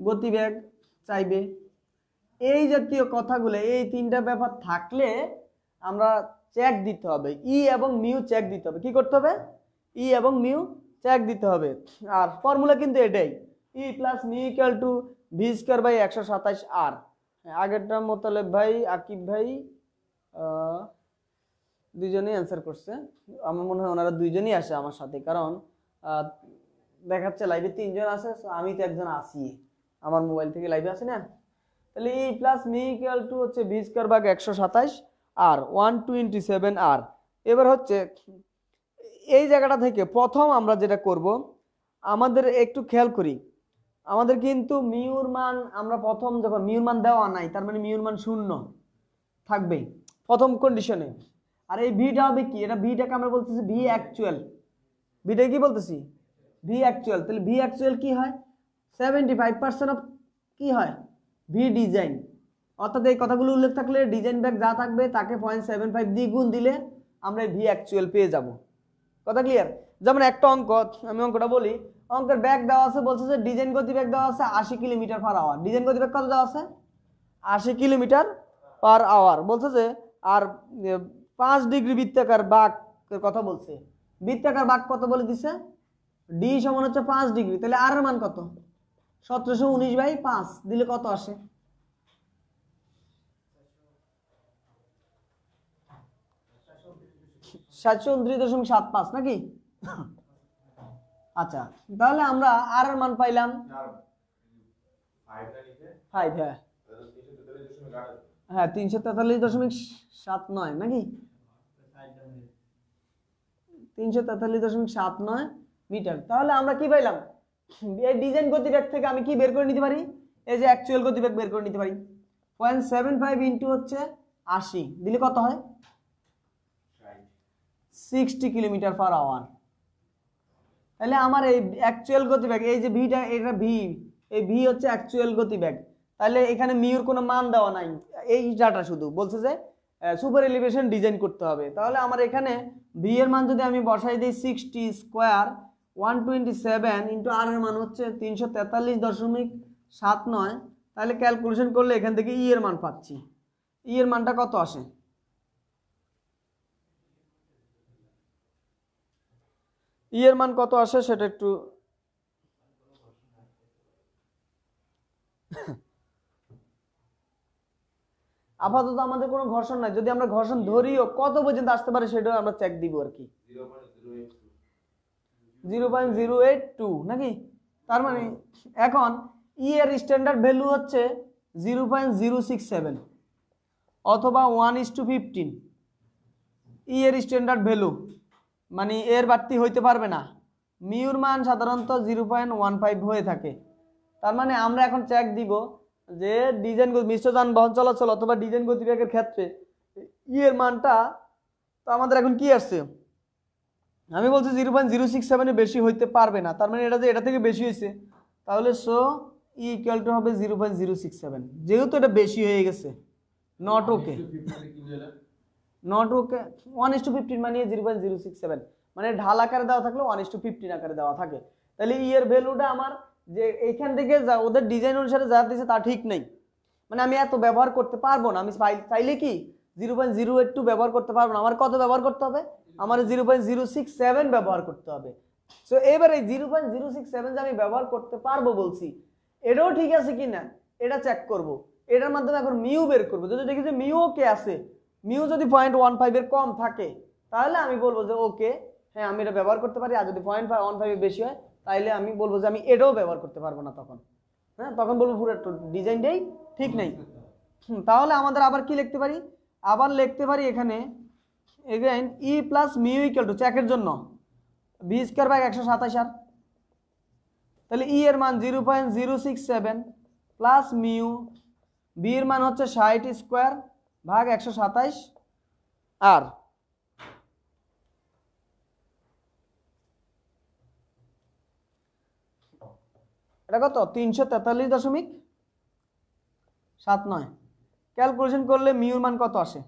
গতিবেগ চাইবে। এই জাতীয় কথাগুলো, এই তিনটা ব্যাপার থাকলে আমরা চেক দিতে হবে, ই এবং মিউ চেক দিতে হবে। কি করতে হবে? ই এবং মিউ চেক দিতে হবে। আর ফর্মুলা কিন্তু এটাই, E plus mu equal to V square by 127 R. আগেরটা মোতালেব ভাই, আকিব ভাই দুইজনেই অ্যান্সার করছে। আমার মনে হয় ওনারা দুইজনই আসে আমার সাথে, কারণ দেখাচ্ছে লাইভে 3 জন আছে, আমি তো একজন আসি, আমার মোবাইল থেকে লাইভে আসে না। তাহলে E plus mu equal two হচ্ছে ভি স্কয়ার ভাগ 127 আর 127 আর। এবার হচ্ছে এই জায়গাটা থেকে প্রথম আমরা যেটা করব, আমাদের একটু খেয়াল করি, আমাদের কিন্তু মিউর মান, আমরা প্রথম যখন মিউর মান দেওয়া নাই, তার মানে মিউর মান 0 থাকবে প্রথম কন্ডিশনে। আর এই ভিটা হবে কি? এটা ভিটাকে আমরা বলতেছি ভি অ্যাকচুয়াল। ভিটা কি বলতেছি? V actual. তাহলে ভি অ্যাকচুয়াল কি হয়? 75% অফ কি হয়? V design. অর্থাৎ এই কথাগুলো উল্লেখ থাকলে ডিজাইন ব্যাগ যা থাকবে তাকে 0.75 দিয়ে গুণ দিলে আমরা ভি অ্যাকচুয়াল পেয়ে যাব। কথা ক্লিয়ার? যেমন একটা অঙ্ক, আমি অঙ্কটা বলি। অঙ্কের ব্যাগ দেওয়া আছে, বলছে যে ডিজাইন গতিবেগ দেওয়া আছে 80 কিলোমিটার পার আওয়ার। ডিজাইন গতিবেগ কত দেওয়া আছে? 80 কিলোমিটার পার আওয়ার। বলছে যে আর 5 ডিগ্রি বৃত্তাকার বাঁকের কথা বলছে। বৃত্তাকার বাঁক কত বলে দিছে? ডি সমান হচ্ছে 5 ডিগ্রি। তাহলে আর এর মান কত? 1719/5 দিলে কত আসে? (729.75) নাকি? আচ্ছা, তাহলে আমরা আর এর মান পাইলাম 5। হ্যাঁ 343.79 নাকি? 343.79 মিটার। তাহলে আমরা কি পাইলাম? এই ডিজাইন গতিবেগ থেকে আমি কি বের করে নিতে পারি? এই যে অ্যাকচুয়াল গতিবেগ বের করে নিতে পারি। 0.75 ইনটু হচ্ছে 80 দিলে কত হয়? 60 কিলোমিটার পার আওয়ার। তাহলে আমার এই অ্যাকচুয়াল গতিবেগ, এই যে ভিটা, এটা ভি, এই ভি হচ্ছে অ্যাকচুয়াল গতিবেগ। তাহলে এখানে মিউর কোনো মান দেওয়া নাই, এই ডাটা শুধু বলছে যে সুপার এলিভেশন ডিজাইন করতে হবে। তাহলে আমার এখানে ভি এর মান যদি আমি বসাই দিই 60 স্কয়ার 127 ইনটু আর এর মান হচ্ছে 343.79, তাহলে ক্যালকুলেশন করলে এখান থেকে ই এর মান পাচ্ছি। ই এর মানটা কত আসে? ই এর মান কত আসে সেটা একটু আপাতত আমাদের কোনো ঘর্ষণ নাই। যদি আমরা ঘর্ষণ ধরিও কত পর্যন্ত আসতে পারে সেটাও আমরা চেক দিব আর কি। 0.082 নাকি? তার মানে এখন ই এর স্ট্যান্ডার্ড ভ্যালু হচ্ছে 0.067 অথবা 1:15। ই এর স্ট্যান্ডার্ড ভ্যালু মানে এর বাড়তি হইতে পারবে না। মিউর মান সাধারণত 0.15 হয়ে থাকে। তার মানে আমরা এখন চেক দিব যে ডিজাইন মিশ্র যানবাহন চলাচল অথবা ডিজাইন গতিবেগের ক্ষেত্রে ই এর মানটা তো আমাদের এখন কি আসছে? আমি বলছি 0.067 বেশি হইতে পারবে না। তার মানে এটা যে এটা থেকে বেশি হয়েছে, তাহলে সো ই ইকুয়াল টু হবে 0.067। যেহেতু এটা বেশি হয়ে গেছে, নট ওকে, নট ওকে। 1:15 মানে 0.067 মানে ঢাল আকারে দেওয়া থাকলে 1:15 আকারে দেওয়া থাকে। তাহলে ই এর ভ্যালুটা আমার যে এইখান থেকে যা ওদের ডিজাইন অনুসারে যা দিয়েছে তা ঠিক নেই, মানে আমি এত ব্যবহার করতে পারবো না। আমি চাইলে কি 0.082 ব্যবহার করতে পারবো না। আমার কত ব্যবহার করতে হবে? আমার 0.067 ব্যবহার করতে হবে। সো এবার এই 0.067 যে আমি ব্যবহার করতে পারবো বলছি, এটাও ঠিক আছে কিনা এটা চেক করব। এটার মাধ্যমে এখন মিউ বের করবো। যদি দেখি যে মিউ ওকে আছে, মিউ যদি 0.15 এর কম থাকে, তাহলে আমি বলবো যে ওকে, হ্যাঁ আমি এটা ব্যবহার করতে পারি। আর যদি 0.15 এর বেশি হয়, তাইলে আমি বলবো যে আমি এটাও ব্যবহার করতে পারবো না। তখন হ্যাঁ, তখন বলবো পুরো ডিজাইনটাই ঠিক নেই। তাহলে আমাদের আবার কি লিখতে পারি, আবার লিখতে পারি এখানে এগেইন ই প্লাস মিউ ইকুয়াল টু চেকের জন্য বি স্কোয়ার বাই 127 তাহলে ই এর মান 0.067 প্লাস মিউ বি এর মান হচ্ছে 60 স্কোয়ার ভাগ 127 আর এটা কত 343.79 ক্যালকুলেশন করলে মিউর মান কত আসে,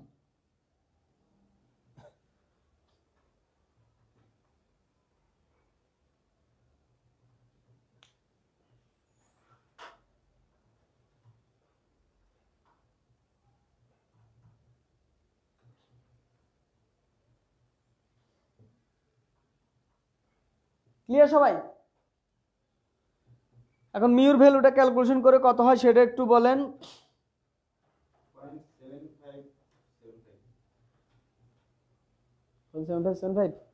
ক্লিয়ার সবাই? এখন মিউর ভ্যালুটা ক্যালকুলেশন করে কত হয় সেটা একটু বলেন। 0.7575